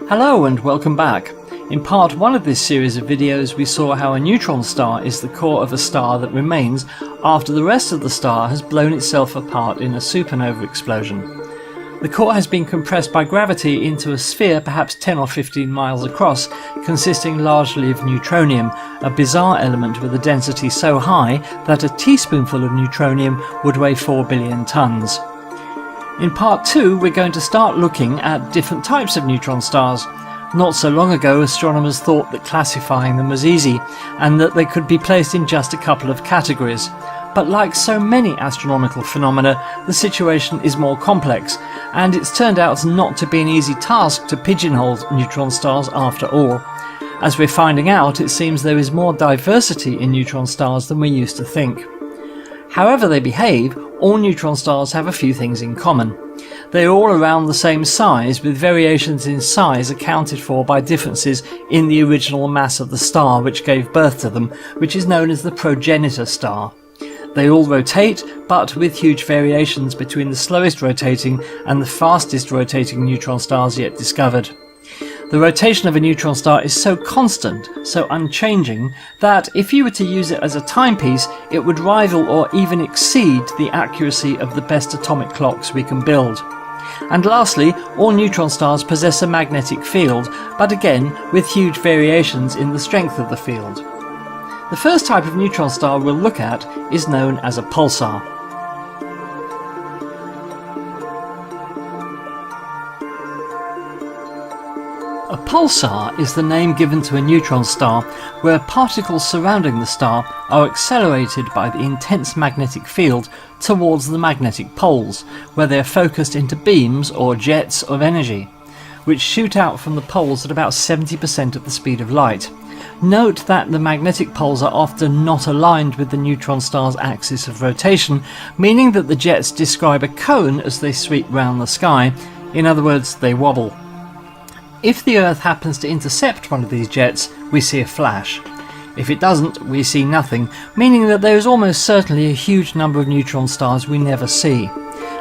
Hello and welcome back. In part 1 of this series of videos we saw how a neutron star is the core of a star that remains after the rest of the star has blown itself apart in a supernova explosion. The core has been compressed by gravity into a sphere perhaps 10 or 15 miles across, consisting largely of neutronium, a bizarre element with a density so high that a teaspoonful of neutronium would weigh 4 billion tons. In part 2 we're going to start looking at different types of neutron stars. Not so long ago astronomers thought that classifying them was easy and that they could be placed in just a couple of categories. But like so many astronomical phenomena, the situation is more complex, and it's turned out not to be an easy task to pigeonhole neutron stars after all. As we're finding out, it seems there is more diversity in neutron stars than we used to think. However they behave, all neutron stars have a few things in common. They are all around the same size, with variations in size accounted for by differences in the original mass of the star which gave birth to them, which is known as the progenitor star. They all rotate, but with huge variations between the slowest rotating and the fastest rotating neutron stars yet discovered. The rotation of a neutron star is so constant, so unchanging, that if you were to use it as a timepiece, it would rival or even exceed the accuracy of the best atomic clocks we can build. And lastly, all neutron stars possess a magnetic field, but again with huge variations in the strength of the field. The first type of neutron star we'll look at is known as a pulsar. A pulsar is the name given to a neutron star where particles surrounding the star are accelerated by the intense magnetic field towards the magnetic poles, where they are focused into beams or jets of energy, which shoot out from the poles at about 70% of the speed of light. Note that the magnetic poles are often not aligned with the neutron star's axis of rotation, meaning that the jets describe a cone as they sweep round the sky. In other words, they wobble. If the Earth happens to intercept one of these jets, we see a flash. If it doesn't, we see nothing, meaning that there is almost certainly a huge number of neutron stars we never see.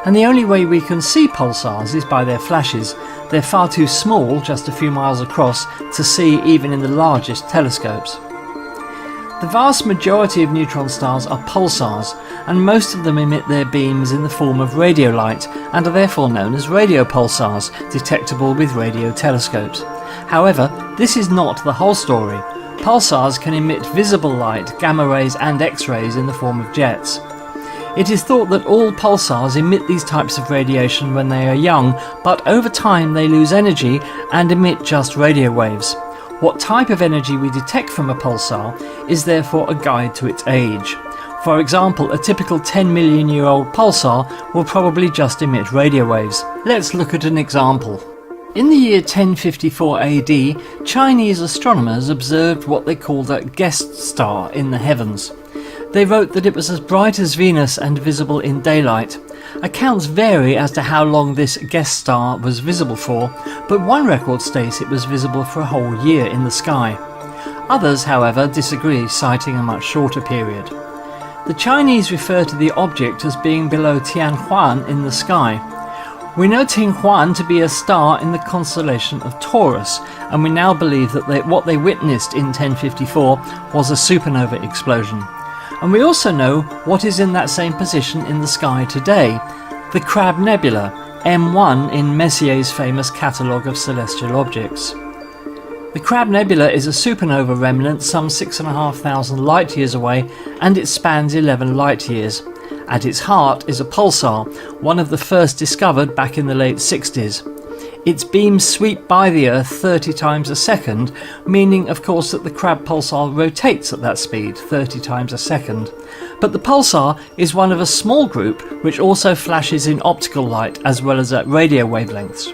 And the only way we can see pulsars is by their flashes. They're far too small, just a few miles across, to see even in the largest telescopes. The vast majority of neutron stars are pulsars, and most of them emit their beams in the form of radio light and are therefore known as radio pulsars, detectable with radio telescopes. However, this is not the whole story. Pulsars can emit visible light, gamma rays and X-rays in the form of jets. It is thought that all pulsars emit these types of radiation when they are young, but over time they lose energy and emit just radio waves. What type of energy we detect from a pulsar is therefore a guide to its age. For example, a typical 10 million year old pulsar will probably just emit radio waves. Let's look at an example. In the year 1054 AD, Chinese astronomers observed what they called a guest star in the heavens. They wrote that it was as bright as Venus and visible in daylight. Accounts vary as to how long this guest star was visible for, but one record states it was visible for a whole year in the sky. Others, however, disagree, citing a much shorter period. The Chinese refer to the object as being below Tianhuan in the sky. We know Tianhuan to be a star in the constellation of Taurus, and we now believe that what they witnessed in 1054 was a supernova explosion. And we also know what is in that same position in the sky today, the Crab Nebula, M1 in Messier's famous catalogue of celestial objects. The Crab Nebula is a supernova remnant some 6,500 light-years away, and it spans 11 light-years. At its heart is a pulsar, one of the first discovered back in the late 60s. Its beams sweep by the Earth 30 times a second, meaning of course that the Crab pulsar rotates at that speed, 30 times a second. But the pulsar is one of a small group which also flashes in optical light as well as at radio wavelengths.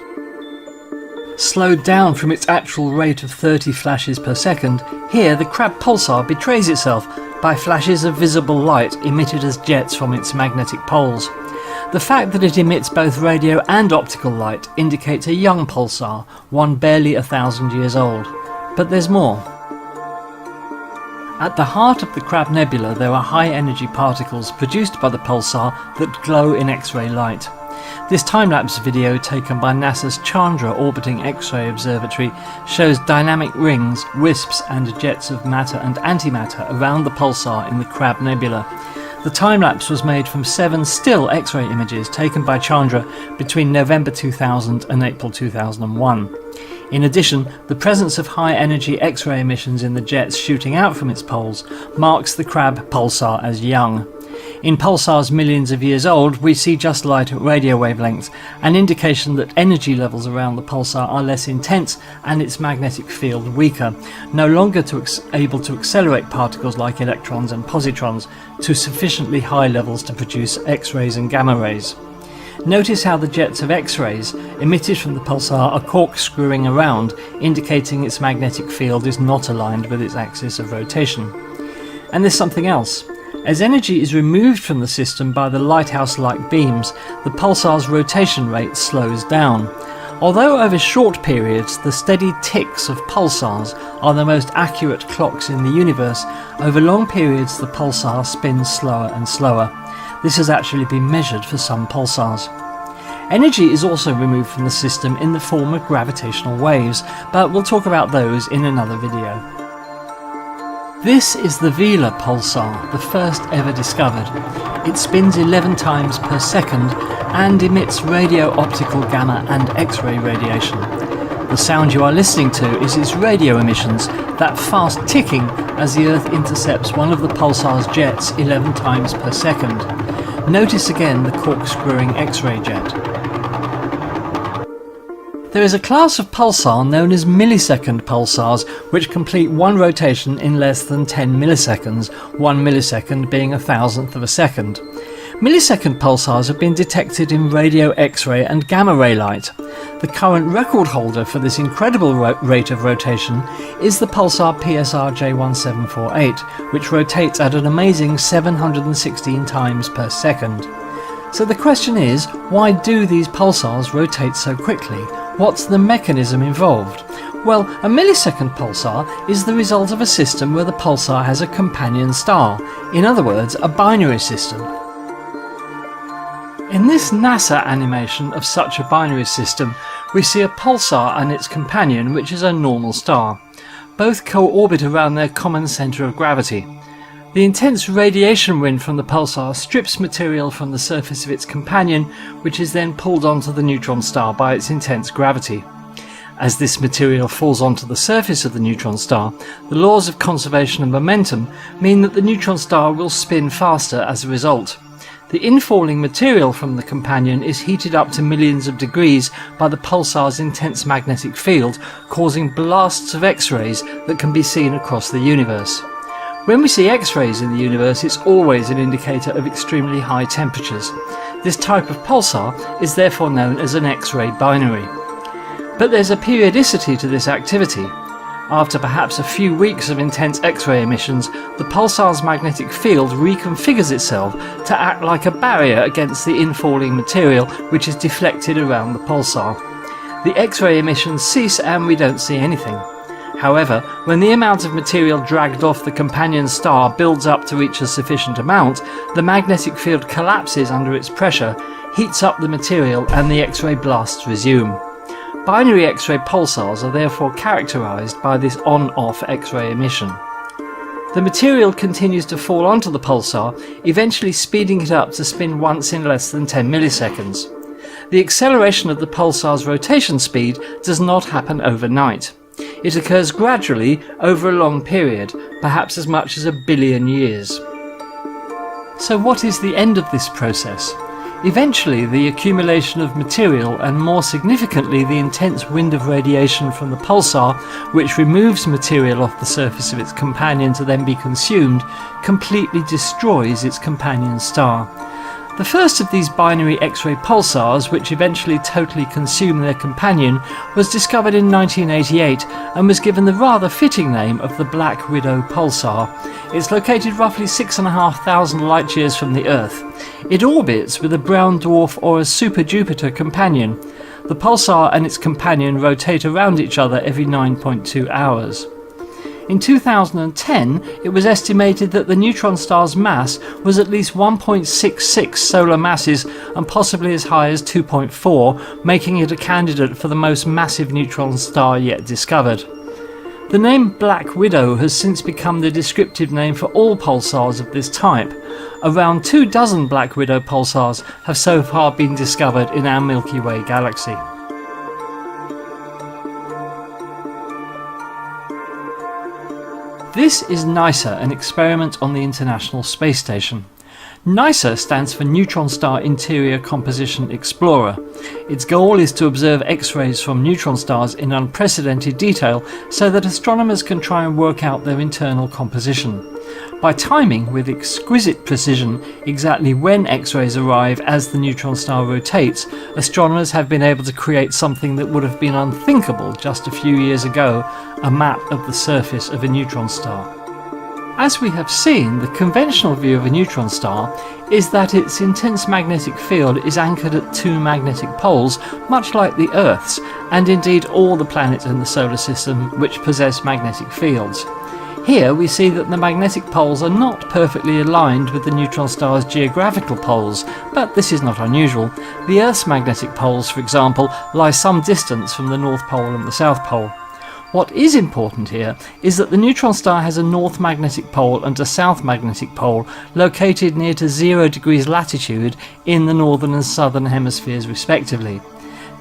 Slowed down from its actual rate of 30 flashes per second, here the Crab pulsar betrays itself by flashes of visible light emitted as jets from its magnetic poles. The fact that it emits both radio and optical light indicates a young pulsar, one barely 1,000 years old. But there's more. At the heart of the Crab Nebula there are high-energy particles produced by the pulsar that glow in X-ray light. This time-lapse video taken by NASA's Chandra Orbiting X-ray Observatory shows dynamic rings, wisps and jets of matter and antimatter around the pulsar in the Crab Nebula. The time-lapse was made from 7 still X-ray images taken by Chandra between November 2000 and April 2001. In addition, the presence of high-energy X-ray emissions in the jets shooting out from its poles marks the Crab pulsar as young. In pulsars millions of years old, we see just light at radio wavelengths, an indication that energy levels around the pulsar are less intense and its magnetic field weaker, no longer able to accelerate particles like electrons and positrons to sufficiently high levels to produce X-rays and gamma rays. Notice how the jets of X-rays emitted from the pulsar are corkscrewing around, indicating its magnetic field is not aligned with its axis of rotation. And there's something else. As energy is removed from the system by the lighthouse-like beams, the pulsar's rotation rate slows down. Although over short periods the steady ticks of pulsars are the most accurate clocks in the universe, over long periods the pulsar spins slower and slower. This has actually been measured for some pulsars. Energy is also removed from the system in the form of gravitational waves, but we'll talk about those in another video. This is the Vela pulsar, the first ever discovered. It spins 11 times per second and emits radio-optical gamma and X-ray radiation. The sound you are listening to is its radio emissions, that fast ticking as the Earth intercepts one of the pulsar's jets 11 times per second. Notice again the corkscrewing X-ray jet. There is a class of pulsar known as millisecond pulsars which complete one rotation in less than 10 milliseconds, 1 millisecond being a thousandth of a second. Millisecond pulsars have been detected in radio X-ray and gamma ray light. The current record holder for this incredible rate of rotation is the pulsar PSR J1748, which rotates at an amazing 716 times per second. So the question is, why do these pulsars rotate so quickly? What's the mechanism involved? Well, a millisecond pulsar is the result of a system where the pulsar has a companion star, in other words, a binary system. In this NASA animation of such a binary system, we see a pulsar and its companion, which is a normal star. Both co-orbit around their common centre of gravity. The intense radiation wind from the pulsar strips material from the surface of its companion, which is then pulled onto the neutron star by its intense gravity. As this material falls onto the surface of the neutron star, the laws of conservation of momentum mean that the neutron star will spin faster as a result. The infalling material from the companion is heated up to millions of degrees by the pulsar's intense magnetic field, causing blasts of X-rays that can be seen across the universe. When we see X-rays in the universe, it's always an indicator of extremely high temperatures. This type of pulsar is therefore known as an X-ray binary. But there's a periodicity to this activity. After perhaps a few weeks of intense X-ray emissions, the pulsar's magnetic field reconfigures itself to act like a barrier against the infalling material which is deflected around the pulsar. The X-ray emissions cease and we don't see anything. However, when the amount of material dragged off the companion star builds up to reach a sufficient amount, the magnetic field collapses under its pressure, heats up the material and the X-ray blasts resume. Binary X-ray pulsars are therefore characterized by this on-off X-ray emission. The material continues to fall onto the pulsar, eventually speeding it up to spin once in less than 10 milliseconds. The acceleration of the pulsar's rotation speed does not happen overnight. It occurs gradually over a long period, perhaps as much as 1 billion years. So what is the end of this process? Eventually, the accumulation of material and more significantly the intense wind of radiation from the pulsar, which removes material off the surface of its companion to then be consumed, completely destroys its companion star. The first of these binary X-ray pulsars, which eventually totally consume their companion, was discovered in 1988 and was given the rather fitting name of the Black Widow pulsar. It's located roughly 6,500 light-years from the Earth. It orbits with a brown dwarf or a super-Jupiter companion. The pulsar and its companion rotate around each other every 9.2 hours. In 2010, it was estimated that the neutron star's mass was at least 1.66 solar masses and possibly as high as 2.4, making it a candidate for the most massive neutron star yet discovered. The name Black Widow has since become the descriptive name for all pulsars of this type. Around 24 Black Widow pulsars have so far been discovered in our Milky Way galaxy. This is NISA, an experiment on the International Space Station. NISA stands for Neutron Star Interior Composition Explorer. Its goal is to observe X-rays from neutron stars in unprecedented detail so that astronomers can try and work out their internal composition. By timing with exquisite precision exactly when X-rays arrive as the neutron star rotates, astronomers have been able to create something that would have been unthinkable just a few years ago, a map of the surface of a neutron star. As we have seen, the conventional view of a neutron star is that its intense magnetic field is anchored at two magnetic poles, much like the Earth's, and indeed all the planets in the solar system which possess magnetic fields. Here we see that the magnetic poles are not perfectly aligned with the neutron star's geographical poles, but this is not unusual. The Earth's magnetic poles, for example, lie some distance from the North Pole and the South Pole. What is important here is that the neutron star has a north magnetic pole and a south magnetic pole located near to 0 degrees latitude in the northern and southern hemispheres respectively.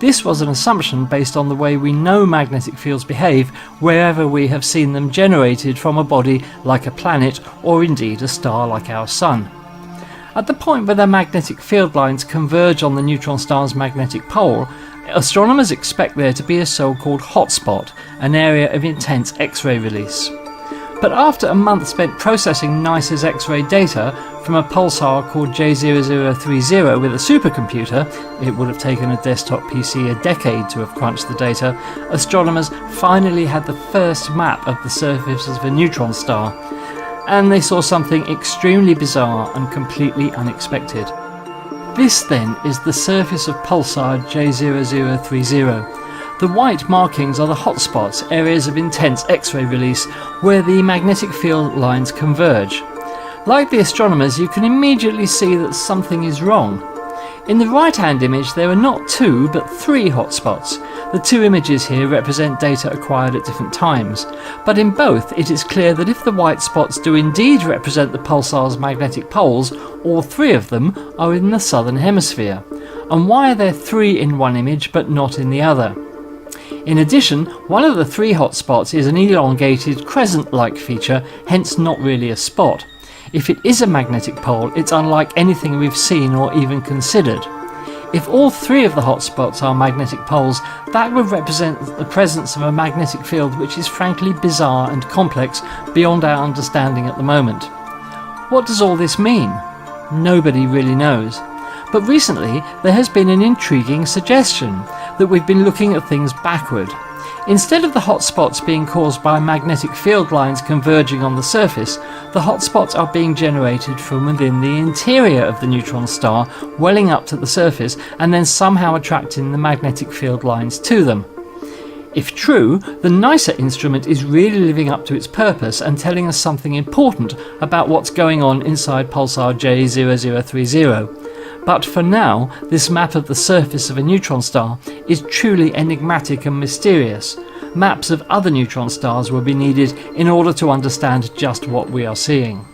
This was an assumption based on the way we know magnetic fields behave wherever we have seen them generated from a body like a planet or indeed a star like our Sun. At the point where the magnetic field lines converge on the neutron star's magnetic pole, astronomers expect there to be a so-called hotspot, an area of intense X-ray release. But after a month spent processing NISA's X-ray data from a pulsar called J0030 with a supercomputer — it would have taken a desktop PC a decade to have crunched the data — astronomers finally had the first map of the surface of a neutron star, and they saw something extremely bizarre and completely unexpected. This then is the surface of pulsar J0030. The white markings are the hotspots, areas of intense X-ray release where the magnetic field lines converge. Like the astronomers, you can immediately see that something is wrong. In the right-hand image there are not 2 but 3 hotspots. The 2 images here represent data acquired at different times, but in both it is clear that if the white spots do indeed represent the pulsar's magnetic poles, all 3 of them are in the southern hemisphere. And why are there 3 in one image but not in the other? In addition, one of the 3 hotspots is an elongated crescent-like feature, hence not really a spot. If it is a magnetic pole, it's unlike anything we've seen or even considered. If all 3 of the hotspots are magnetic poles, that would represent the presence of a magnetic field which is frankly bizarre and complex beyond our understanding at the moment. What does all this mean? Nobody really knows. But recently there has been an intriguing suggestion that we've been looking at things backward. Instead of the hotspots being caused by magnetic field lines converging on the surface, the hotspots are being generated from within the interior of the neutron star, welling up to the surface and then somehow attracting the magnetic field lines to them. If true, the NISA instrument is really living up to its purpose and telling us something important about what's going on inside pulsar J0030. But for now, this map of the surface of a neutron star is truly enigmatic and mysterious. Maps of other neutron stars will be needed in order to understand just what we are seeing.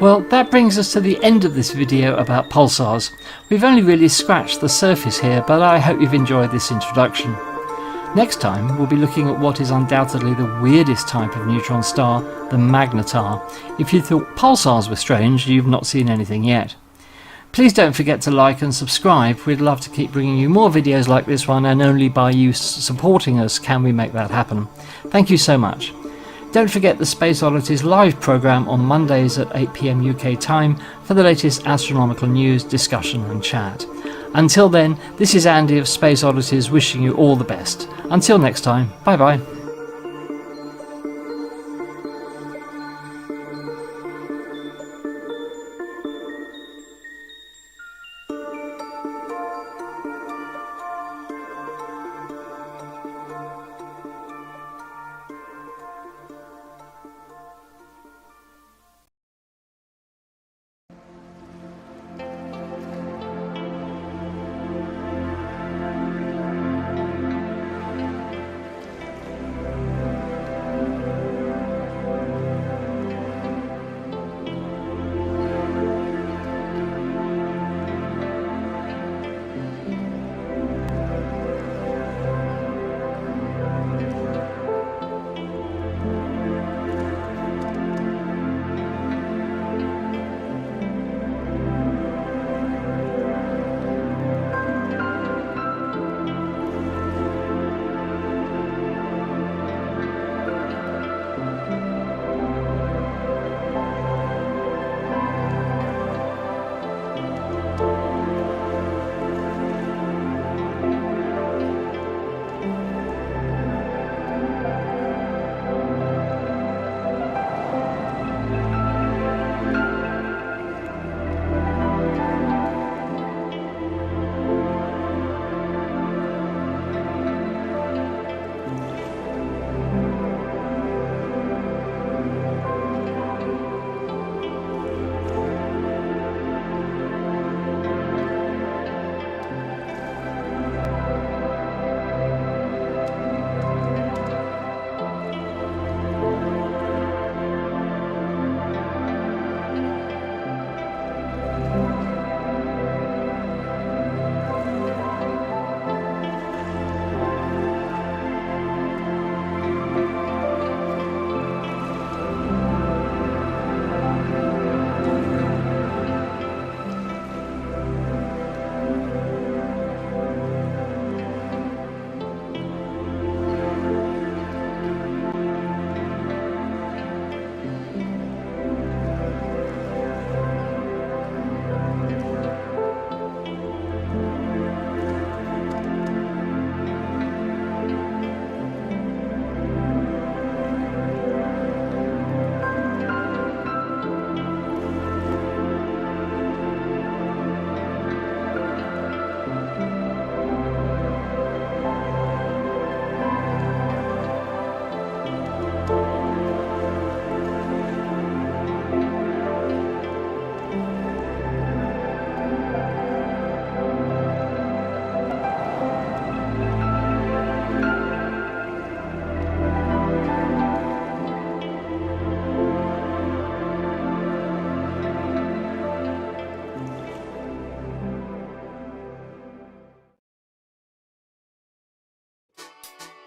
Well, that brings us to the end of this video about pulsars. We've only really scratched the surface here, but I hope you've enjoyed this introduction. Next time, we'll be looking at what is undoubtedly the weirdest type of neutron star, the magnetar. If you thought pulsars were strange, you've not seen anything yet. Please don't forget to like and subscribe. We'd love to keep bringing you more videos like this one, and only by you supporting us can we make that happen. Thank you so much. Don't forget the Space Oddities live programme on Mondays at 8 PM UK time for the latest astronomical news, discussion and chat. Until then, this is Andy of Space Oddities wishing you all the best. Until next time, bye bye.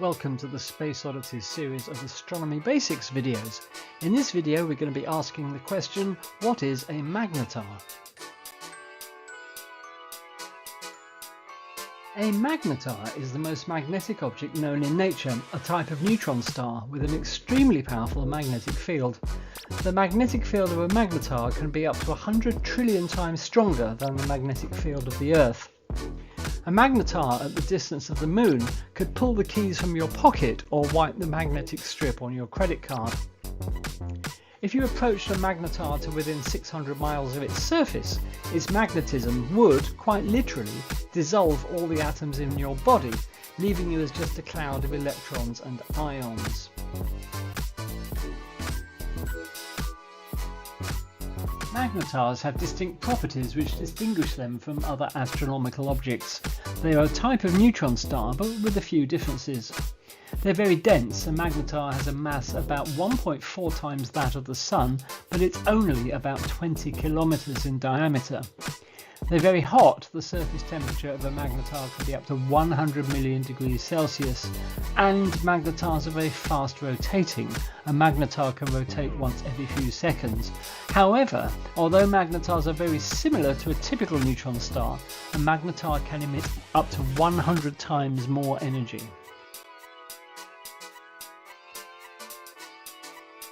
Welcome to the Space Oddities series of astronomy basics videos. In this video we're going to be asking the question, what is a magnetar? A magnetar is the most magnetic object known in nature, a type of neutron star with an extremely powerful magnetic field. The magnetic field of a magnetar can be up to 100 trillion times stronger than the magnetic field of the Earth. A magnetar at the distance of the Moon could pull the keys from your pocket or wipe the magnetic strip on your credit card. If you approached a magnetar to within 600 miles of its surface, its magnetism would, quite literally, dissolve all the atoms in your body, leaving you as just a cloud of electrons and ions. Magnetars have distinct properties which distinguish them from other astronomical objects. They are a type of neutron star, but with a few differences. They're very dense. A magnetar has a mass about 1.4 times that of the Sun, but it's only about 20 kilometers in diameter. They're very hot. The surface temperature of a magnetar can be up to 100 million degrees Celsius, and magnetars are very fast rotating. A magnetar can rotate once every few seconds. However, although magnetars are very similar to a typical neutron star, a magnetar can emit up to 100 times more energy.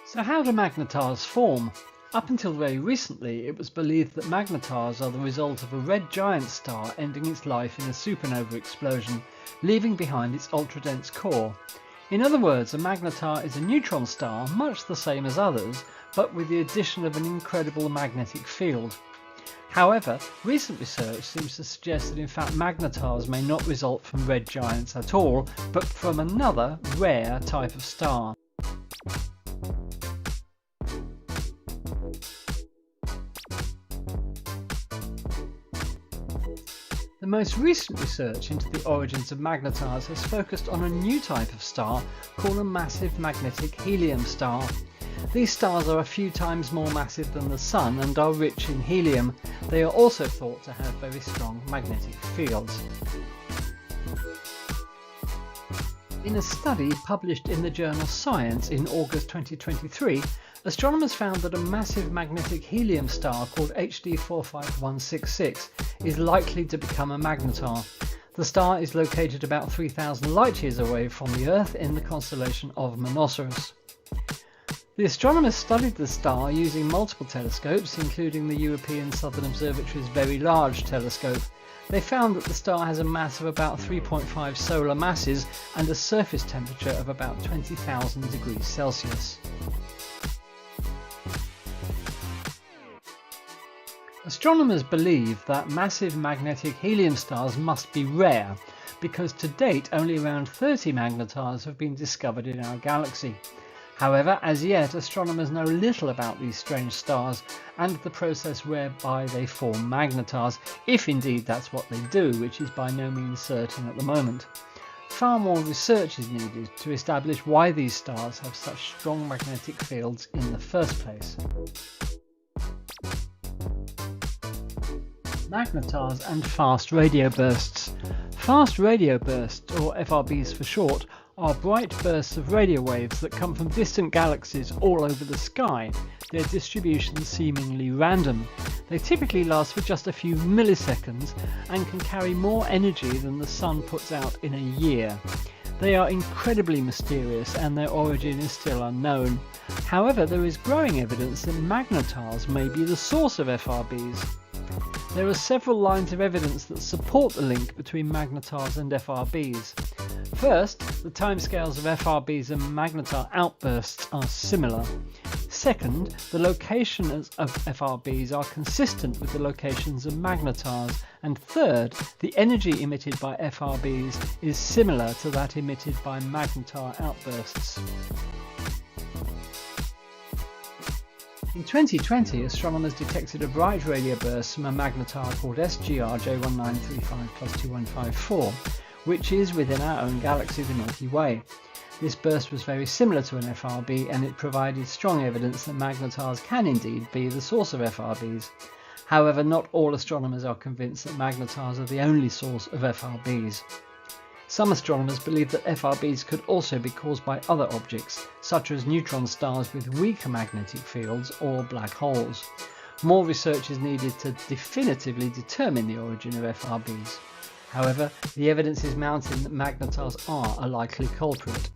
So how do magnetars form? Up until very recently, it was believed that magnetars are the result of a red giant star ending its life in a supernova explosion, leaving behind its ultra-dense core. In other words, a magnetar is a neutron star, much the same as others, but with the addition of an incredible magnetic field. However, recent research seems to suggest that in fact magnetars may not result from red giants at all, but from another, rare type of star. The most recent research into the origins of magnetars has focused on a new type of star called a massive magnetic helium star. These stars are a few times more massive than the Sun and are rich in helium. They are also thought to have very strong magnetic fields. In a study published in the journal Science in August 2023, astronomers found that a massive magnetic helium star called HD 45166 is likely to become a magnetar. The star is located about 3,000 light-years away from the Earth in the constellation of Monoceros. The astronomers studied the star using multiple telescopes, including the European Southern Observatory's Very Large Telescope. They found that the star has a mass of about 3.5 solar masses and a surface temperature of about 20,000 degrees Celsius. Astronomers believe that massive magnetic helium stars must be rare, because to date only around 30 magnetars have been discovered in our galaxy. However, as yet astronomers know little about these strange stars and the process whereby they form magnetars, if indeed that's what they do, which is by no means certain at the moment. Far more research is needed to establish why these stars have such strong magnetic fields in the first place. Magnetars and fast radio bursts. Fast radio bursts, or FRBs for short, are bright bursts of radio waves that come from distant galaxies all over the sky, their distribution seemingly random. They typically last for just a few milliseconds and can carry more energy than the Sun puts out in a year. They are incredibly mysterious and their origin is still unknown. However, there is growing evidence that magnetars may be the source of FRBs. There are several lines of evidence that support the link between magnetars and FRBs. First, the timescales of FRBs and magnetar outbursts are similar. Second, the locations of FRBs are consistent with the locations of magnetars. And third, the energy emitted by FRBs is similar to that emitted by magnetar outbursts. In 2020, astronomers detected a bright radio burst from a magnetar called SGR J1935+2154, which is within our own galaxy, the Milky Way. This burst was very similar to an FRB, and it provided strong evidence that magnetars can indeed be the source of FRBs. However, not all astronomers are convinced that magnetars are the only source of FRBs. Some astronomers believe that FRBs could also be caused by other objects, such as neutron stars with weaker magnetic fields or black holes. More research is needed to definitively determine the origin of FRBs. However, the evidence is mounting that magnetars are a likely culprit.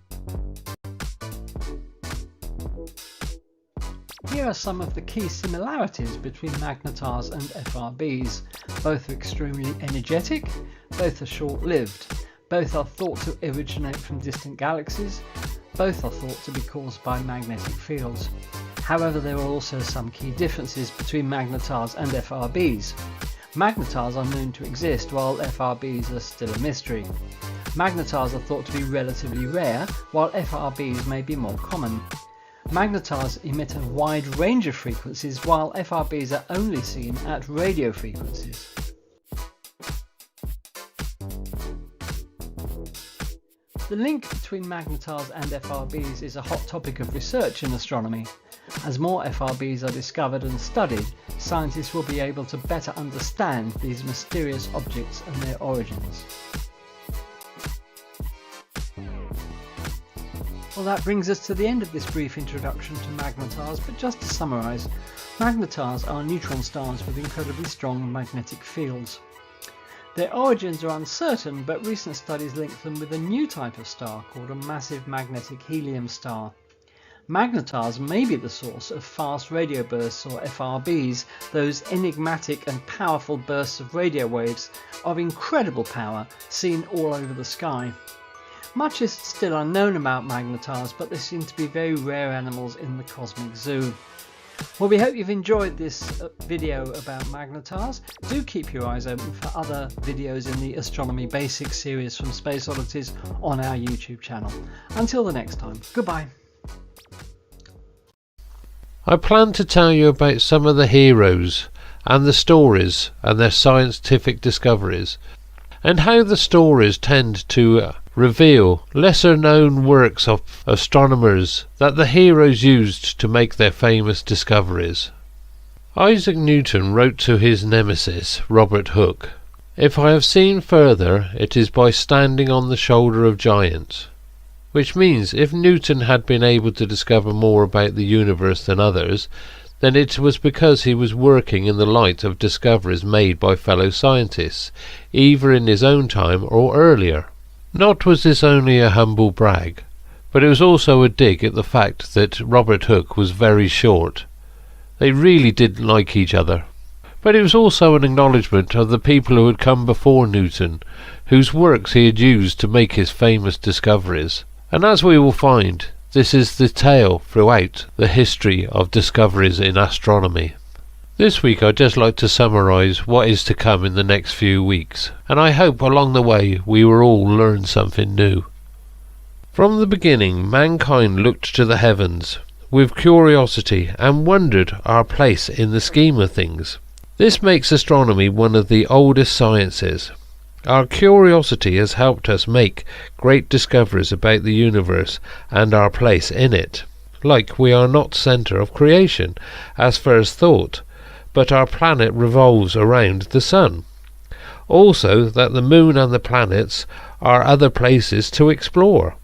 Here are some of the key similarities between magnetars and FRBs. Both are extremely energetic, both are short-lived, both are thought to originate from distant galaxies, both are thought to be caused by magnetic fields. However, there are also some key differences between magnetars and FRBs. Magnetars are known to exist while FRBs are still a mystery. Magnetars are thought to be relatively rare, while FRBs may be more common. Magnetars emit a wide range of frequencies, while FRBs are only seen at radio frequencies. The link between magnetars and FRBs is a hot topic of research in astronomy. As more FRBs are discovered and studied, scientists will be able to better understand these mysterious objects and their origins. Well, that brings us to the end of this brief introduction to magnetars, but just to summarise, magnetars are neutron stars with incredibly strong magnetic fields. Their origins are uncertain, but recent studies link them with a new type of star called a massive magnetic helium star. Magnetars may be the source of fast radio bursts, or FRBs, those enigmatic and powerful bursts of radio waves of incredible power seen all over the sky. Much is still unknown about magnetars, but they seem to be very rare animals in the cosmic zoo. Well, we hope you've enjoyed this video about magnetars. Do keep your eyes open for other videos in the Astronomy Basics series from Space Oddities on our YouTube channel. Until the next time, goodbye. I plan to tell you about some of the heroes and the stories and their scientific discoveries, and how the stories tend to reveal lesser known works of astronomers that the heroes used to make their famous discoveries. Isaac Newton wrote to his nemesis, Robert Hooke, "If I have seen further, it is by standing on the shoulder of giants," which means if Newton had been able to discover more about the universe than others, then it was because he was working in the light of discoveries made by fellow scientists, either in his own time or earlier. Not was this only a humble brag, but it was also a dig at the fact that Robert Hooke was very short. They really didn't like each other. But it was also an acknowledgement of the people who had come before Newton, whose works he had used to make his famous discoveries. And as we will find, this is the tale throughout the history of discoveries in astronomy. This week I'd just like to summarise what is to come in the next few weeks, and I hope along the way we will all learn something new. From the beginning, mankind looked to the heavens with curiosity and wondered our place in the scheme of things. This makes astronomy one of the oldest sciences. Our curiosity has helped us make great discoveries about the universe and our place in it. Like we are not centre of creation, as first thought, but our planet revolves around the sun. Also that the moon and the planets are other places to explore.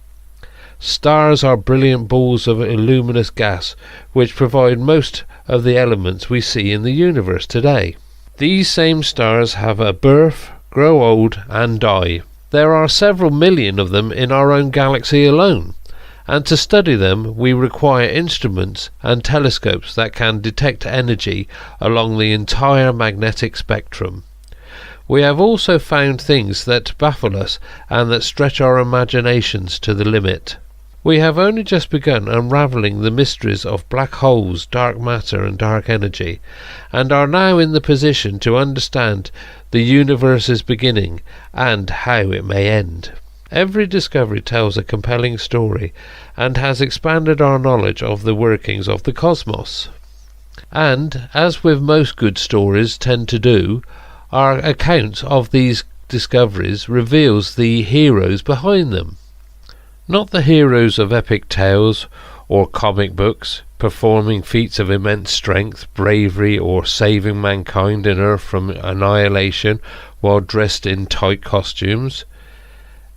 Stars are brilliant balls of luminous gas which provide most of the elements we see in the universe today. These same stars have a birth, grow old and die. There are several million of them in our own galaxy alone, and to study them we require instruments and telescopes that can detect energy along the entire magnetic spectrum. We have also found things that baffle us and that stretch our imaginations to the limit. We have only just begun unravelling the mysteries of black holes, dark matter and dark energy, and are now in the position to understand the universe's beginning and how it may end. Every discovery tells a compelling story and has expanded our knowledge of the workings of the cosmos. And, as with most good stories tend to do, our account of these discoveries reveals the heroes behind them. Not the heroes of epic tales or comic books, performing feats of immense strength, bravery, or saving mankind and Earth from annihilation while dressed in tight costumes.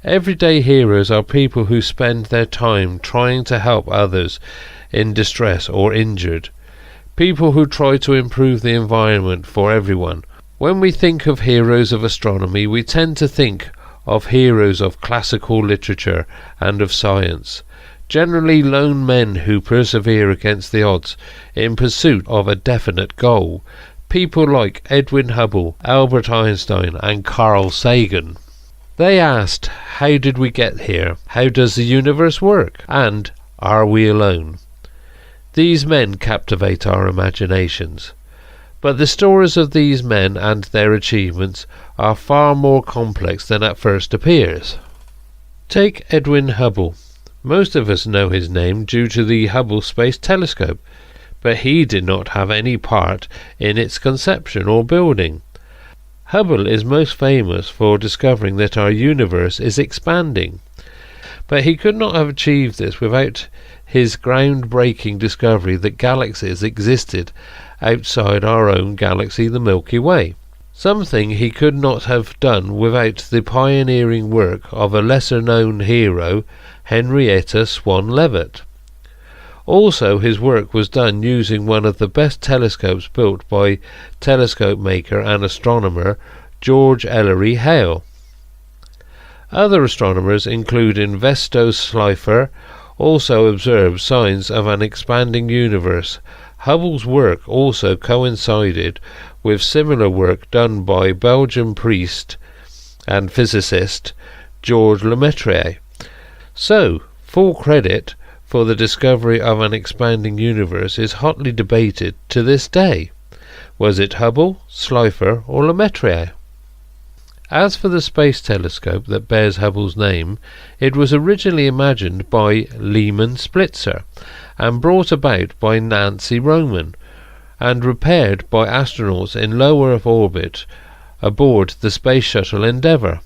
Everyday heroes are people who spend their time trying to help others in distress or injured. People who try to improve the environment for everyone. When we think of heroes of astronomy, we tend to think of heroes of classical literature and of science. Generally lone men who persevere against the odds in pursuit of a definite goal. People like Edwin Hubble, Albert Einstein and Carl Sagan. They asked, how did we get here? How does the universe work? And are we alone? These men captivate our imaginations. But the stories of these men and their achievements are far more complex than at first appears. Take Edwin Hubble. Most of us know his name due to the Hubble Space Telescope, but he did not have any part in its conception or building. Hubble is most famous for discovering that our universe is expanding, but he could not have achieved this without his groundbreaking discovery that galaxies existed outside our own galaxy, the Milky Way. Something he could not have done without the pioneering work of a lesser-known hero, Henrietta Swan-Leavitt. Also, his work was done using one of the best telescopes built by telescope maker and astronomer George Ellery Hale. Other astronomers, including Vesto Slipher, also observed signs of an expanding universe. Hubble's work also coincided with similar work done by Belgian priest and physicist Georges Lemaitre. So, full credit for the discovery of an expanding universe is hotly debated to this day. Was it Hubble, Slipher or Lemaitre? As for the space telescope that bears Hubble's name, it was originally imagined by Lehman Spitzer and brought about by Nancy Roman and repaired by astronauts in low Earth orbit aboard the Space Shuttle Endeavour,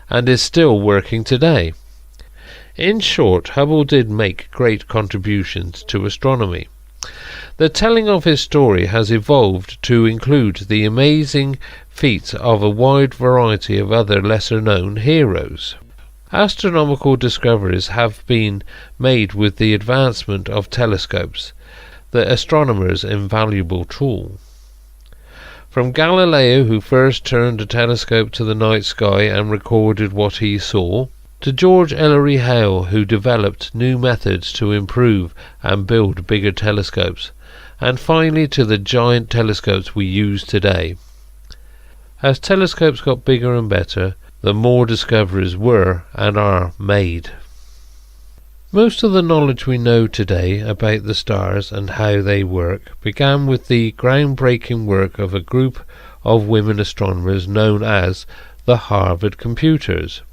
and is still working today. In short, Hubble did make great contributions to astronomy. The telling of his story has evolved to include the amazing feats of a wide variety of other lesser-known heroes. Astronomical discoveries have been made with the advancement of telescopes, the astronomer's invaluable tool. From Galileo, who first turned a telescope to the night sky and recorded what he saw, to George Ellery Hale, who developed new methods to improve and build bigger telescopes, and finally to the giant telescopes we use today. As telescopes got bigger and better, the more discoveries were and are made. Most of the knowledge we know today about the stars and how they work began with the groundbreaking work of a group of women astronomers known as the Harvard Computers.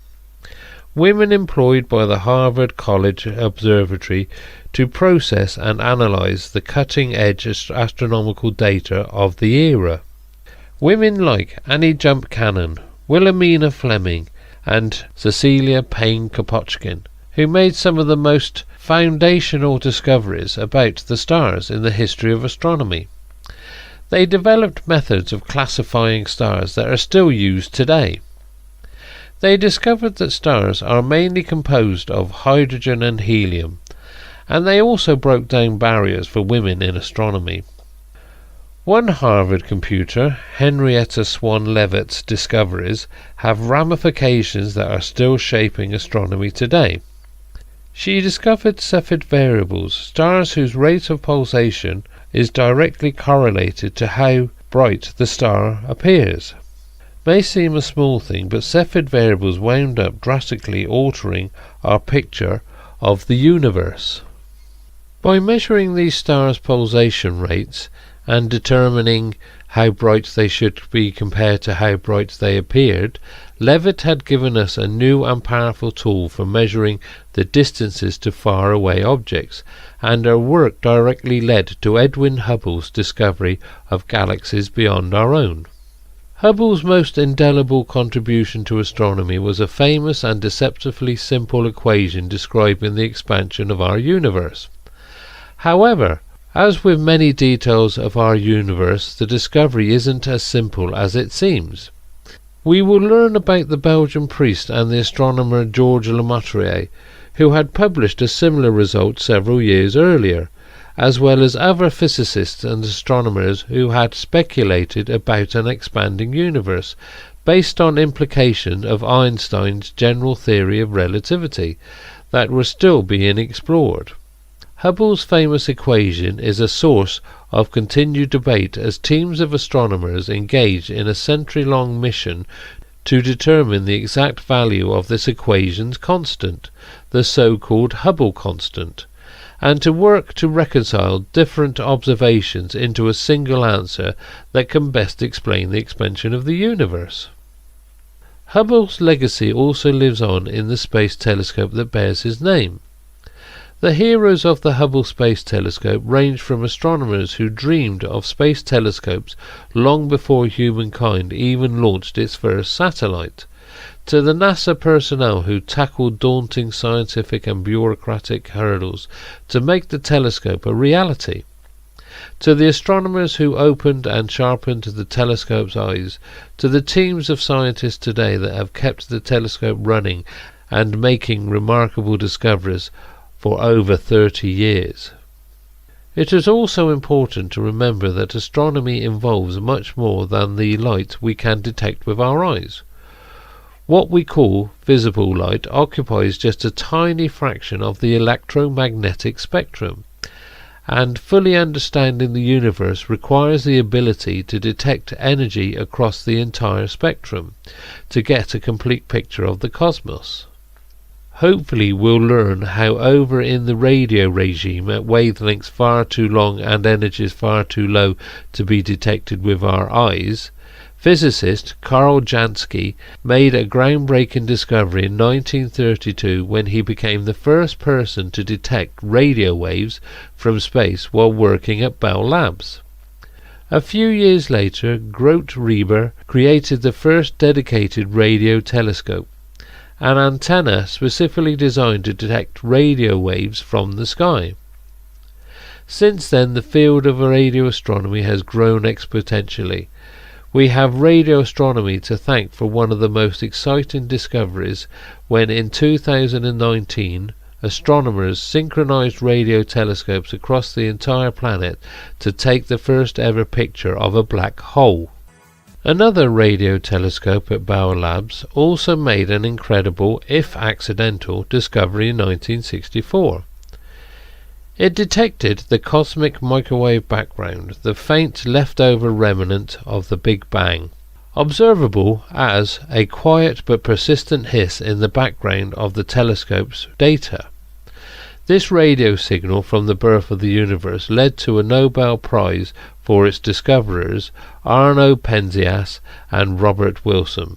Women employed by the Harvard College Observatory to process and analyze the cutting-edge astronomical data of the era. Women like Annie Jump Cannon, Wilhelmina Fleming and Cecilia Payne-Kapotchkin, who made some of the most foundational discoveries about the stars in the history of astronomy. They developed methods of classifying stars that are still used today. They discovered that stars are mainly composed of hydrogen and helium, and they also broke down barriers for women in astronomy. One Harvard computer, Henrietta Swan-Leavitt's discoveries, have ramifications that are still shaping astronomy today. She discovered Cepheid variables, stars whose rate of pulsation is directly correlated to how bright the star appears. May seem a small thing, but Cepheid variables wound up drastically altering our picture of the universe. By measuring these stars' pulsation rates and determining how bright they should be compared to how bright they appeared, Leavitt had given us a new and powerful tool for measuring the distances to faraway objects, and her work directly led to Edwin Hubble's discovery of galaxies beyond our own. Hubble's most indelible contribution to astronomy was a famous and deceptively simple equation describing the expansion of our universe. However, as with many details of our universe, the discovery isn't as simple as it seems. We will learn about the Belgian priest and the astronomer Georges Lemaitre, who had published a similar result several years earlier, as well as other physicists and astronomers who had speculated about an expanding universe, based on implication of Einstein's general theory of relativity, that were still being explored. Hubble's famous equation is a source of continued debate as teams of astronomers engage in a century-long mission to determine the exact value of this equation's constant, the so-called Hubble constant, and to work to reconcile different observations into a single answer that can best explain the expansion of the universe. Hubble's legacy also lives on in the space telescope that bears his name. The heroes of the Hubble Space Telescope range from astronomers who dreamed of space telescopes long before humankind even launched its first satellite, to the NASA personnel who tackled daunting scientific and bureaucratic hurdles to make the telescope a reality, to the astronomers who opened and sharpened the telescope's eyes, to the teams of scientists today that have kept the telescope running and making remarkable discoveries for over 30 years. It is also important to remember that astronomy involves much more than the light we can detect with our eyes. What we call visible light occupies just a tiny fraction of the electromagnetic spectrum, and fully understanding the universe requires the ability to detect energy across the entire spectrum to get a complete picture of the cosmos. Hopefully we'll learn how over in the radio regime at wavelengths far too long and energies far too low to be detected with our eyes, physicist Karl Jansky made a groundbreaking discovery in 1932 when he became the first person to detect radio waves from space while working at Bell Labs. A few years later, Grote Reber created the first dedicated radio telescope, an antenna specifically designed to detect radio waves from the sky. Since then, the field of radio astronomy has grown exponentially. We have radio astronomy to thank for one of the most exciting discoveries when in 2019 astronomers synchronized radio telescopes across the entire planet to take the first ever picture of a black hole. Another radio telescope at Bell Labs also made an incredible, if accidental, discovery in 1964. It detected the cosmic microwave background, the faint leftover remnant of the Big Bang, observable as a quiet but persistent hiss in the background of the telescope's data. This radio signal from the birth of the universe led to a Nobel Prize for its discoverers, Arno Penzias and Robert Wilson.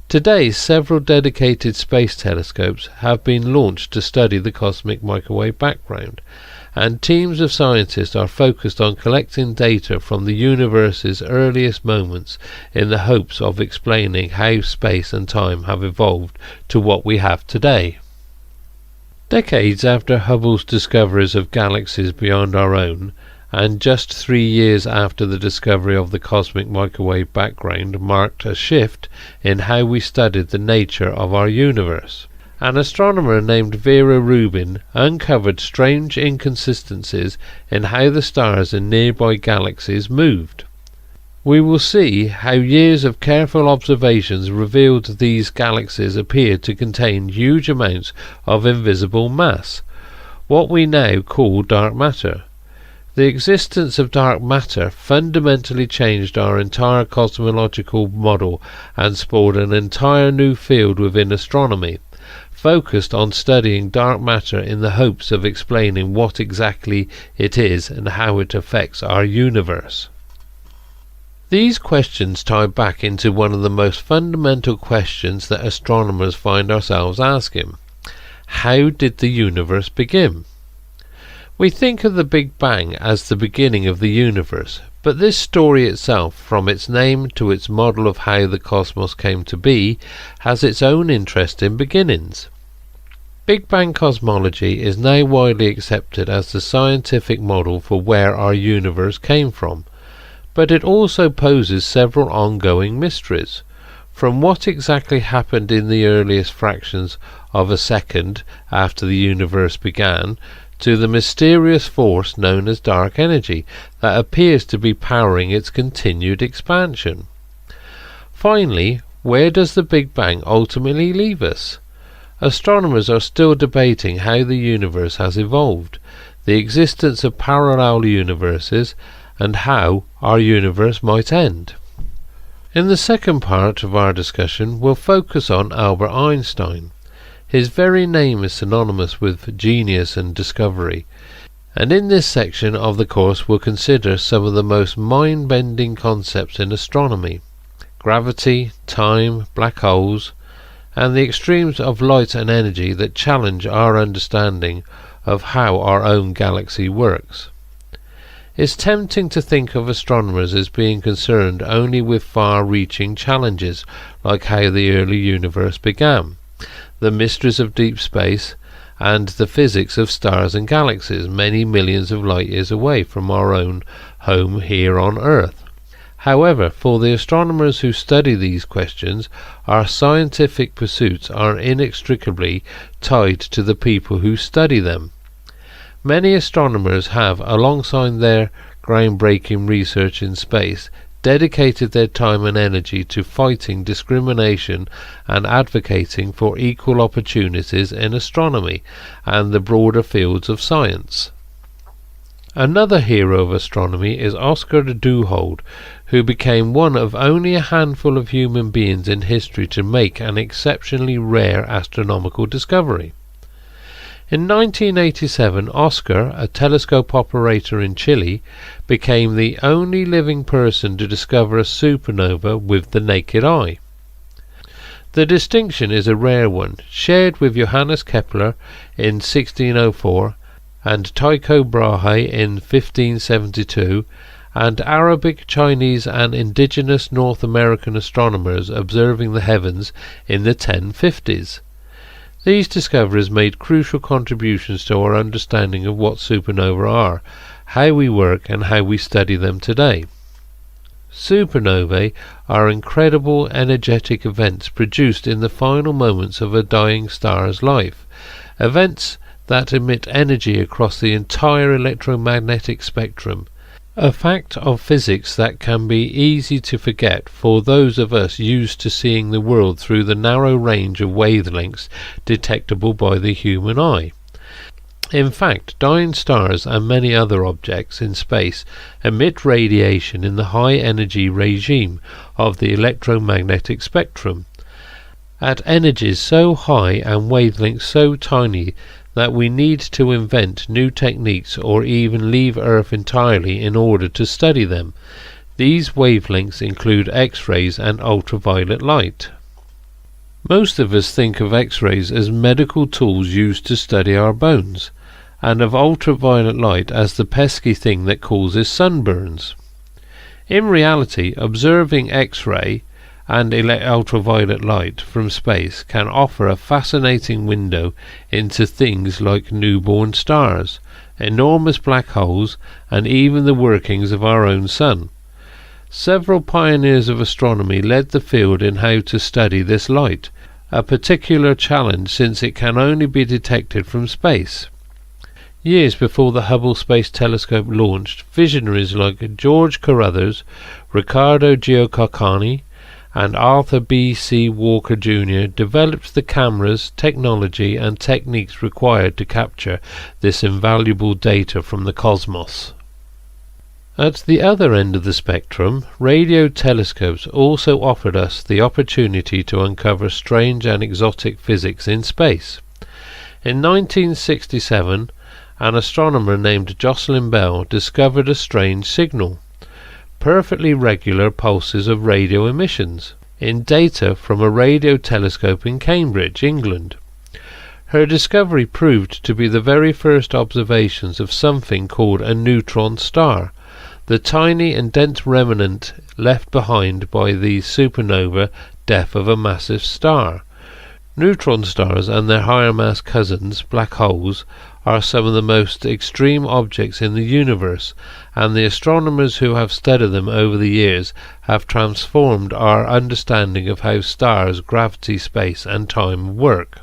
Today, several dedicated space telescopes have been launched to study the cosmic microwave background, and teams of scientists are focused on collecting data from the universe's earliest moments in the hopes of explaining how space and time have evolved to what we have today. Decades after Hubble's discoveries of galaxies beyond our own, and just 3 years after the discovery of the cosmic microwave background marked a shift in how we studied the nature of our universe. An astronomer named Vera Rubin uncovered strange inconsistencies in how the stars in nearby galaxies moved. We will see how years of careful observations revealed these galaxies appeared to contain huge amounts of invisible mass, what we now call dark matter. The existence of dark matter fundamentally changed our entire cosmological model and spawned an entire new field within astronomy, focused on studying dark matter in the hopes of explaining what exactly it is and how it affects our universe. These questions tie back into one of the most fundamental questions that astronomers find ourselves asking. How did the universe begin? We think of the Big Bang as the beginning of the universe, but this story itself, from its name to its model of how the cosmos came to be, has its own interesting beginnings. Big Bang cosmology is now widely accepted as the scientific model for where our universe came from, but it also poses several ongoing mysteries. From what exactly happened in the earliest fractions of a second after the universe began, to the mysterious force known as dark energy that appears to be powering its continued expansion. Finally, where does the Big Bang ultimately leave us? Astronomers are still debating how the universe has evolved, the existence of parallel universes, and how our universe might end. In the second part of our discussion, we'll focus on Albert Einstein. His very name is synonymous with genius and discovery, and in this section of the course we'll consider some of the most mind-bending concepts in astronomy: gravity, time, black holes, and the extremes of light and energy that challenge our understanding of how our own galaxy works. It's tempting to think of astronomers as being concerned only with far-reaching challenges, like how the early universe began, the mysteries of deep space, and the physics of stars and galaxies many millions of light years away from our own home here on Earth. However, for the astronomers who study these questions, our scientific pursuits are inextricably tied to the people who study them. Many astronomers have, alongside their groundbreaking research in space, dedicated their time and energy to fighting discrimination and advocating for equal opportunities in astronomy and the broader fields of science. Another hero of astronomy is Oscar Duhalde, who became one of only a handful of human beings in history to make an exceptionally rare astronomical discovery. In 1987, Oscar, a telescope operator in Chile, became the only living person to discover a supernova with the naked eye. The distinction is a rare one, shared with Johannes Kepler in 1604 and Tycho Brahe in 1572, and Arabic, Chinese and indigenous North American astronomers observing the heavens in the 1050s. These discoveries made crucial contributions to our understanding of what supernovae are, how we work and how we study them today. Supernovae are incredible energetic events produced in the final moments of a dying star's life, events that emit energy across the entire electromagnetic spectrum, a fact of physics that can be easy to forget for those of us used to seeing the world through the narrow range of wavelengths detectable by the human eye. In fact, dying stars and many other objects in space emit radiation in the high energy regime of the electromagnetic spectrum, at energies so high and wavelengths so tiny that we need to invent new techniques or even leave Earth entirely in order to study them. These wavelengths include X-rays and ultraviolet light. Most of us think of X-rays as medical tools used to study our bones, and of ultraviolet light as the pesky thing that causes sunburns. In reality, observing X-ray and ultraviolet light from space can offer a fascinating window into things like newborn stars, enormous black holes, and even the workings of our own sun. Several pioneers of astronomy led the field in how to study this light, a particular challenge since it can only be detected from space. Years before the Hubble Space Telescope launched, visionaries like George Carruthers, Riccardo Giacocani, and Arthur B. C. Walker Jr. developed the cameras, technology and techniques required to capture this invaluable data from the cosmos. At the other end of the spectrum, radio telescopes also offered us the opportunity to uncover strange and exotic physics in space. In 1967, an astronomer named Jocelyn Bell discovered a strange signal, perfectly regular pulses of radio emissions, in data from a radio telescope in Cambridge, England. Her discovery proved to be the very first observations of something called a neutron star, the tiny and dense remnant left behind by the supernova death of a massive star. Neutron stars and their higher mass cousins, black holes, are some of the most extreme objects in the universe, and the astronomers who have studied them over the years have transformed our understanding of how stars, gravity, space and time work.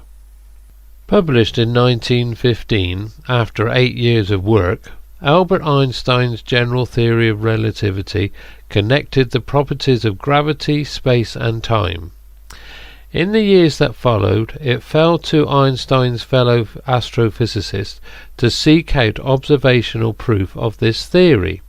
Published in 1915, after 8 years of work, Albert Einstein's general theory of relativity connected the properties of gravity, space and time. In the years that followed, it fell to Einstein's fellow astrophysicists to seek out observational proof of this theory.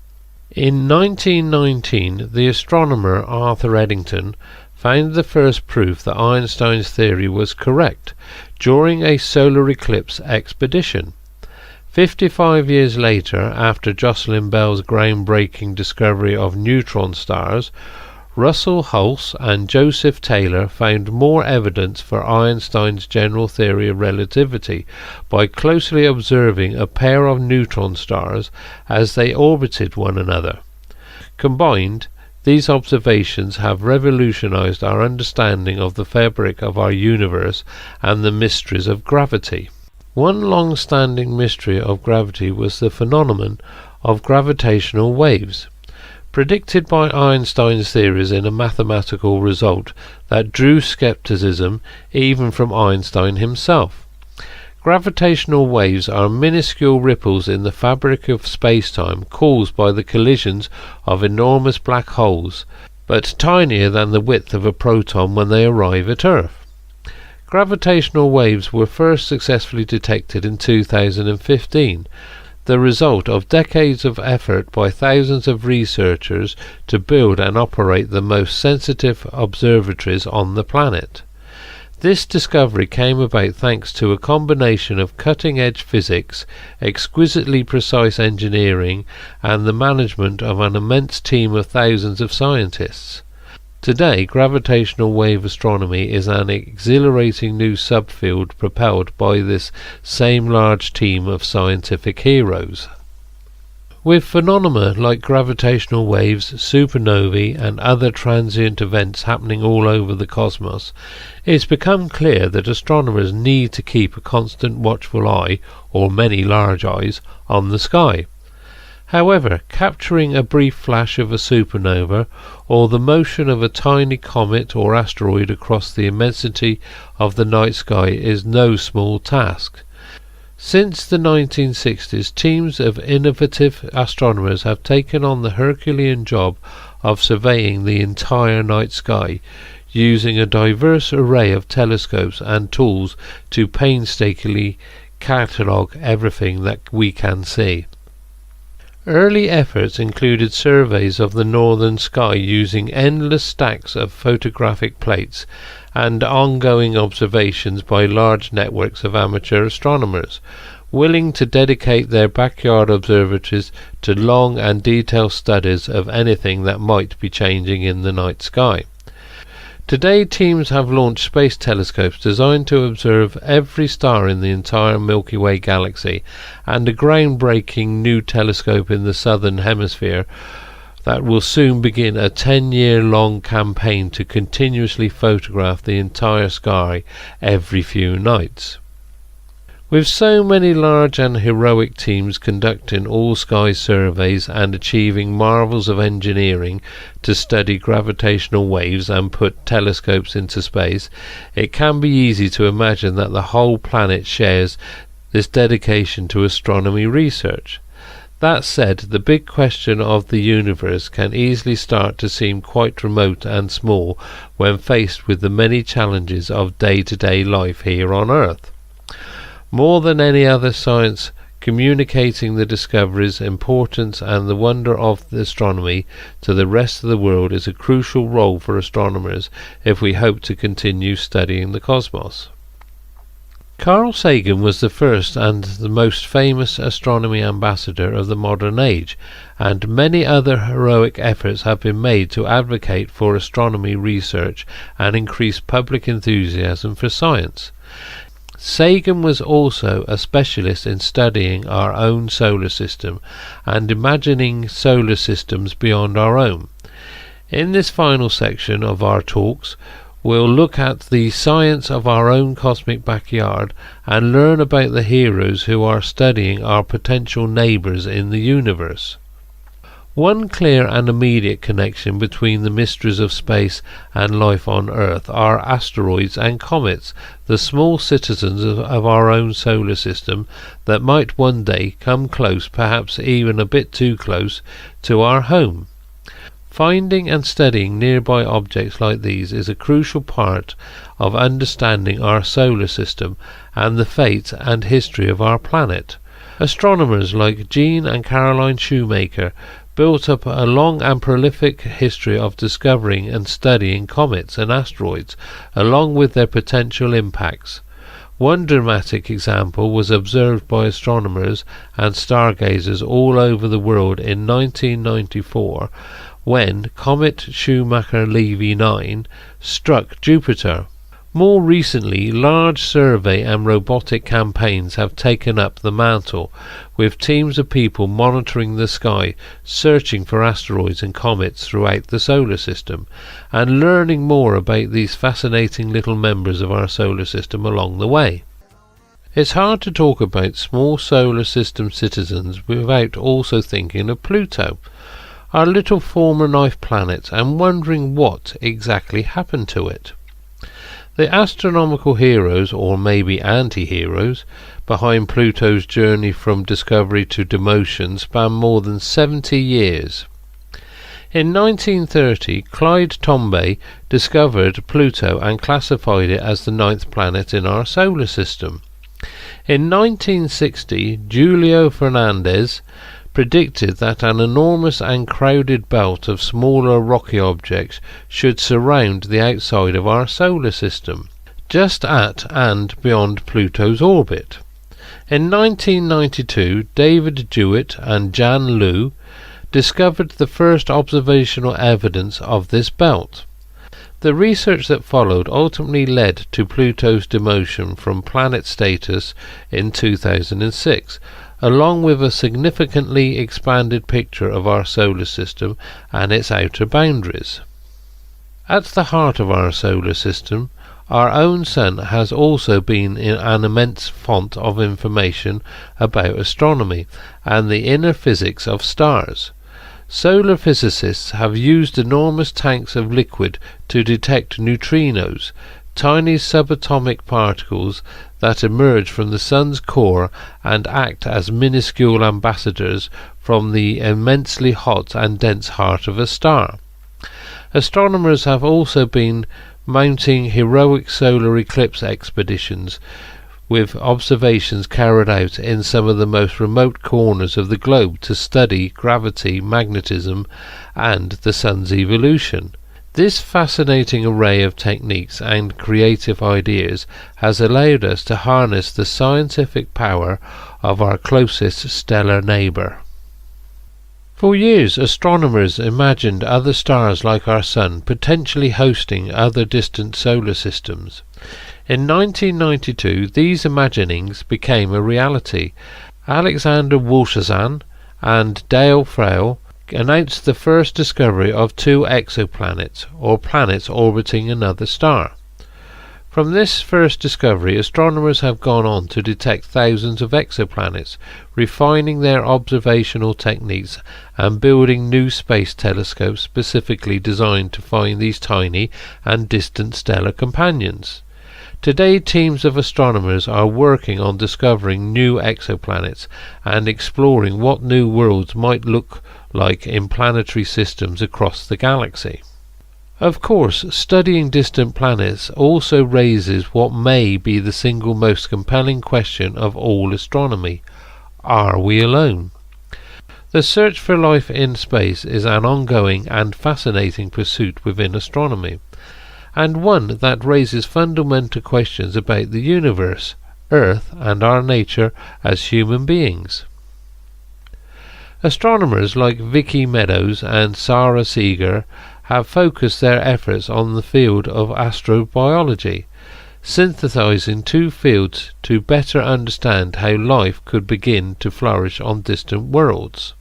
In 1919, the astronomer Arthur Eddington found the first proof that Einstein's theory was correct during a solar eclipse expedition. 55 years later, after Jocelyn Bell's groundbreaking discovery of neutron stars, Russell Hulse and Joseph Taylor found more evidence for Einstein's general theory of relativity by closely observing a pair of neutron stars as they orbited one another. Combined, these observations have revolutionized our understanding of the fabric of our universe and the mysteries of gravity. One long-standing mystery of gravity was the phenomenon of gravitational waves, predicted by Einstein's theories in a mathematical result that drew skepticism even from Einstein himself. Gravitational waves are minuscule ripples in the fabric of space-time caused by the collisions of enormous black holes, but tinier than the width of a proton when they arrive at Earth. Gravitational waves were first successfully detected in 2015, the result of decades of effort by thousands of researchers to build and operate the most sensitive observatories on the planet. This discovery came about thanks to a combination of cutting-edge physics, exquisitely precise engineering, and the management of an immense team of thousands of scientists. Today, gravitational wave astronomy is an exhilarating new subfield propelled by this same large team of scientific heroes. With phenomena like gravitational waves, supernovae and other transient events happening all over the cosmos, it's become clear that astronomers need to keep a constant watchful eye, or many large eyes, on the sky. However, capturing a brief flash of a supernova or the motion of a tiny comet or asteroid across the immensity of the night sky is no small task. Since the 1960s, teams of innovative astronomers have taken on the Herculean job of surveying the entire night sky, using a diverse array of telescopes and tools to painstakingly catalogue everything that we can see. Early efforts included surveys of the northern sky using endless stacks of photographic plates and ongoing observations by large networks of amateur astronomers, willing to dedicate their backyard observatories to long and detailed studies of anything that might be changing in the night sky. Today, teams have launched space telescopes designed to observe every star in the entire Milky Way galaxy, and a groundbreaking new telescope in the southern hemisphere that will soon begin a 10-year-long campaign to continuously photograph the entire sky every few nights. With so many large and heroic teams conducting all-sky surveys and achieving marvels of engineering to study gravitational waves and put telescopes into space, it can be easy to imagine that the whole planet shares this dedication to astronomy research. That said, the big question of the universe can easily start to seem quite remote and small when faced with the many challenges of day-to-day life here on Earth. More than any other science, communicating the discoveries, importance and the wonder of astronomy to the rest of the world is a crucial role for astronomers if we hope to continue studying the cosmos. Carl Sagan was the first and the most famous astronomy ambassador of the modern age, and many other heroic efforts have been made to advocate for astronomy research and increase public enthusiasm for science. Sagan was also a specialist in studying our own solar system and imagining solar systems beyond our own. In this final section of our talks, we'll look at the science of our own cosmic backyard and learn about the heroes who are studying our potential neighbours in the universe. One clear and immediate connection between the mysteries of space and life on Earth are asteroids and comets, the small citizens of our own solar system that might one day come close, perhaps even a bit too close, to our home. Finding and studying nearby objects like these is a crucial part of understanding our solar system and the fate and history of our planet. Astronomers like Jean and Caroline Shoemaker built up a long and prolific history of discovering and studying comets and asteroids, along with their potential impacts. One dramatic example was observed by astronomers and stargazers all over the world in 1994, when comet Shoemaker-Levy 9 struck Jupiter. More recently, large survey and robotic campaigns have taken up the mantle, with teams of people monitoring the sky, searching for asteroids and comets throughout the solar system, and learning more about these fascinating little members of our solar system along the way. It's hard to talk about small solar system citizens without also thinking of Pluto, our little former knife planet, and wondering what exactly happened to it. The astronomical heroes, or maybe anti-heroes, behind Pluto's journey from discovery to demotion span more than 70 years. In 1930, Clyde Tombaugh discovered Pluto and classified it as the 9th planet in our solar system. In 1960, Julio Fernandez predicted that an enormous and crowded belt of smaller rocky objects should surround the outside of our solar system, just at and beyond Pluto's orbit. In 1992, David Jewett and Jan Liu discovered the first observational evidence of this belt. The research that followed ultimately led to Pluto's demotion from planet status in 2006, along with a significantly expanded picture of our solar system and its outer boundaries. At the heart of our solar system, our own Sun has also been an immense font of information about astronomy and the inner physics of stars. Solar physicists have used enormous tanks of liquid to detect neutrinos, tiny subatomic particles that emerge from the Sun's core and act as minuscule ambassadors from the immensely hot and dense heart of a star. Astronomers have also been mounting heroic solar eclipse expeditions, with observations carried out in some of the most remote corners of the globe to study gravity, magnetism, and the Sun's evolution. This fascinating array of techniques and creative ideas has allowed us to harness the scientific power of our closest stellar neighbour. For years, astronomers imagined other stars like our Sun potentially hosting other distant solar systems. In 1992, these imaginings became a reality. Alexander Wolszczan and Dale Frail announced the first discovery of 2 exoplanets, or planets orbiting another star. From this first discovery, astronomers have gone on to detect thousands of exoplanets, refining their observational techniques and building new space telescopes specifically designed to find these tiny and distant stellar companions. Today, teams of astronomers are working on discovering new exoplanets and exploring what new worlds might look like in planetary systems across the galaxy. Of course, studying distant planets also raises what may be the single most compelling question of all astronomy: are we alone? The search for life in space is an ongoing and fascinating pursuit within astronomy, and one that raises fundamental questions about the universe, Earth, and our nature as human beings. Astronomers like Vicky Meadows and Sarah Seeger have focused their efforts on the field of astrobiology, synthesizing 2 fields to better understand how life could begin to flourish on distant worlds.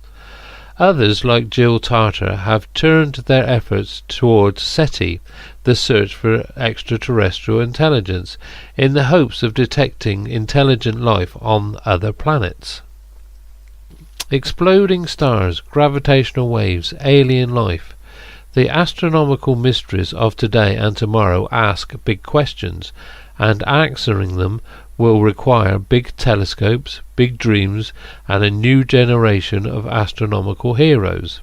Others, like Jill Tarter, have turned their efforts towards SETI, the search for extraterrestrial intelligence in the hopes of detecting intelligent life on other planets. Exploding stars, gravitational waves, alien life. The astronomical mysteries of today and tomorrow ask big questions, and answering them will require big telescopes, big dreams, and a new generation of astronomical heroes.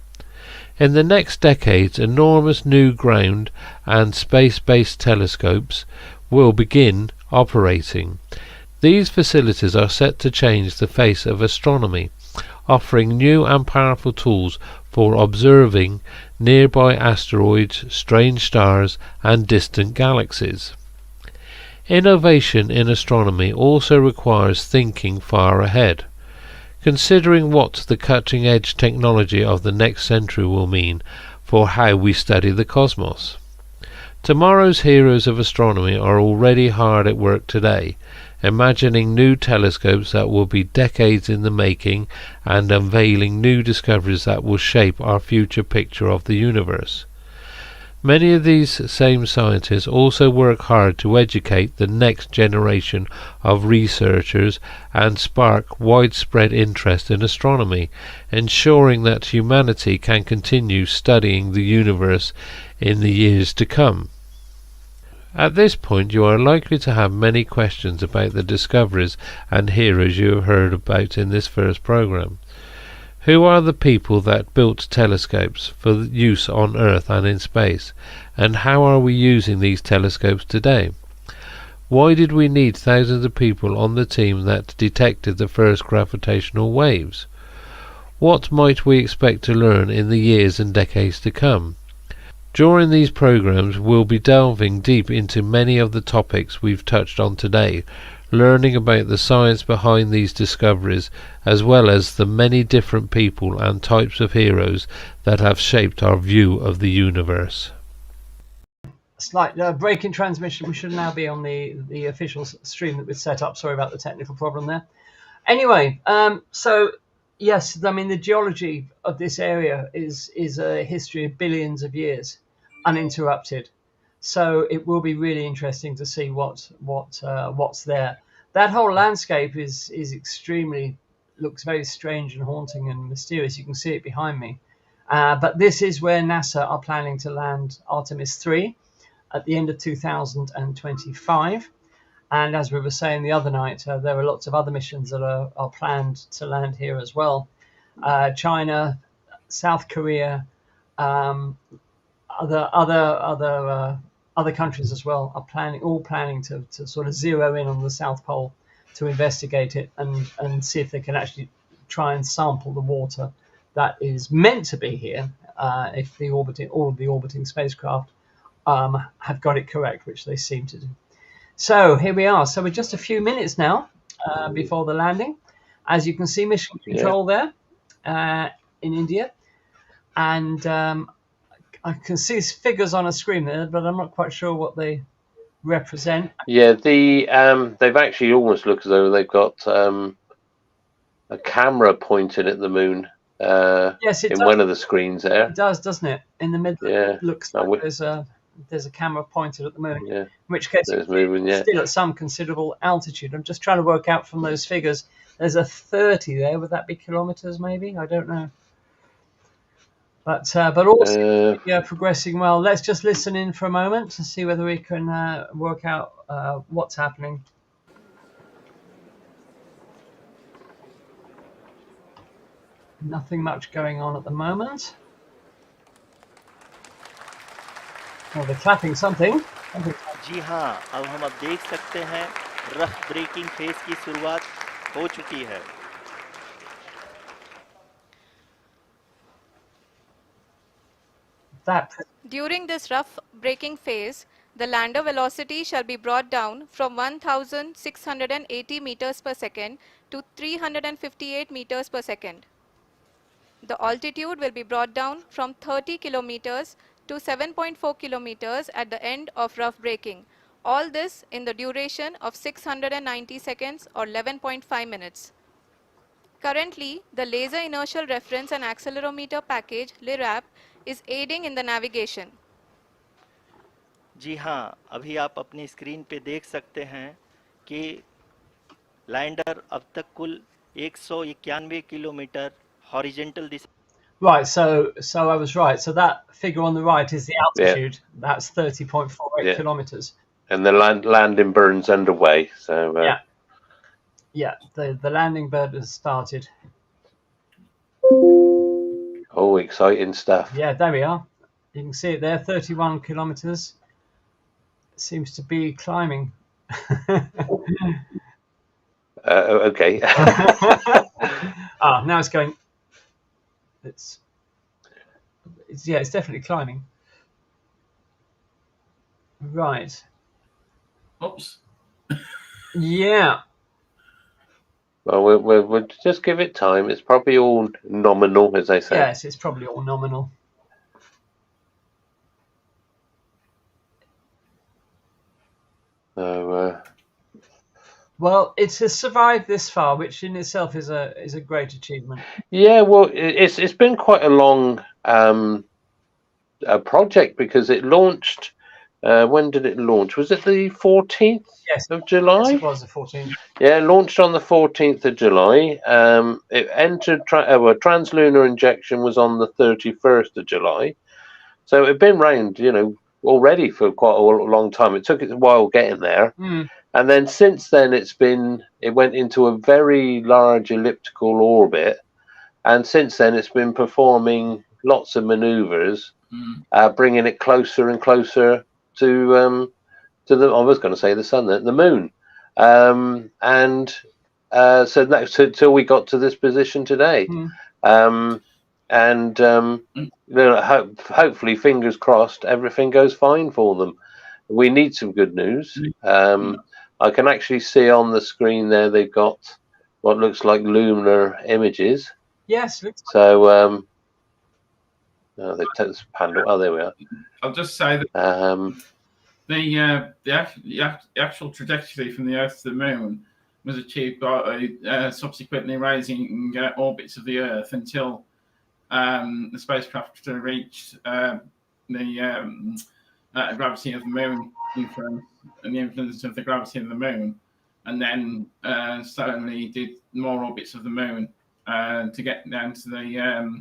In the next decades, enormous new ground and space-based telescopes will begin operating. These facilities are set to change the face of astronomy, offering new and powerful tools for observing nearby asteroids, strange stars, and distant galaxies. Innovation in astronomy also requires thinking far ahead, considering what the cutting-edge technology of the next century will mean for how we study the cosmos. Tomorrow's heroes of astronomy are already hard at work today, imagining new telescopes that will be decades in the making and unveiling new discoveries that will shape our future picture of the universe. Many of these same scientists also work hard to educate the next generation of researchers and spark widespread interest in astronomy, ensuring that humanity can continue studying the universe in the years to come. At this point you are likely to have many questions about the discoveries and heroes you have heard about in this first program. Who are the people that built telescopes for use on Earth and in space, and how are we using these telescopes today? Why did we need thousands of people on the team that detected the first gravitational waves? What might we expect to learn in the years and decades to come? During these programs we'll be delving deep into many of the topics we've touched on today, learning about the science behind these discoveries, as well as the many different people and types of heroes that have shaped our view of the universe. Slight break in transmission. We should now be on the official stream that we've set up. Sorry about the technical problem there. Anyway, so yes, I mean the geology of this area is a history of billions of years, uninterrupted. So it will be really interesting to see what's there. That whole landscape is extremely looks very strange and haunting and mysterious. You can see it behind me. But this is where NASA are planning to land Artemis 3 at the end of 2025. And as we were saying the other night, there are lots of other missions that are planned to land here as well. China, South Korea, other countries as well are planning to sort of zero in on the South Pole to investigate it and see if they can actually try and sample the water that is meant to be here, if all of the orbiting spacecraft have got it correct, which they seem to do. So here we are. So we're just a few minutes now before the landing. As you can see, mission control there in India, and I can see figures on a screen there, but I'm not quite sure what they represent. Yeah, they've actually almost looked as though they've got a camera pointed at the moon. Yes, it in does. One of the screens there. It does, doesn't it? In the middle, Yeah, it looks like there's a camera pointed at the moon. Yeah, in which case, it's moving, still at some considerable altitude. I'm just trying to work out from those figures. There's a 30 there. Would that be kilometers? Maybe, I don't know. But also progressing well. Let's just listen in for a moment to see whether we can work out what's happening. Nothing much going on at the moment. Oh, they're clapping something. जी हाँ, अब हम देख सकते हैं rough breaking phase की शुरुआत हो चुकी है. During this rough braking phase, the lander velocity shall be brought down from 1680 meters per second to 358 meters per second. The altitude will be brought down from 30 kilometers to 7.4 kilometers at the end of rough braking. All this in the duration of 690 seconds or 11.5 minutes. Currently, the Laser Inertial Reference and Accelerometer package LIRAP is aiding in the navigation. जी हाँ, अभी आप अपनी screen पे देख सकते हैं कि lander अब तक कुल 191 kilometre horizontal Disha Right, so I was right. So that figure on the right is the Yeah, altitude. That's 30.48 yeah. kilometers. And the landing burn's underway. So Yeah. Yeah, the landing bird has started. oh, exciting stuff. Yeah, there we are. You can see it there, 31 kilometers. Seems to be climbing. Okay. Now it's going. It's yeah, it's definitely climbing. Right. Oops. Yeah. Well, we'll just give it time. It's probably all nominal, as they say. Yes, it's probably all nominal. So, Well, it has survived this far, which in itself is a great achievement. yeah, well, it's been quite a long project because it launched. When did it launch? Was it the 14th Yes. of July? Yes, it was the 14th. Yeah, launched on the 14th of July. It entered translunar injection was on the 31st of July. So it'd been round, already for quite a long time. It took it a while getting there. Mm. And then since then it went into a very large elliptical orbit. And since then it's been performing lots of maneuvers, bringing it closer and closer to the, I was going to say the sun, the moon. So that's till we got to this position today. Hopefully, fingers crossed, everything goes fine for them. We need some good news. I can actually see on the screen there they've got what looks like lunar images. Yes. So they've taken this panel. Oh, there we are. I'll just say that the actual trajectory from the Earth to the Moon was achieved by subsequently raising orbits of the Earth until the spacecraft reached the gravity of the Moon influence and the influence of the gravity of the Moon, and then slowly did more orbits of the Moon to get down to the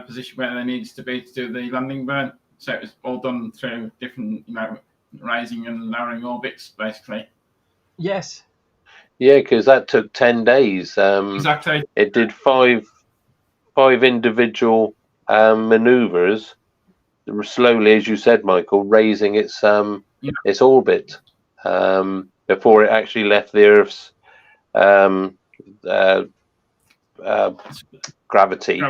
position where they needed to be to do the landing burn. So it was all done through different, raising and lowering orbits, basically. Yes. Yeah, because that took 10 days. Exactly. It did five individual maneuvers, slowly, as you said, Michael, raising its orbit before it actually left the Earth's gravity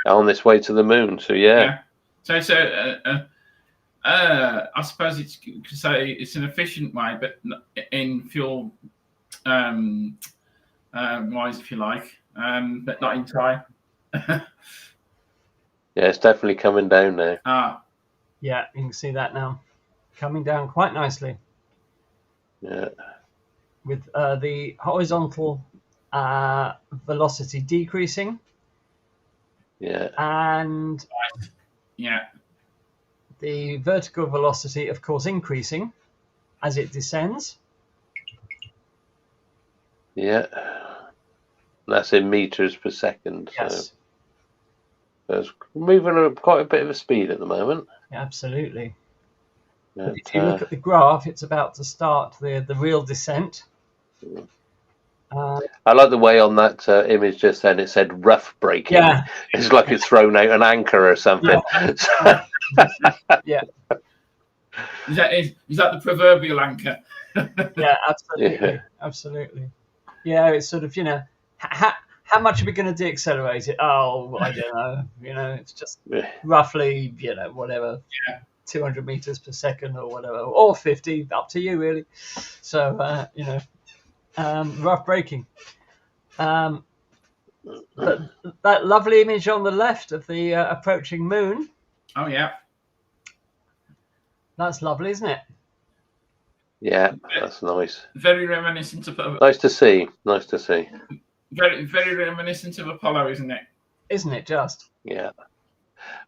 on this way to the moon. So yeah. So I suppose you could say it's an efficient way, but in fuel wise, if you like, but not in time. Yeah, it's definitely coming down now. Yeah, you can see that now, coming down quite nicely. Yeah. With the horizontal velocity decreasing. Yeah. And the vertical velocity, of course, increasing as it descends. Yeah. That's in meters per second. Yes. So it's moving at quite a bit of a speed at the moment. Absolutely. But, if you look at the graph, it's about to start the real descent. I like the way on that image just then it said rough braking. Yeah. It's like it's thrown out an anchor or something. Yeah. Yeah. Is that the proverbial anchor? Yeah, absolutely. Yeah. Absolutely. Yeah, it's sort of, how much are we going to deaccelerate it? Oh, I don't know. It's just roughly, whatever, 200 meters per second or whatever, or 50, up to you, really. So, rough braking. But that lovely image on the left of the approaching moon. Oh, yeah. That's lovely, isn't it? Yeah, that's nice. Very reminiscent of... Nice to see. Nice to see. Very, very reminiscent of Apollo, isn't it? Isn't it just? Yeah.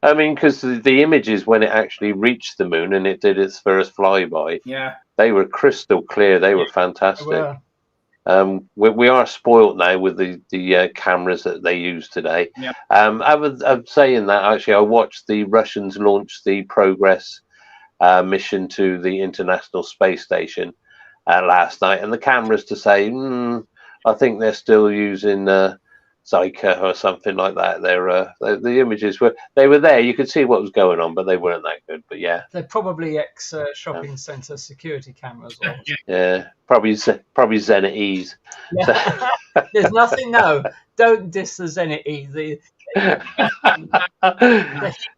I mean, because the images when it actually reached the moon and it did its first flyby, Yeah. they were crystal clear. They were They fantastic. were. We are spoilt now with the cameras that they use today. Yeah. I'm saying that actually, I watched the Russians launch the Progress mission to the International Space Station last night, and the cameras to say, I think they're still using Zyka or something like that. The images were there. You could see what was going on, but they weren't that good. But yeah, They're probably ex shopping centre security cameras. Or yeah, probably Zenit E's. yeah. There's nothing. No, don't diss the Zenit E.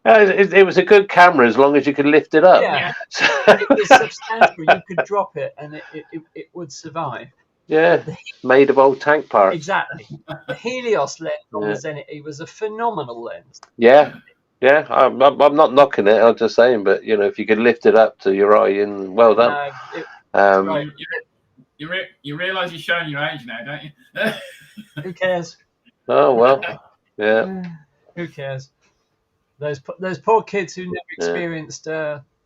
It was a good camera as long as you could lift it up. Yeah, it was substantial. You could drop it and it would survive. Yeah, made of old tank parts. Exactly. The Helios lens on the Zenit E was a phenomenal lens. Yeah. I'm not knocking it. I'm just saying, but if you could lift it up to your eye, and well done. Right. You realise you're showing your age now, don't you? Who cares? Oh well, yeah. Who cares? Those poor kids who never experienced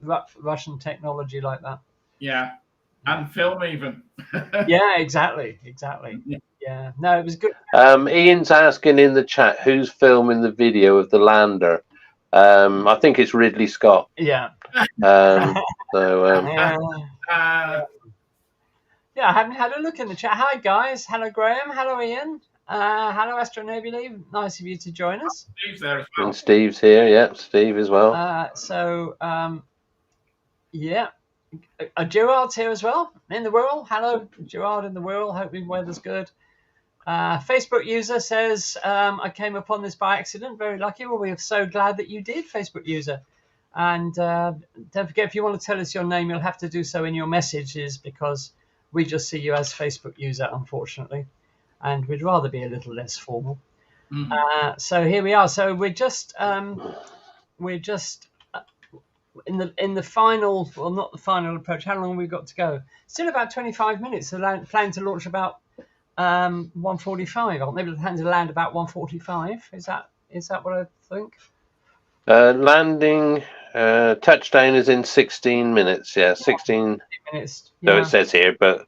Russian technology like that. Yeah, and film even. Yeah, exactly. Yeah, no, it was good. Ian's asking in the chat who's filming the video of the lander. I think it's Ridley Scott. Yeah. Yeah, I haven't had a look in the chat. Hi guys. Hello Graham. Hello Ian. Hello Astronobulae. Nice of you to join us. Steve's there as well. And Steve's here. Yeah, Steve as well. Gerard's here as well in the world. Hello, Gerard in the world. Hope the weather's good. Facebook user says, I came upon this by accident. Very lucky. Well, we are so glad that you did, Facebook user. And don't forget, if you want to tell us your name, you'll have to do so in your messages because we just see you as Facebook user, unfortunately. And we'd rather be a little less formal. Mm-hmm. So here we are. So we're just in the final, well, not the final approach. How long have we got to go? Still about 25 minutes. So plan to launch about 1:45. I'll maybe plan to land about 1:45. Is that what I think? Landing touchdown is in 16 minutes. Yeah, 16 minutes. So it says here, but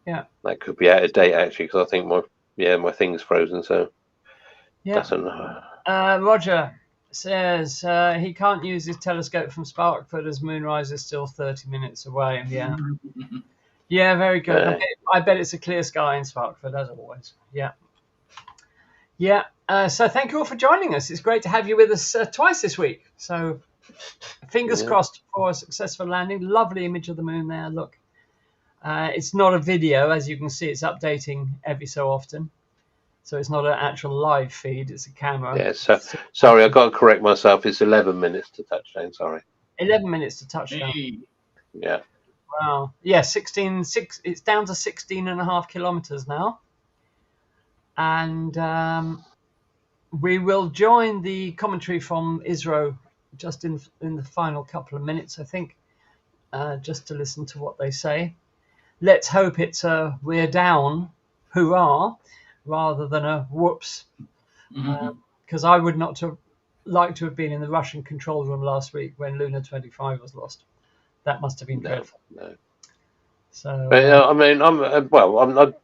yeah, that could be out of date actually because I think my thing's frozen. So that's enough. Roger says he can't use his telescope from Sparkford as moonrise is still 30 minutes away. Yeah. Yeah, very good. I bet it's a clear sky in Sparkford, as always. Yeah. So thank you all for joining us. It's great to have you with us twice this week. So fingers crossed for a successful landing. Lovely image of the moon there. Look, it's not a video, as you can see. It's updating every so often. So it's not an actual live feed. It's a camera. Yeah. So sorry, I've got to correct myself. It's 11 minutes to touchdown. Sorry. 11 minutes to touchdown. Yeah. Wow. Yeah, 16.6. It's down to 16.5 kilometers now. And we will join the commentary from ISRO just in the final couple of minutes, I think, just to listen to what they say. Let's hope it's a we're down, hurrah, rather than a whoops. Because I would not have liked to have been in the Russian control room last week when Luna 25 was lost. That must have been dreadful. No. So, but, I mean, I'm not.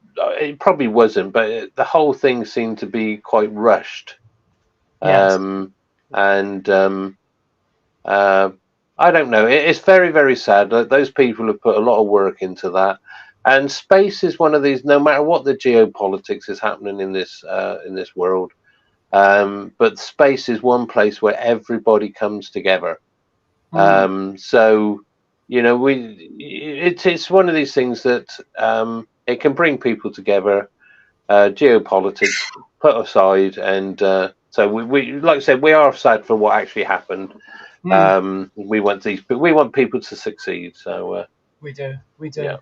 It probably wasn't, but the whole thing seemed to be quite rushed. Yes. I don't know. It's very, very sad. Those people have put a lot of work into that. And space is one of these. No matter what the geopolitics is happening in this world, but space is one place where everybody comes together. So. It's one of these things that it can bring people together. Geopolitics put aside, and so we like I said, we are sad for what actually happened. We want people to succeed. So we do. Yeah.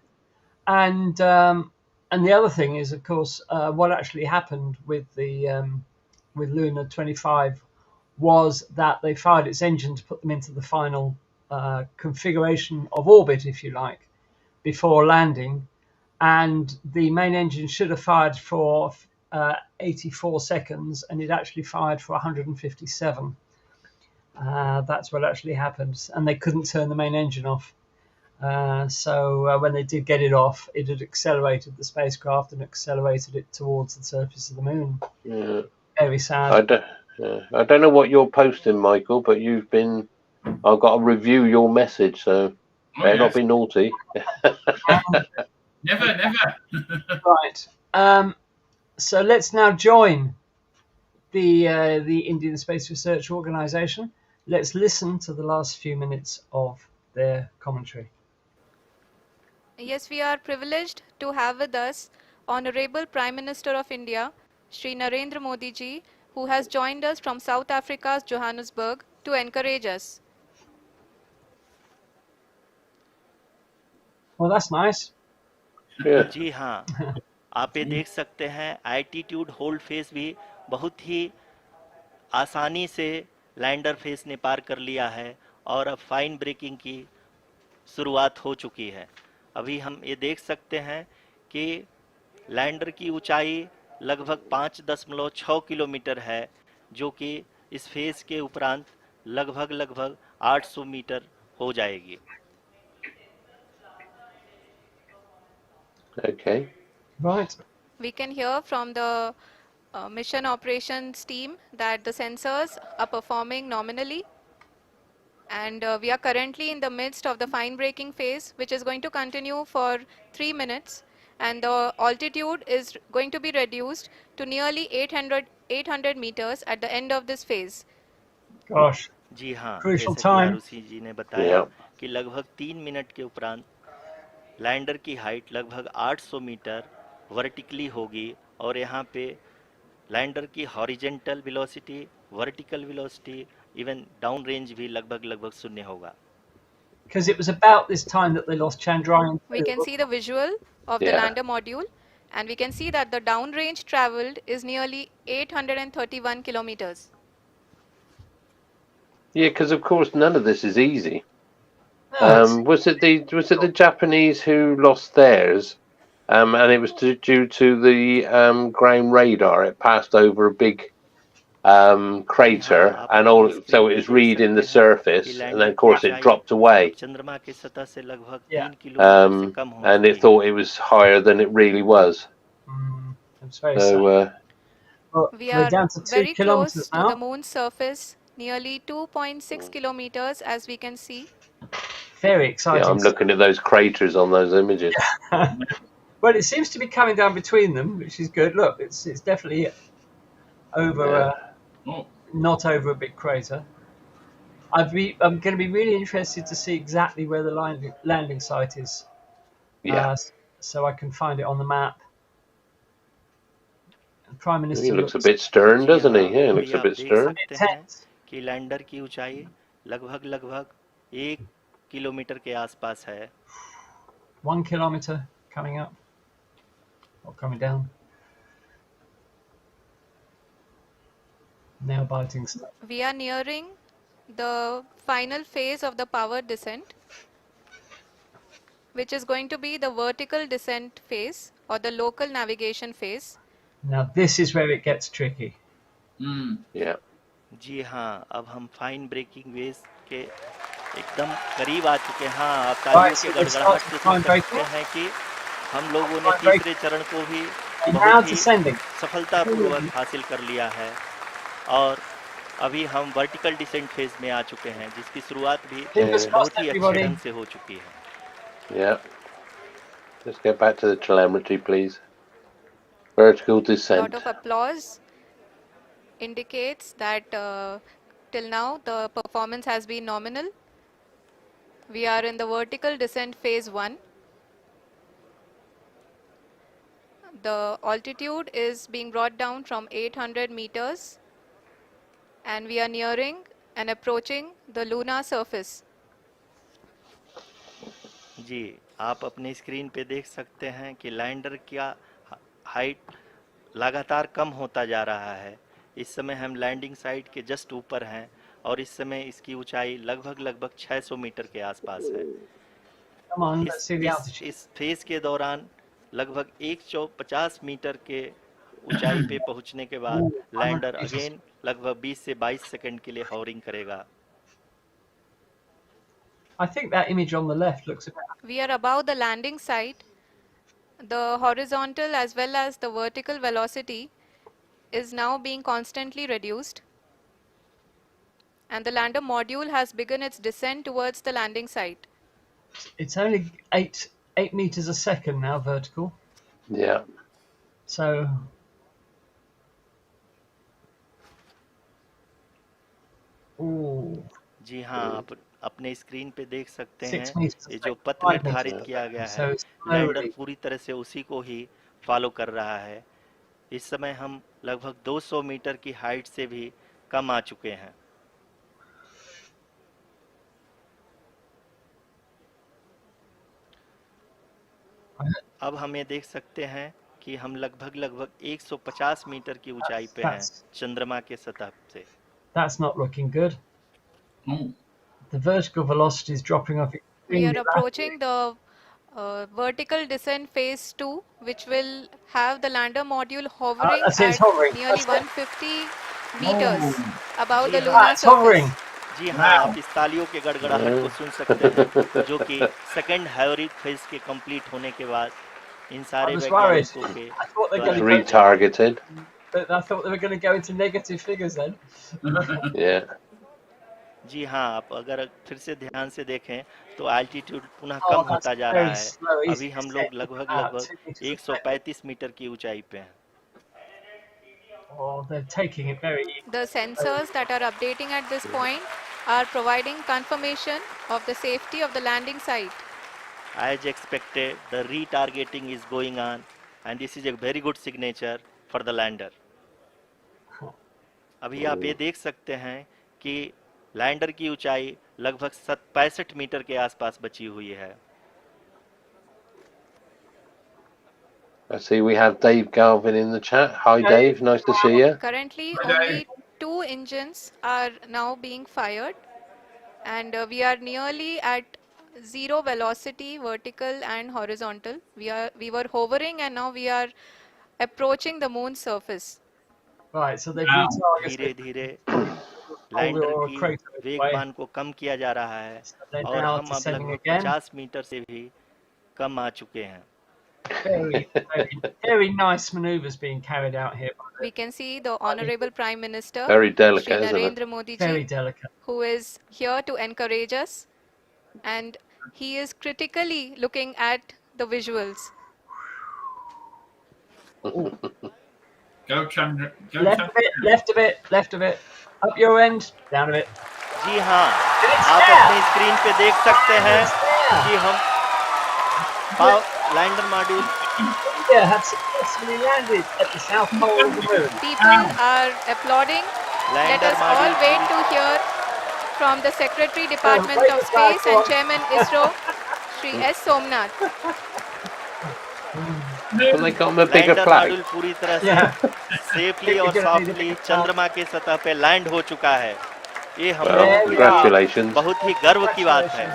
And the other thing is, of course, what actually happened with the with Luna 25 was that they fired its engine to put them into the final configuration of orbit, if you like, before landing, and the main engine should have fired for 84 seconds, and it actually fired for 157. That's what actually happened, and they couldn't turn the main engine off. So when they did get it off, it had accelerated the spacecraft and accelerated it towards the surface of the moon. Yeah. Very sad. I don't know what you're posting, Michael, but I've got to review your message, so better not yes. be naughty. Never. Right. So let's now join the Indian Space Research Organisation. Let's listen to the last few minutes of their commentary. Yes, we are privileged to have with us Honorable Prime Minister of India, Shri Narendra Modi ji, who has joined us from South Africa's Johannesburg to encourage us. Well, that's nice. Yeah. जी हाँ, आप ये देख सकते हैं altitude hold face भी बहुत ही आसानी से लैंडर फेस ने पार कर लिया है और अब फाइन ब्रेकिंग की शुरुआत हो चुकी है। अभी हम ये देख सकते हैं कि लैंडर की ऊंचाई लगभग 5.6 किलोमीटर है, जो कि इस फेज के उपरांत लगभग 800 मीटर हो जाएगी। Okay. Right. We can hear from the mission operations team that the sensors are performing nominally, and we are currently in the midst of the fine braking phase, which is going to continue for 3 minutes, and the altitude is going to be reduced to nearly 800 meters at the end of this phase. Gosh. जी हाँ, Crucial जैसा कि time. Arushi जी ने बताया Yeah. कि लगभग 3 minute के उपरांत lander की हाइट लगभग 800 मीटर वर्टिकली होगी और यहाँ पे लैंडर की horizontal velocity, vertical velocity, even down range भी लगभग शून्य होगा। Because it was about this time that they lost Chandrayaan. We can see the visual of the Yeah. lander module, and we can see that the downrange traveled is nearly 831 kilometers. Yeah, because of course none of this is easy. No, it's- Was it the Japanese who lost theirs? And it was due to the ground radar. It passed over a big crater, आप and अपनी all, screen so पे it was देख reading the सकते हैं surface, कि and lander then of की course it ऊंचाई dropped away, अब चंद्रमा के सतह से लगभग Yeah. 3 किलोमीटर से कम हो and it चुकी है। thought it was higher than it really was. It's very So sad. Well, We we're are down to 2 very kilometers close to now. the moon's surface, nearly 2.6 kilometers, as we can see. Very yeah, exciting. I'm looking at those craters on those images. Well, it seems to be coming down between them, which is good. Look, it's definitely over, Yeah. Oh, not over a big crater. I'm going to be really interested to see exactly where the landing site is. Yeah. So I can find it on the map. The Prime He Minister looks a bit stern, ji doesn't he? हाँ, Yeah, he अभी looks a आप bit देख stern. सकते हैं intense. कि lander की ऊंचाई लगभग 1 किलोमीटर के आसपास है। 1 kilometer coming up or coming down. Nail biting stuff. We are nearing the final phase of the power descent, which is going to be the vertical descent phase or the local navigation phase. Now this is where it gets tricky. Yeah. जी हाँ, अब हम fine breaking wave के एकदम करीब आ चुके हैं। हाँ, आप तालियों की गड़गड़ाहट से सुन सकते हैं कि हम लोगों ने तीसरे चरण को भी बहुत ही सफलतापूर्वक हासिल कर लिया है और अभी हम वर्टिकल डिसेंट फेज में आ चुके हैं, जिसकी शुरुआत भी बहुत ही अच्छे ढंग से हो चुकी है। Yeah. Let's get back to the telemetry, please. Vertical A descent. lot of applause indicates that till now the performance has been nominal. We are in the vertical descent phase 1. The altitude is being brought down from 800 meters and we are nearing and approaching the lunar surface. जी, आप अपने screen पे देख सकते हैं कि lander का height लगातार कम होता जा रहा है। इस समय हम लैंडिंग साइट के जस्ट ऊपर हैं और इस समय इसकी ऊंचाई लगभग 600 मीटर के आसपास है। इस फेज के दौरान लगभग 150 मीटर के ऊंचाई पे पहुंचने के बाद लैंडर अगेन लगभग 20 से 22 सेकंड के लिए हॉवरिंग करेगा। I think that image on the left looks about. We are above the landing site. The horizontal as well as the vertical velocity is now being constantly reduced, and the lander module has begun its descent towards the landing site. It's only 8 meters a second now, vertical. Yeah. So. Ooh. जी हाँ, आप अपने screen पे देख सकते 6 हैं meters a ये जो second, पथ 5 निर्धारित meters. किया गया So है, it's लैंडर slowly. पूरी तरह से उसी को ही फॉलो कर रहा है। इस समय हम लगभग 200 मीटर की हाइट से भी कम आ चुके हैं। अब हम ये देख सकते हैं कि हम लगभग 150 मीटर की ऊंचाई पे हैं चंद्रमा के सतह से। That's not looking good. The vertical velocity is dropping off. We are approaching the vertical descent phase 2, which will have the lander module hovering at nearly 150 meters above the lunar surface. जी हाँ, आप इस तालियों के गड़गड़ाहट को सुन सकते हैं, जो कि सेकंड हैवरिक फेज के कंप्लीट होने के बाद इन सारे वैज्ञानिकों के retargeted. But I thought they were going to go into negative figures then. Yeah. जी हाँ, आप अगर फिर से ध्यान से देखें तो एल्टीट्यूड पुनः कम होता जा रहा है। अभी हम लोग लगभग 135 मीटर की ऊंचाई पे हैं। Oh, they're taking it very easy. The sensors that are updating at this point are providing confirmation of the safety of the landing site. As expected, the retargeting is going on, and this is a very good signature for the lander. अभी आप ये देख सकते हैं कि lander की ऊंचाई लगभग 65 मीटर के आसपास बची हुई है। I see we have Dave Galvin in the chat. Hi Dave, nice to see you. Currently only 2 engines are now being fired, and we are nearly at 0 velocity, vertical and horizontal. We were hovering and now we are approaching the moon's surface. Right, so they've retargeted. धीरे-धीरे lander की वेगमान को कम किया जा रहा है और हम अब लगभग 50 मीटर से भी कम आ चुके हैं। Very nice maneuvers being carried out here. We can see the Honorable Prime Minister, Very delicate, Shri isn't it? Narendra Modi ji, Very delicate. who is here to encourage us, and he is critically looking at the visuals. Go Chandra. Go Left Chandra. a bit, left a bit, left a bit. Up your end, down a bit. जी हाँ, आप अपनी screen पे देख सकते हैं कि हम lander module India had successfully landed at the south pole of the moon. People are applauding. Let us all wait to hear from the Secretary Department of Space and Chairman ISRO, Shri S. Somnath. Well, they got him a bigger lander flag. Module पूरी तरह से safely और softly चंद्रमा के सतह पे land हो चुका है। ये हम Well, लोगों के लिए congratulations. बहुत ही गर्व की बात है।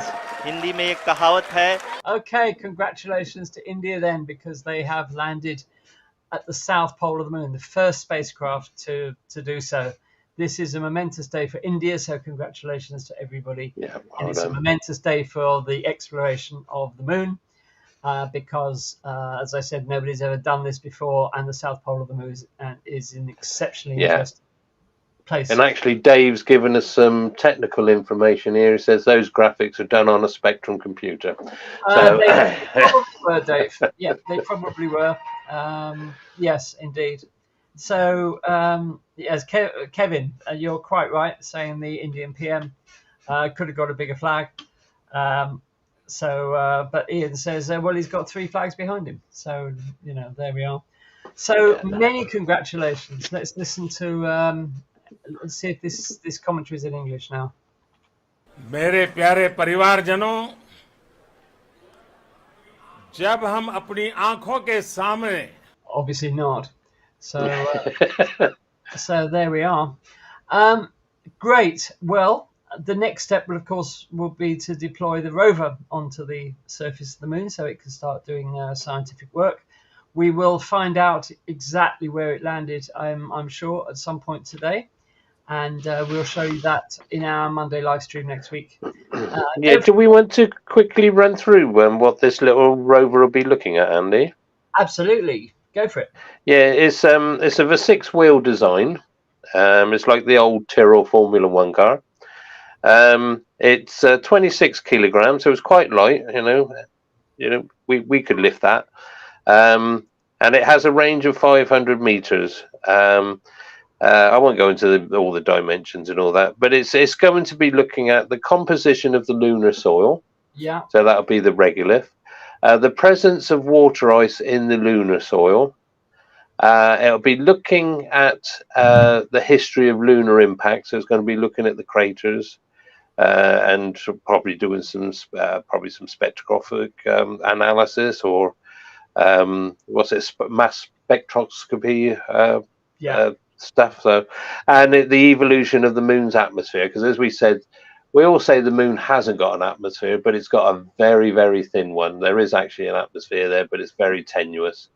हिंदी में एक कहावत है, Okay, congratulations to India then, because they have landed at the south pole of the moon, the first spacecraft to do so. This is a momentous day for India, so congratulations to everybody. Yeah, And well it's a done. momentous day for the exploration of the moon, because, as I said, nobody's ever done this before, and the south pole of the moon is an exceptionally interesting place. And actually, Dave's given us some technical information here. He says those graphics are done on a Spectrum computer. So, They probably were, Dave. Yeah, they probably were. Yes, indeed. So, yes, Kevin, you're quite right, saying the Indian PM could have got a bigger flag. But Ian says, well, he's got 3 flags behind him. So, there we are. So, many congratulations. Let's listen to, let's see if this commentary is in English now. मेरे प्यारे परिवारजनों, जब हम अपनी आंखों के सामने Obviously not. So, so there we are. Great. Well, the next step will, of course, will be to deploy the rover onto the surface of the moon so it can start doing scientific work. We will find out exactly where it landed, I'm sure, at some point today. And we'll show you that in our Monday live stream next week. Yeah, do we want to quickly run through what this little rover will be looking at, Andy? Absolutely, go for it. Yeah, it's of a six-wheel design. It's like the old Tyrrell Formula One car. It's 26 kilograms, so it's quite light. We could lift that. And it has a range of 500 meters. I won't go into all the dimensions and all that, but it's going to be looking at the composition of the lunar soil. Yeah. So that'll be the regolith. The presence of water ice in the lunar soil. It'll be looking at the history of lunar impact. So it's going to be looking at the craters and probably doing some spectroscopic analysis or mass spectroscopy stuff. So, and the evolution of the moon's atmosphere, because as we said, we all say the moon hasn't got an atmosphere, but it's got a very, very thin one. There is actually an atmosphere there, but it's very tenuous.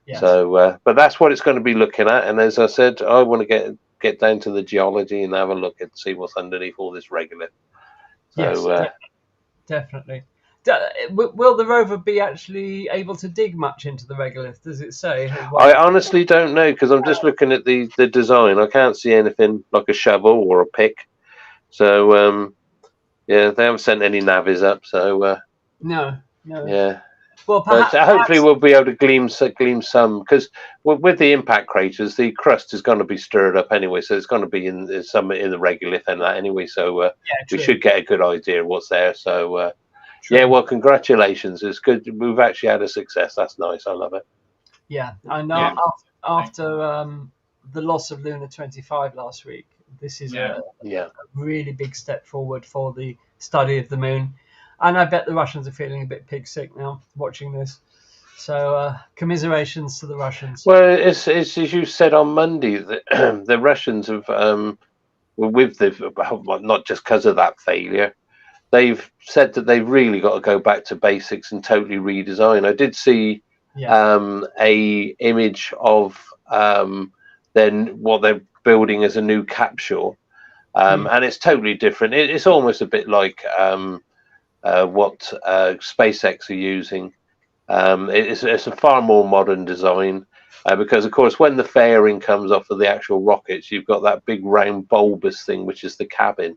Yes. So, but that's what it's going to be looking at. And as I said, I want to get down to the geology and have a look and see what's underneath all this regolith. So, yes, definitely. Will the rover be actually able to dig much into the regolith? Does it say? I honestly don't know, because I'm just looking at the design. I can't see anything like a shovel or a pick. So, yeah, they haven't sent any navies up. So, no. Yeah. Well, perhaps hopefully we'll be able to glean some, because with the impact craters, the crust is going to be stirred up anyway, so it's going to be in some in the regolith and that anyway. So we should get a good idea of what's there. So yeah, well, congratulations! It's good. We've actually had a success. That's nice. I love it. Yeah, and after the loss of Luna 25 last week, this is a really big step forward for the study of the moon. And I bet the Russians are feeling a bit pig sick now watching this. So commiserations to the Russians. Well, it's as you said on Monday, the Russians have, not just because of that failure, they've said that they've really got to go back to basics and totally redesign. I did see a image of then what they're building as a new capsule, and it's totally different. It's almost a bit like what SpaceX are using. It's a far more modern design because, of course, when the fairing comes off of the actual rockets, you've got that big round bulbous thing, which is the cabin.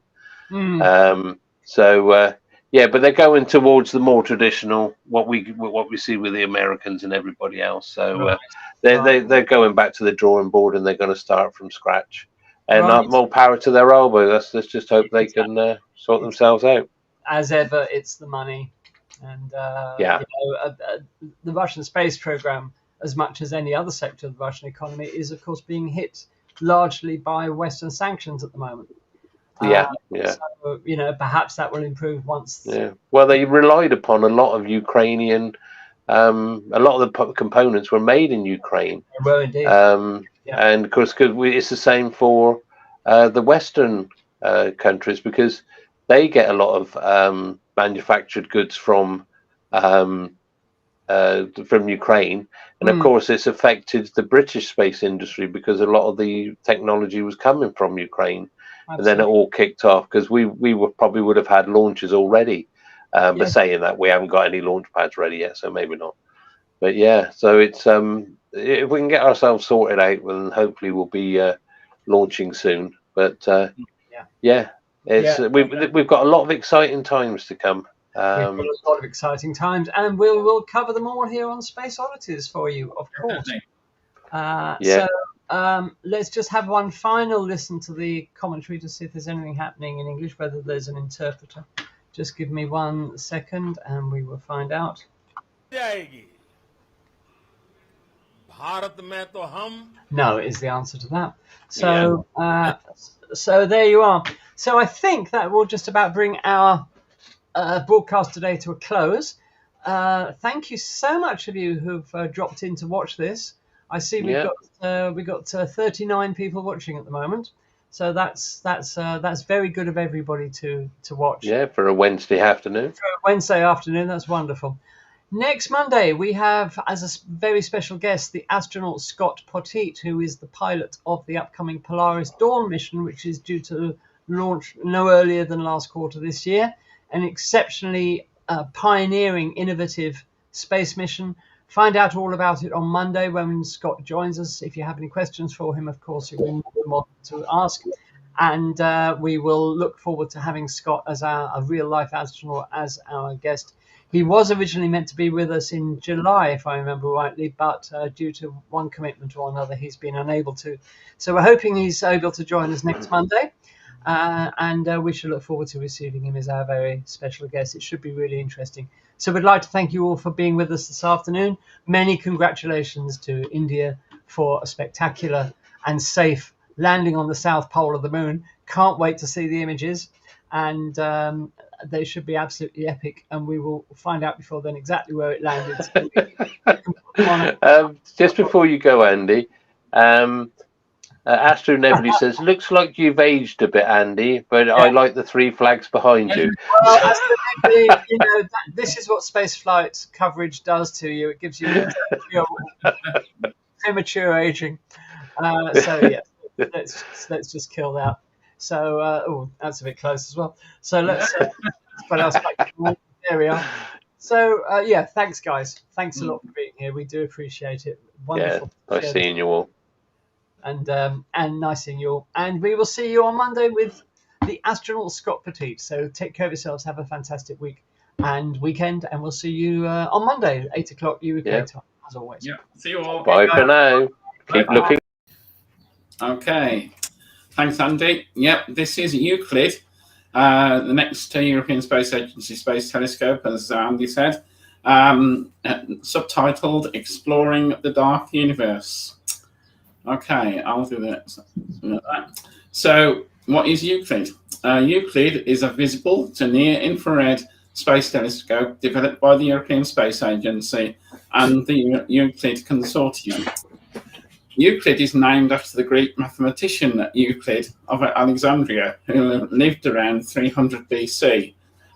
Yeah, but they're going towards the more traditional what we see with the Americans and everybody else. So they're going back to the drawing board and they're going to start from scratch. And more power to their elbow. Let's just hope they can sort themselves out. As ever, it's the money, and the Russian space program, as much as any other sector of the Russian economy, is of course being hit largely by Western sanctions at the moment. So, perhaps that will improve once. Yeah. Well, they relied upon a lot of Ukrainian. A lot of the components were made in Ukraine. Well, indeed. And of course, it's the same for the Western countries, because they get a lot of manufactured goods from Ukraine, and of course, it's affected the British space industry because a lot of the technology was coming from Ukraine. Absolutely. And then it all kicked off because we probably would have had launches already. But saying that, we haven't got any launch pads ready yet, so maybe not. But yeah, so it's if we can get ourselves sorted out, then hopefully we'll be launching soon. But we've got a lot of exciting times to come. We've got a lot of exciting times, and we'll cover them all here on Space Oddities for you, of course. So let's just have one final listen to the commentary to see if there's anything happening in English, whether there's an interpreter. Just give me 1 second and we will find out. No is the answer to that. So so there you are. So I think that will just about bring our broadcast today to a close. Thank you so much of you who've dropped in to watch this. I see we've got 39 people watching at the moment, so that's very good of everybody to watch. Yeah, for a Wednesday afternoon. For a Wednesday afternoon, that's wonderful. Next Monday we have as a very special guest the astronaut Scott Potteet, who is the pilot of the upcoming Polaris Dawn mission, which is due to launch no earlier than last quarter this year. an exceptionally pioneering, innovative space mission. Find out all about it on Monday when Scott joins us. If you have any questions for him, of course, you're more than welcome to ask. And we will look forward to having Scott as a real-life astronaut as our guest. He was originally meant to be with us in July, if I remember rightly, but due to one commitment or another, he's been unable to. So we're hoping he's able to join us next Monday. And we shall look forward to receiving him as our very special guest. It should be really interesting. So we'd like to thank you all for being with us this afternoon. Many congratulations to India for a spectacular and safe landing on the south pole of the moon. Can't wait to see the images, and they should be absolutely epic, and we will find out before then exactly where it landed. Just before you go, Andy, Astro Nebula says, looks like you've aged a bit, Andy, but I like the three flags behind you. Well, this is what spaceflight coverage does to you. It gives you premature aging. So yeah, let's just kill that. So that's a bit close as well. So let's put us back. There we are. So yeah, thanks guys. Thanks a lot for being here. We do appreciate it. Wonderful. Yeah, nice seeing you all. And nice seeing you all. And we will see you on Monday with the astronaut Scott Petit. So take care of yourselves. Have a fantastic week and weekend. And we'll see you on Monday, 8 o'clock UK time, as always. Yeah. See you all. Bye for now. Keep looking. Okay. Thanks, Andy. Yep, this is Euclid, the next European Space Agency Space Telescope, as Andy said, subtitled Exploring the Dark Universe. Okay, I'll do that. So, what is Euclid? Euclid is a visible to near-infrared space telescope developed by the European Space Agency and the Euclid Consortium. Euclid is named after the Greek mathematician Euclid of Alexandria, who lived around 300 BC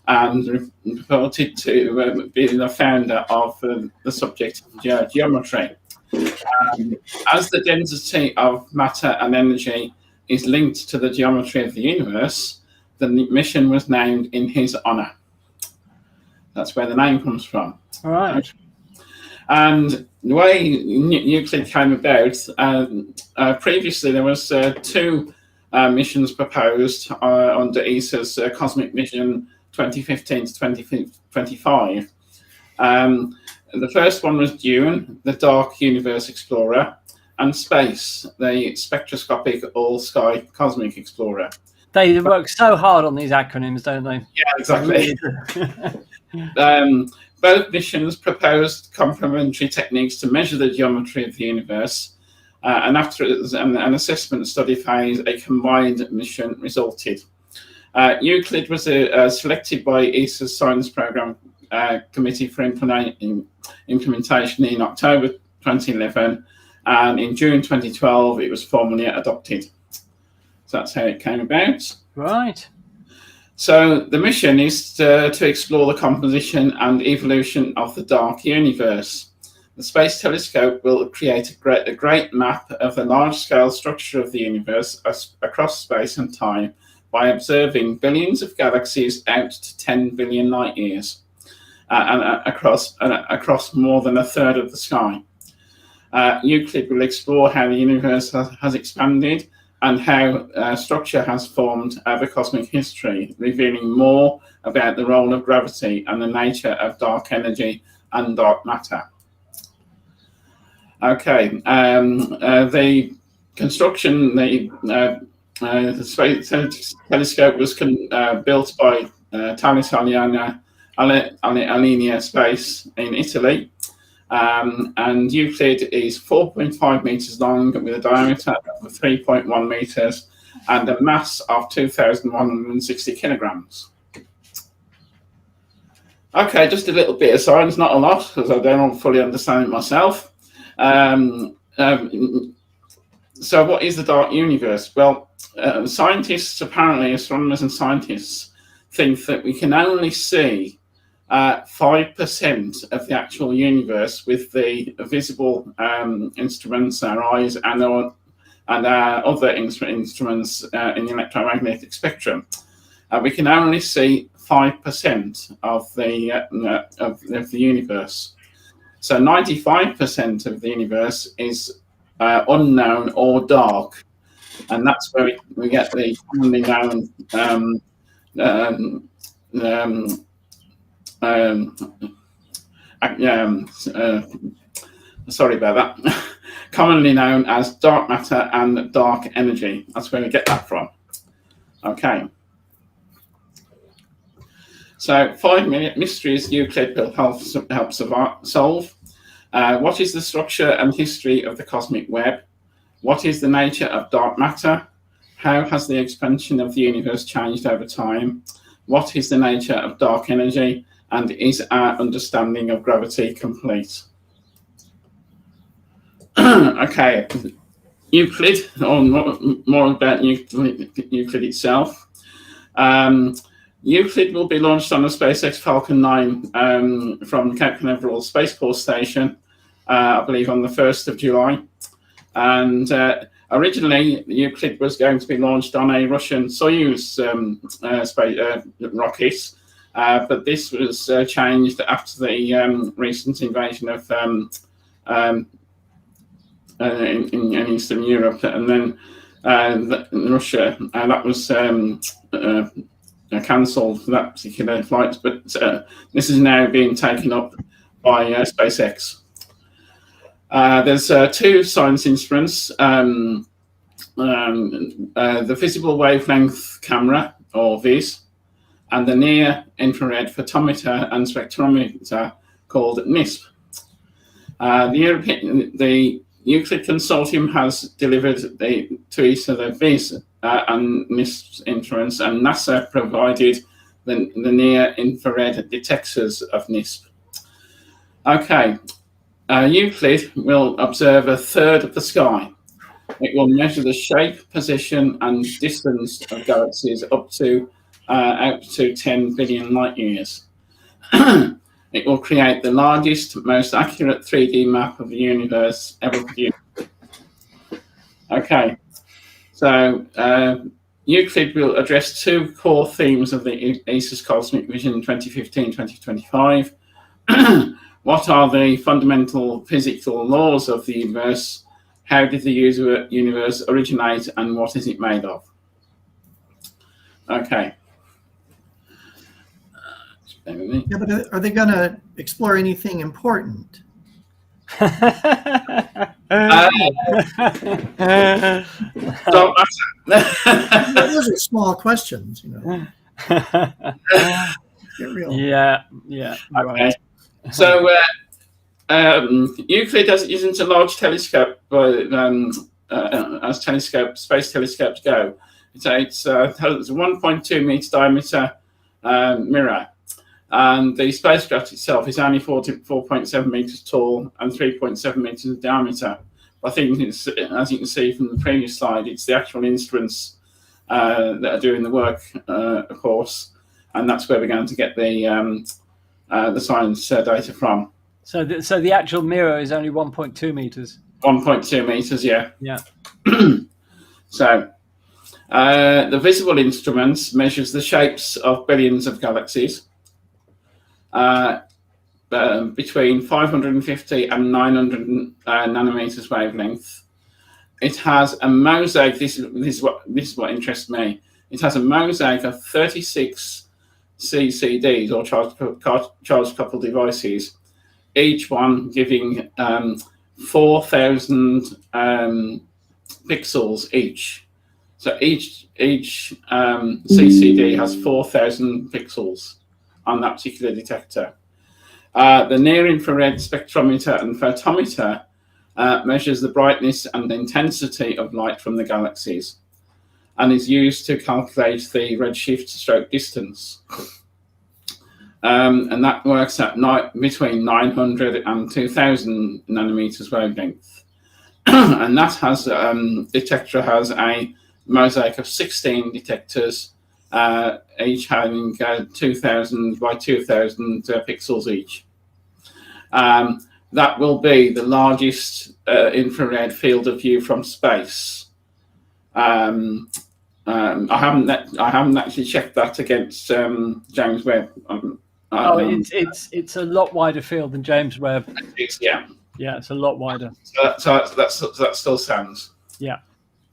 and reported to be the founder of the subject of geometry. As the density of matter and energy is linked to the geometry of the universe, the mission was named in his honor. That's where the name comes from. All right. And the way Euclid came about, previously there was two missions proposed under ESA's Cosmic Mission 2015 to 2025. The first one was Dune, the Dark Universe Explorer, and Space, the Spectroscopic All-Sky Cosmic Explorer. They work so hard on these acronyms, don't they? Yeah, exactly. Both missions proposed complementary techniques to measure the geometry of the universe, and after an assessment study phase, a combined mission resulted. Euclid was selected by ESA's Science Programme Committee for implementation in October 2011, and in June 2012 it was formally adopted. So that's how it came about. Right. So the mission is to explore the composition and evolution of the dark universe. The Space Telescope will create a great map of the large-scale structure of the universe across space and time by observing billions of galaxies out to 10 billion light years and across more than a third of the sky. Euclid will explore how the universe has expanded and how structure has formed over cosmic history, revealing more about the role of gravity and the nature of dark energy and dark matter. Okay, the construction, the Space Telescope was built by Thales Alenia Space in Italy. And Euclid is 4.5 meters long with a diameter of 3.1 meters and a mass of 2,160 kilograms. Okay, just a little bit of science, not a lot, because I don't fully understand it myself. So what is the dark universe? Well, scientists, apparently astronomers and scientists, think that we can only see 5% of the actual universe with the visible instruments, our eyes, and our other instruments in the electromagnetic spectrum. We can only see 5% of the universe. So 95% of the universe is unknown or dark, and that's where we get the commonly known sorry about that. Commonly known as dark matter and dark energy. That's where we get that from. Okay. So 5 mysteries Euclid will help solve. What is the structure and history of the cosmic web? What is the nature of dark matter? How has the expansion of the universe changed over time? What is the nature of dark energy? And is our understanding of gravity complete? Okay, Euclid, or more about Euclid itself. Euclid will be launched on the SpaceX Falcon 9 from Cape Canaveral Space Force Station, I believe on the 1st of July. And originally, Euclid was going to be launched on a Russian Soyuz rocket, but this was changed after the recent invasion of in Eastern Europe, and then Russia, that was cancelled for that particular flight. But this is now being taken up by SpaceX. There's 2 science instruments, the visible wavelength camera, or VIS, and the near infrared photometer and spectrometer called NISP. The Euclid Consortium has delivered to each of the VIS and NISP instruments, and NASA provided the near infrared detectors of NISP. Okay. Euclid will observe a third of the sky. It will measure the shape, position, and distance of galaxies out to 10 billion light years. It will create the largest, most accurate 3D map of the universe ever produced. Okay, so Euclid will address 2 core themes of the ESA's Cosmic Vision 2015-2025. What are the fundamental physical laws of the universe? How did the universe originate, and what is it made of? Okay. Yeah, but are they going to explore anything important? Don't matter. Those are small questions, you know. Get real. Yeah. Okay. Right. So Euclid isn't a large telescope, as space telescopes go. It's a 1.2 meter diameter mirror, and the spacecraft itself is only 4.7 meters tall and 3.7 meters in diameter. I think, as you can see from the previous slide, it's the actual instruments that are doing the work, of course, and that's where we're going to get the science data from. So the actual mirror is only 1.2 meters. 1.2 meters, yeah. Yeah. So the visible instruments measures the shapes of billions of galaxies between 550 and 900 nanometers wavelength. It has a mosaic. This is what interests me. It has a mosaic of 36 CCDs, or charge coupled devices, each one giving 4,000 pixels each. So each CCD has 4,000 pixels on that particular detector. The near-infrared spectrometer and photometer measures the brightness and intensity of light from the galaxies, and is used to calculate the redshift stroke distance. And that works at between 900 and 2,000 nanometers wavelength. And that detector has a mosaic of 16 detectors, each having 2,000 by 2,000 pixels each. That will be the largest infrared field of view from space. I haven't actually checked that against James Webb. It's a lot wider field than James Webb. Yeah. Yeah, it's a lot wider. So that still stands. Yeah.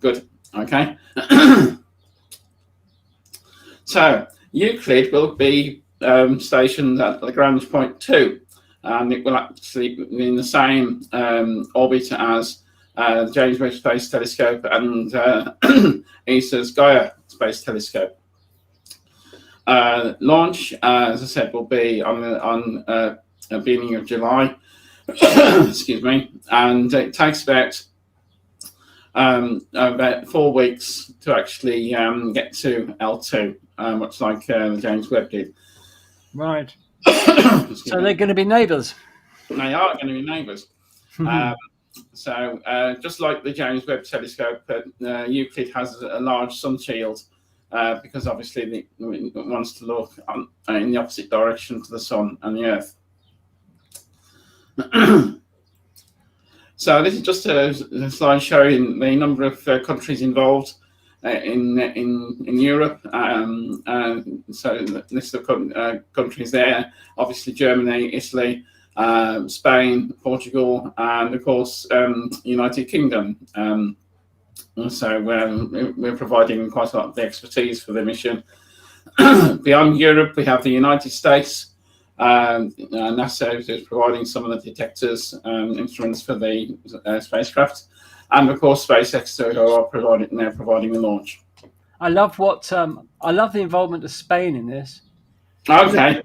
Good. Okay. So Euclid will be stationed at Lagrange point 2, and it will actually be in the same orbit as the James Webb Space Telescope and ESA's Gaia Space Telescope. Launch, as I said, will be on the beginning of July. Excuse me, and it takes about 4 weeks to actually get to L2, much like the James Webb did. Right. So they're going to be neighbours. They are going to be neighbours. So just like the James Webb Telescope, Euclid has a large sun shield because obviously it wants to look in the opposite direction to the sun and the Earth. So this is just a slide showing the number of countries involved in Europe. So the list of countries there, obviously Germany, Italy, Spain, Portugal, and of course United Kingdom. So we're providing quite a lot of the expertise for the mission. Beyond Europe, we have the United States. NASA is providing some of the detectors, instruments for the spacecraft, and of course SpaceX who are providing the launch. I love the involvement of Spain in this. Okay.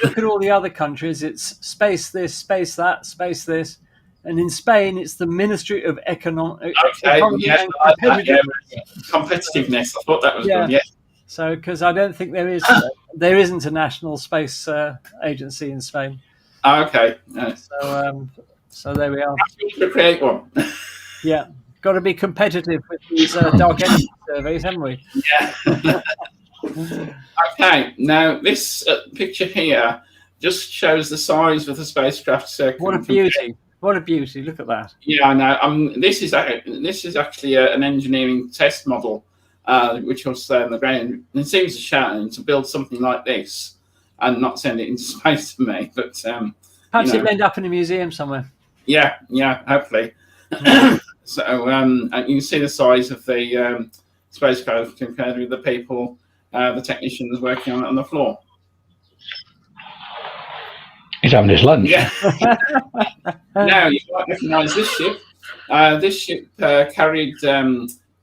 Look at all the other countries. It's space this, space that, space this, and in Spain it's the Ministry of Economy and Competitiveness. I thought that was good. Yeah. So, because I don't think there isn't a national space agency in Spain. Okay. So there we are. To create one. Yeah, got to be competitive with these dark energy surveys, haven't we? Yeah. Okay. Now this picture here just shows the size of the spacecraft. What a beauty! What a beauty! Look at that. Yeah, I know. This is actually an engineering test model. Which will stay on the ground. It seems a shame to build something like this and not send it into space to me, but perhaps it'll end up in a museum somewhere. Yeah, hopefully. So and you can see the size of the spacecraft compared with the people, the technicians working on the floor. He's having his lunch. Yeah. Now you might recognise this ship. This ship carried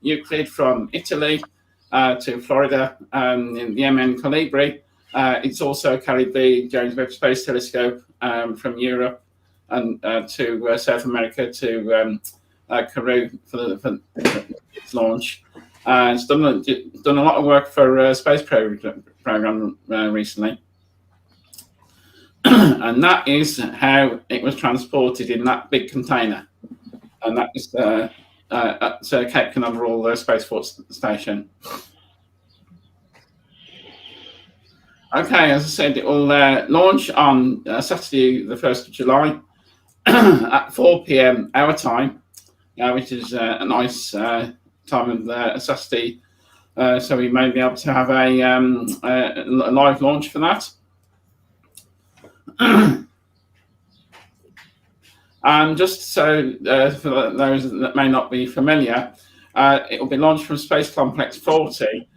Euclid from Italy to Florida in the MN Colibri. It's also carried the James Webb Space Telescope from Europe and to South America to Kourou for its launch. It's done a lot of work for a space program recently. And that is how it was transported in that big container. And that is at Cape Canaveral Space Force Station. Okay, as I said, it will launch on Saturday, the 1st of July at 4 p.m. our time, which is a nice time of Saturday. So we may be able to have a live launch for that. And just so for those that may not be familiar, it will be launched from Space Complex 40,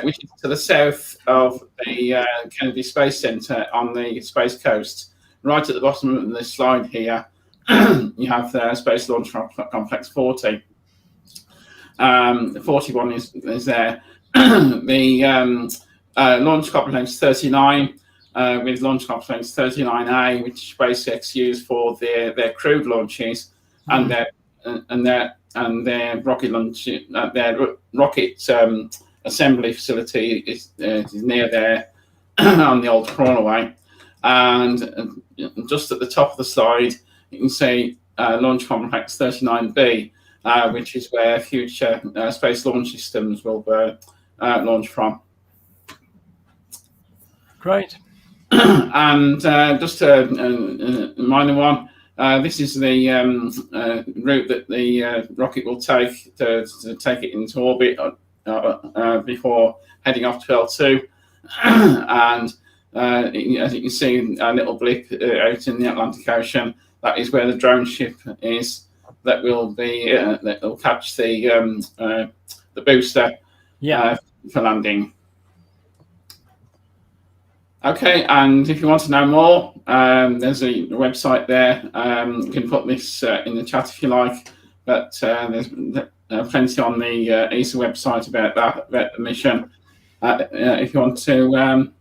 which is to the south of the Kennedy Space Center on the Space Coast. Right at the bottom of this slide here, you have the Space Launch Complex 40. 41 is there. The Launch Complex 39. With Launch Complex 39A, which SpaceX used for their crewed launches and their rocket launch, their rocket assembly facility is near there on the old crawlerway. And just at the top of the slide, you can see Launch Complex 39B, which is where future space launch systems will launch from. Great. And just a minor one, this is the route that the rocket will take to take it into orbit before heading off to L2. And as you can see, a little blip out in the Atlantic Ocean. That is where the drone ship is. That will be that will catch the booster for landing. Okay, and if you want to know more, there's a website there. You can put this in the chat if you like. But there's plenty on the ESA website about that, about the mission. If you want to,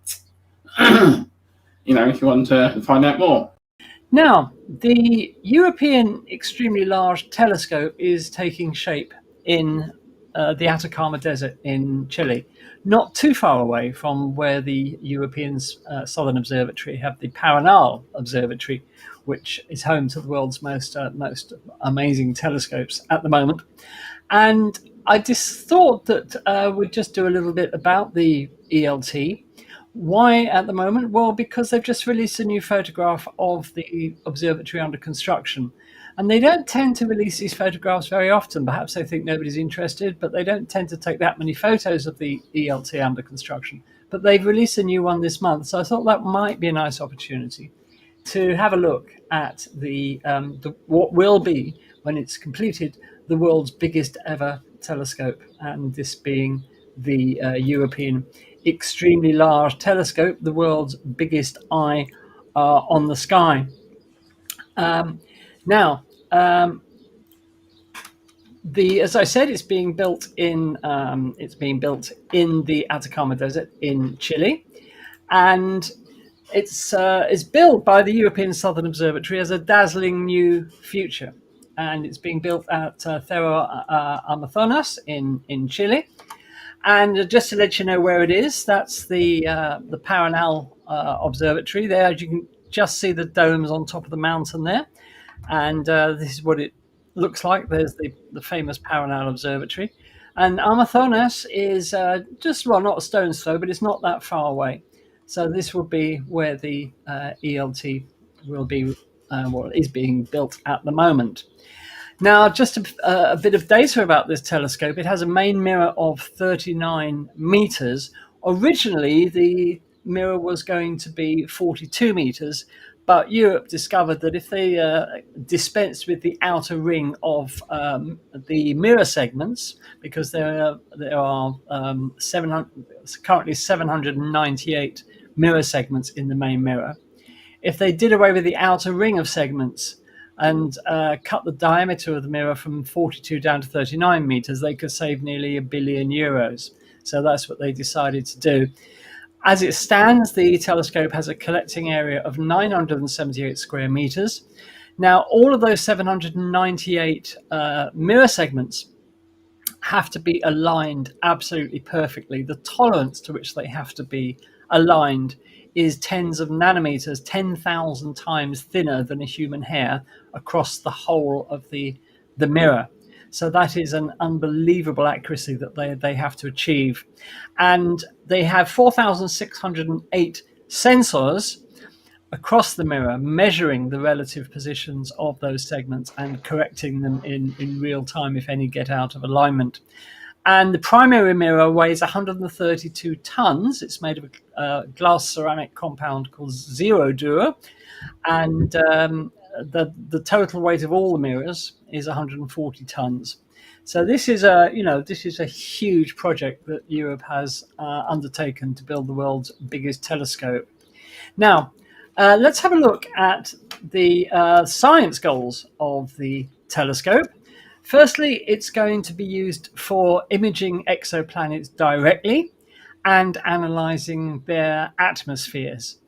if you want to find out more. Now, the European Extremely Large Telescope is taking shape in the Atacama Desert in Chile, not too far away from where the European Southern Observatory have the Paranal Observatory, which is home to the world's most amazing telescopes at the moment. And I just thought that we'd just do a little bit about the ELT. Why at the moment? Well, because they've just released a new photograph of the observatory under construction. And they don't tend to release these photographs very often. Perhaps they think nobody's interested, but they don't tend to take that many photos of the ELT under construction. But they've released a new one this month. So I thought that might be a nice opportunity to have a look at the what will be, when it's completed, the world's biggest ever telescope, and this being the European Extremely Large Telescope, the world's biggest eye on the sky. As I said, it's being built in the Atacama Desert in Chile, and it's built by the European Southern Observatory as a dazzling new future, and it's being built at Cerro Amazonas in Chile. And just to let you know where it is, that's the Paranal Observatory. There, you can just see the domes on top of the mountain there, and this is what it looks like. There's the famous Paranal Observatory, and Amazonas is not a stone's throw, but it's not that far away. So this will be where the ELT will be, is being built at the moment. Now, just a bit of data about this telescope. It has a main mirror of 39 meters. Originally, the mirror was going to be 42 meters, but Europe discovered that if they dispensed with the outer ring of the mirror segments, because there are currently 798 mirror segments in the main mirror, if they did away with the outer ring of segments and cut the diameter of the mirror from 42 down to 39 meters, they could save nearly €1 billion. So that's what they decided to do. As it stands, the telescope has a collecting area of 978 square meters. Now, all of those 798 mirror segments have to be aligned absolutely perfectly. The tolerance to which they have to be aligned is tens of nanometers, 10,000 times thinner than a human hair across the whole of the mirror. So that is an unbelievable accuracy that they have to achieve. And they have 4,608 sensors across the mirror measuring the relative positions of those segments and correcting them in real time if any get out of alignment. And the primary mirror weighs 132 tons. It's made of a glass ceramic compound called Zero Dur. And the total weight of all the mirrors is 140 tons. So this is a huge project that Europe has undertaken to build the world's biggest telescope. Now, let's have a look at the science goals of the telescope. Firstly, it's going to be used for imaging exoplanets directly and analyzing their atmospheres.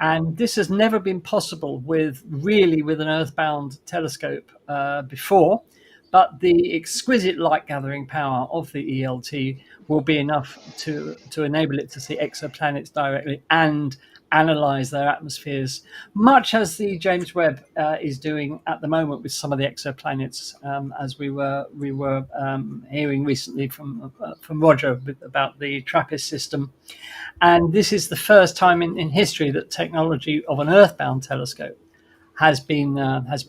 And this has never been possible with an earthbound telescope before, but the exquisite light gathering power of the ELT will be enough to enable it to see exoplanets directly and analyze their atmospheres, much as the James Webb is doing at the moment with some of the exoplanets, as we were hearing recently from Roger about the TRAPPIST system. And this is the first time in history that technology of an earthbound telescope has been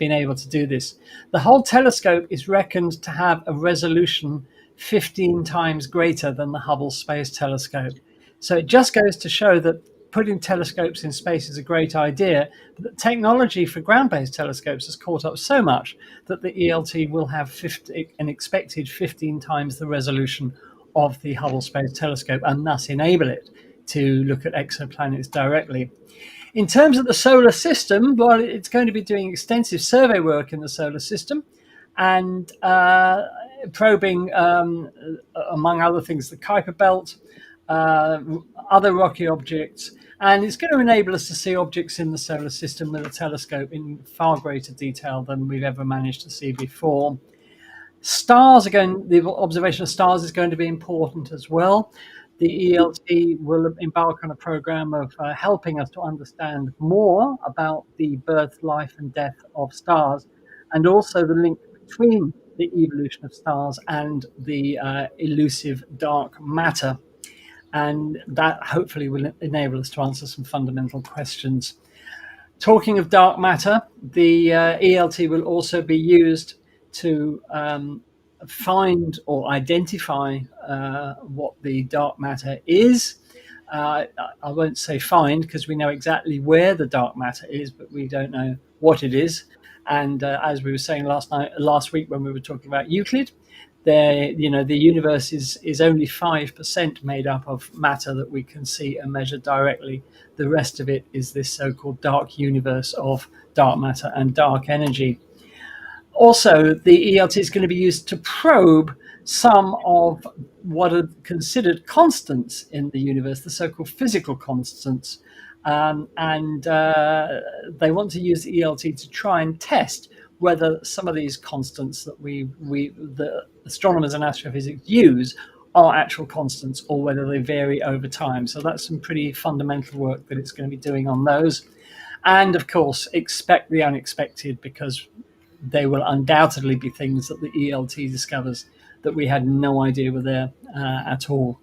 able to do this. The whole telescope is reckoned to have a resolution 15 times greater than the Hubble Space Telescope. So it just goes to show that putting telescopes in space is a great idea, but the technology for ground-based telescopes has caught up so much that the ELT will have an expected 15 times the resolution of the Hubble Space Telescope, and thus enable it to look at exoplanets directly. In terms of the solar system, well, it's going to be doing extensive survey work in the solar system and probing, among other things, the Kuiper Belt, other rocky objects, and it's going to enable us to see objects in the solar system with a telescope in far greater detail than we've ever managed to see before. The observation of stars is going to be important as well. The ELT will embark on a program of helping us to understand more about the birth, life, and death of stars, and also the link between the evolution of stars and the elusive dark matter. And that hopefully will enable us to answer some fundamental questions. Talking of dark matter, the ELT will also be used to find or identify what the dark matter is. I won't say find, because we know exactly where the dark matter is, but we don't know what it is. And as we were saying last week when we were talking about Euclid, the universe is only 5% made up of matter that we can see and measure directly. The rest of it is this so-called dark universe of dark matter and dark energy. Also, the ELT is going to be used to probe some of what are considered constants in the universe, the so-called physical constants. And they want to use the ELT to try and test whether some of these constants that the astronomers and astrophysics use are actual constants or whether they vary over time. So that's some pretty fundamental work that it's going to be doing on those. And of course, expect the unexpected, because they will undoubtedly be things that the ELT discovers that we had no idea were there at all.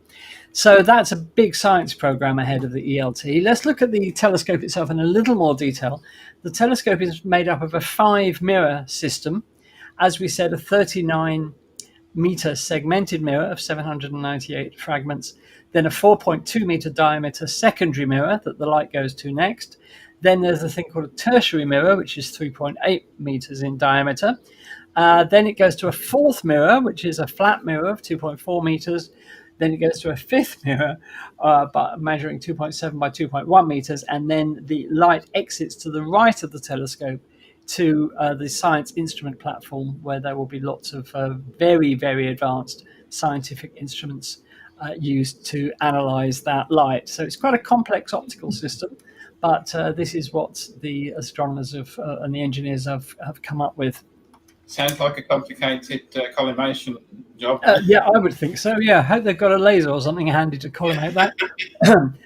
So that's a big science program ahead of the ELT. Let's look at the telescope itself in a little more detail. The telescope is made up of a 5-mirror system. As we said, a 39-meter segmented mirror of 798 fragments, then a 4.2-meter diameter secondary mirror that the light goes to next. Then there's a thing called a tertiary mirror, which is 3.8 meters in diameter. Then it goes to a 4th mirror, which is a flat mirror of 2.4 meters. Then it goes to a 5th mirror, measuring 2.7 by 2.1 meters. And then the light exits to the right of the telescope to the science instrument platform, where there will be lots of very, very advanced scientific instruments used to analyze that light. So it's quite a complex optical system, but this is what the astronomers and the engineers have come up with. Sounds like a complicated collimation job. Yeah, I would think so. Yeah, I hope they've got a laser or something handy to collimate that.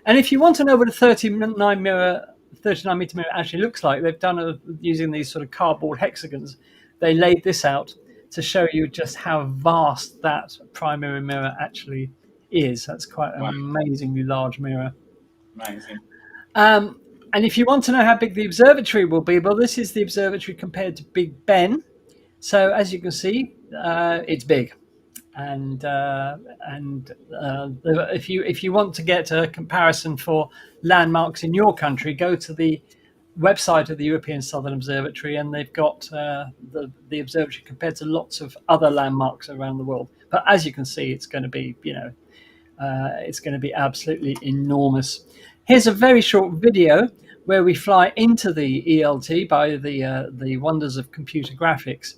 And if you want to know what a 39-meter mirror actually looks like, they've done using these sort of cardboard hexagons. They laid this out to show you just how vast that primary mirror actually is. That's quite an amazingly large mirror. Amazing. And if you want to know how big the observatory will be, well, this is the observatory compared to Big Ben. So as you can see, it's big, and if you want to get a comparison for landmarks in your country, go to the website of the European Southern Observatory, and they've got the observatory compared to lots of other landmarks around the world. But as you can see, it's going to be it's going to be absolutely enormous. Here's a very short video where we fly into the ELT by the wonders of computer graphics.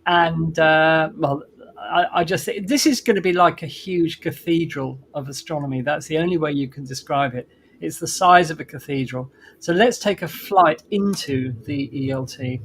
And I just think this is going to be like a huge cathedral of astronomy. That's the only way you can describe it. It's the size of a cathedral. So let's take a flight into the ELT.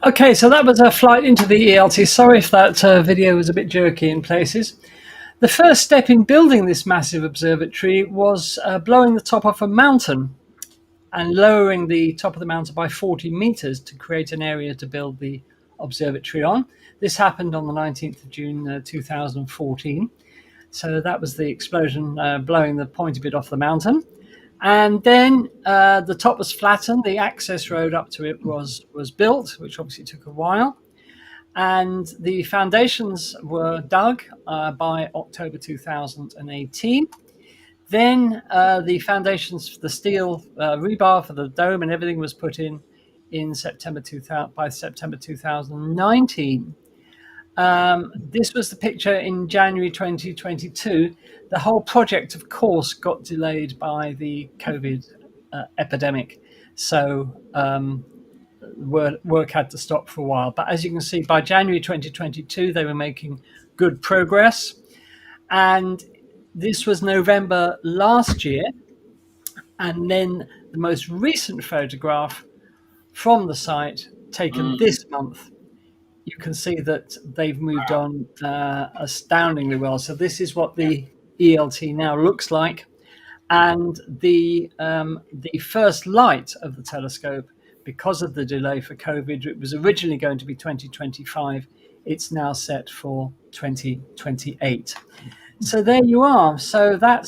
Okay, so that was a flight into the ELT. Sorry if that video was a bit jerky in places. The first step in building this massive observatory was blowing the top off a mountain and lowering the top of the mountain by 40 meters to create an area to build the observatory on. This happened on the 19th of June 2014. So that was the explosion blowing the pointy bit off the mountain. And then the top was flattened. The access road up to it was built, which obviously took a while. And the foundations were dug by October 2018. Then the foundations for the steel rebar for the dome and everything was put in September 2000, by September 2019. This was the picture in January 2022. The whole project, of course, got delayed by the COVID epidemic. So work had to stop for a while. But as you can see, by January 2022, they were making good progress. And this was November last year. And then the most recent photograph from the site, taken this month, you can see that they've moved on astoundingly well. So this is what the ELT now looks like. And the first light of the telescope, because of the delay for COVID, it was originally going to be 2025. It's now set for 2028. So there you are. So that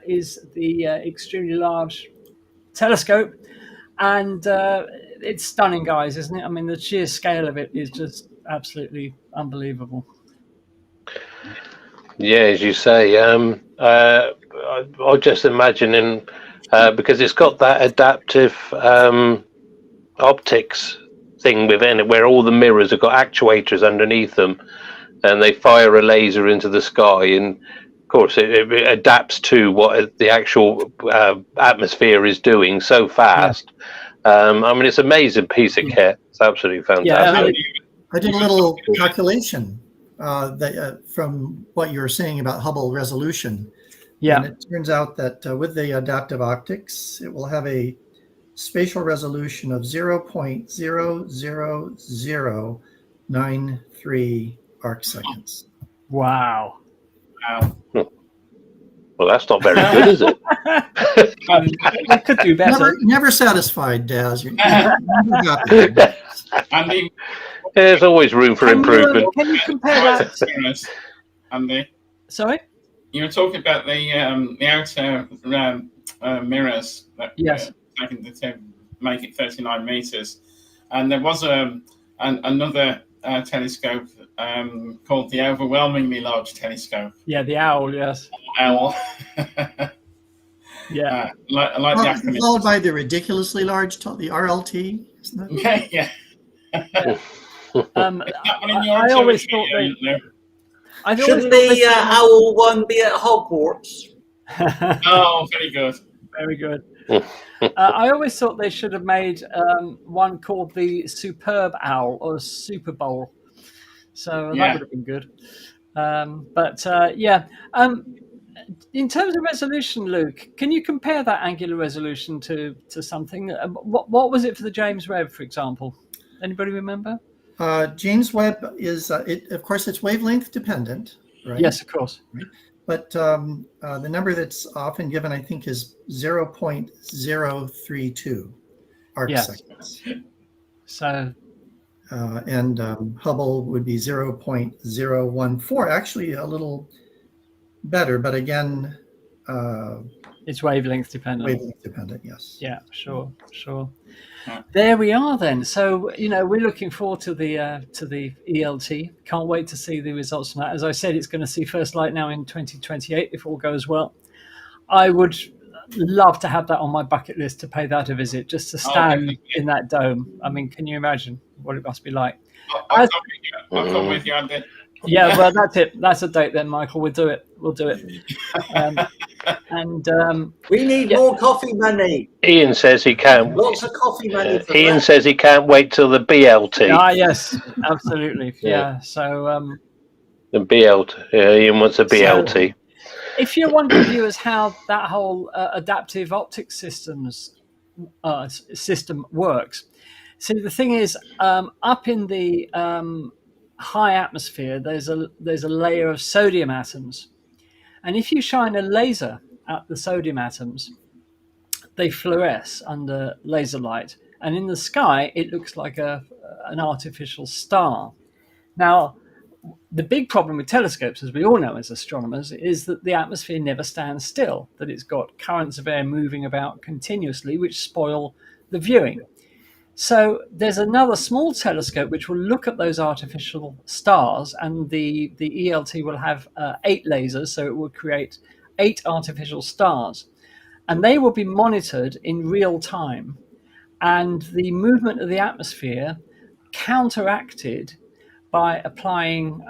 is the extremely large telescope. And it's stunning, guys, isn't it? I mean, the sheer scale of it is just absolutely unbelievable. Yeah, as you say, I'm just imagining, because it's got that adaptive optics thing within it, where all the mirrors have got actuators underneath them, and they fire a laser into the sky, and of course it adapts to what the actual atmosphere is doing so fast. I mean, it's an amazing piece of kit. It's absolutely fantastic. I did a little calculation from what you were saying about Hubble resolution. Yeah. And it turns out that with the adaptive optics, it will have a spatial resolution of 0.00093 arc seconds. Wow. Well, that's not very good, is it? They could do better. Never satisfied, Daz. You're never happy. Andy, There's always room for improvement. Can you compare that? Andy, Sorry? you were talking about the outer mirrors that Yes. taken to make it 39 meters, and there was another telescope called the Overwhelmingly Large Telescope. Yeah, the owl, yes. OWL. Yeah. like the acronym. Followed by the ridiculously large, the RLT, isn't it? Yeah. I always thought Shouldn't the owl one be at Hogwarts? Oh, very good. Very good. I always thought they should have made one called the Superb Owl or Super Bowl. So that would have been good. In terms of resolution, Luke, can you compare that angular resolution to something? What was it for the James Webb, for example? Anybody remember? James Webb is, of course, it's wavelength dependent, right? Yes, of course. Right. But the number that's often given, I think, is 0.032 arc seconds. So, and Hubble would be 0.014, actually a little better, but again, it's wavelength dependent. Wavelength dependent, yes. Yeah, sure. There we are then. So, we're looking forward to the ELT. Can't wait to see the results from that. As I said, it's going to see first light now in 2028 if all goes well. I would love to have that on my bucket list, to pay that a visit, just to stand in that dome. I mean, can you imagine what it must be like? I'll come with you, Andy. Yeah, well, that's it. That's a date then, Michael. We'll do it. We'll do it. We need more coffee money. Ian says he can't. Lots of coffee money. For Ian that. says he can't wait till the BLT. Ah, yes, absolutely. Yeah. So the BLT. Yeah, Ian wants a BLT. So, if you're wondering, viewers, how that whole adaptive optics system works, see, the thing is, up in the high atmosphere, there's a layer of sodium atoms, and if you shine a laser at the sodium atoms, they fluoresce under laser light, and in the sky, it looks like an artificial star. Now, the big problem with telescopes, as we all know as astronomers, is that the atmosphere never stands still, that it's got currents of air moving about continuously, which spoil the viewing. So there's another small telescope which will look at those artificial stars, and the ELT will have 8 lasers, so it will create 8 artificial stars. And they will be monitored in real time, and the movement of the atmosphere counteracted by applying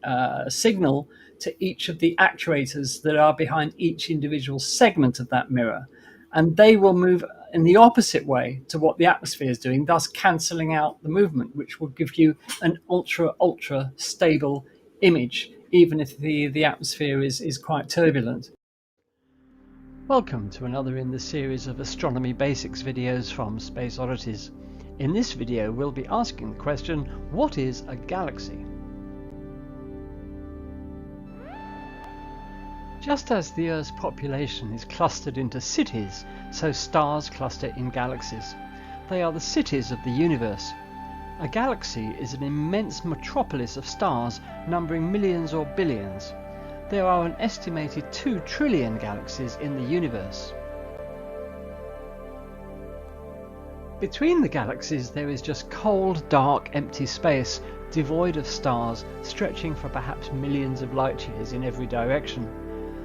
a signal to each of the actuators that are behind each individual segment of that mirror. And they will move in the opposite way to what the atmosphere is doing, thus cancelling out the movement, which will give you an ultra stable image, even if the atmosphere is quite turbulent. Welcome to another in the series of Astronomy Basics videos from Space Oddities. In this video, we'll be asking the question, what is a galaxy? Just as the Earth's population is clustered into cities, so stars cluster in galaxies. They are the cities of the universe. A galaxy is an immense metropolis of stars numbering millions or billions. There are an estimated 2 trillion galaxies in the universe. Between the galaxies there is just cold, dark, empty space, devoid of stars, stretching for perhaps millions of light years in every direction.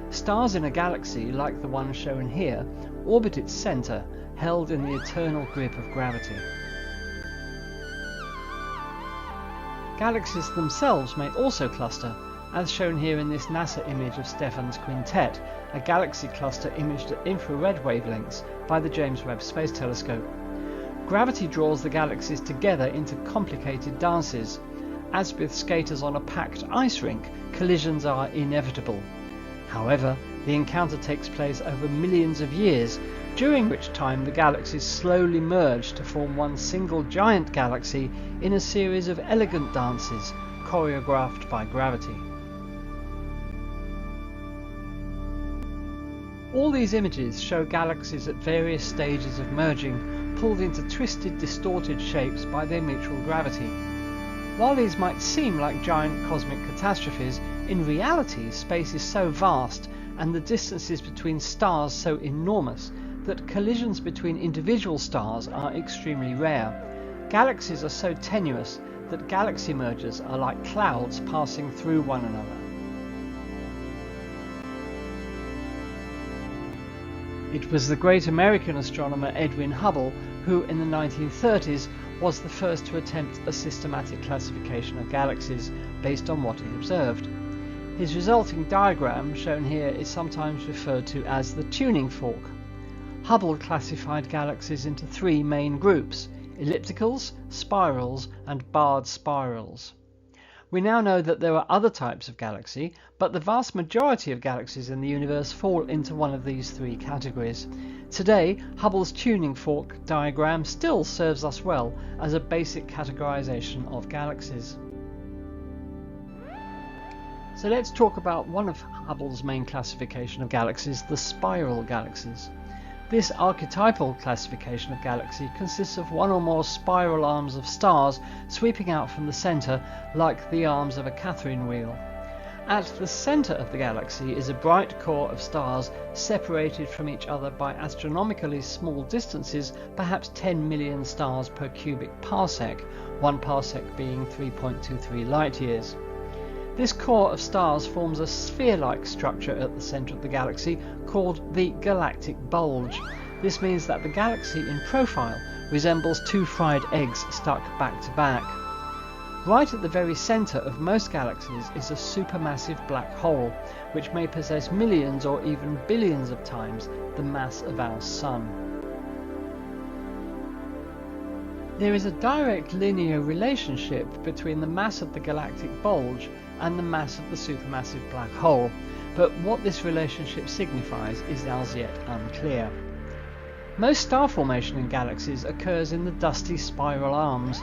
Stars in a galaxy, like the one shown here, orbit its centre, held in the eternal grip of gravity. Galaxies themselves may also cluster, as shown here in this NASA image of Stephan's quintet, a galaxy cluster imaged at infrared wavelengths by the James Webb Space Telescope. Gravity draws the galaxies together into complicated dances. As with skaters on a packed ice rink, collisions are inevitable. However, the encounter takes place over millions of years, during which time the galaxies slowly merge to form one single giant galaxy in a series of elegant dances, choreographed by gravity. All these images show galaxies at various stages of merging, pulled into twisted, distorted shapes by their mutual gravity. While these might seem like giant cosmic catastrophes, in reality space is so vast and the distances between stars so enormous that collisions between individual stars are extremely rare. Galaxies are so tenuous that galaxy mergers are like clouds passing through one another. It was the great American astronomer Edwin Hubble who, in the 1930s, was the first to attempt a systematic classification of galaxies based on what he observed. His resulting diagram, shown here, is sometimes referred to as the tuning fork. Hubble classified galaxies into 3 main groups: ellipticals, spirals, and barred spirals. We now know that there are other types of galaxy, but the vast majority of galaxies in the universe fall into one of these 3 categories. Today, Hubble's tuning fork diagram still serves us well as a basic categorization of galaxies. So let's talk about one of Hubble's main classification of galaxies, the spiral galaxies. This archetypal classification of galaxy consists of one or more spiral arms of stars sweeping out from the centre like the arms of a Catherine wheel. At the centre of the galaxy is a bright core of stars separated from each other by astronomically small distances, perhaps 10 million stars per cubic parsec, 1 parsec being 3.23 light years. This core of stars forms a sphere-like structure at the centre of the galaxy called the galactic bulge. This means that the galaxy in profile resembles 2 fried eggs stuck back to back. Right at the very centre of most galaxies is a supermassive black hole, which may possess millions or even billions of times the mass of our Sun. There is a direct linear relationship between the mass of the galactic bulge and the mass of the supermassive black hole, but what this relationship signifies is as yet unclear. Most star formation in galaxies occurs in the dusty spiral arms.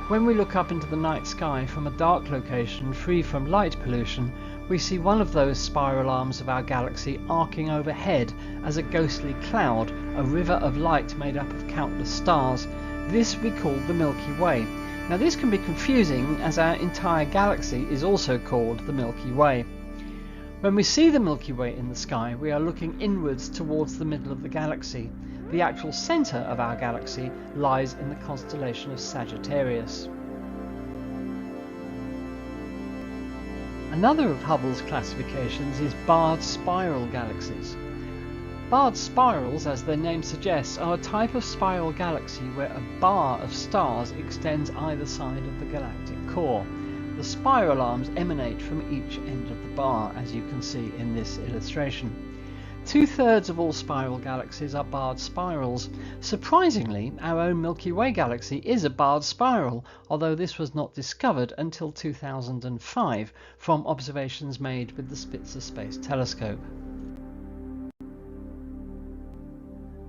When we look up into the night sky from a dark location free from light pollution, we see one of those spiral arms of our galaxy arcing overhead as a ghostly cloud, a river of light made up of countless stars. This we call the Milky Way. Now this can be confusing, as our entire galaxy is also called the Milky Way. When we see the Milky Way in the sky, we are looking inwards towards the middle of the galaxy. The actual centre of our galaxy lies in the constellation of Sagittarius. Another of Hubble's classifications is barred spiral galaxies. Barred spirals, as their name suggests, are a type of spiral galaxy where a bar of stars extends either side of the galactic core. The spiral arms emanate from each end of the bar, as you can see in this illustration. 2/3 of all spiral galaxies are barred spirals. Surprisingly, our own Milky Way galaxy is a barred spiral, although this was not discovered until 2005 from observations made with the Spitzer Space Telescope.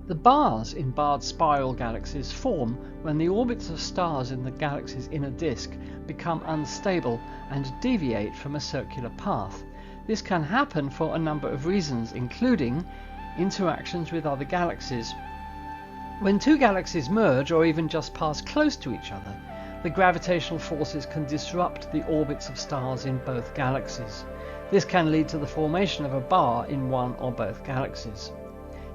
The bars in barred spiral galaxies form when the orbits of stars in the galaxy's inner disk become unstable and deviate from a circular path. This can happen for a number of reasons, including interactions with other galaxies. When two galaxies merge or even just pass close to each other, the gravitational forces can disrupt the orbits of stars in both galaxies. This can lead to the formation of a bar in one or both galaxies.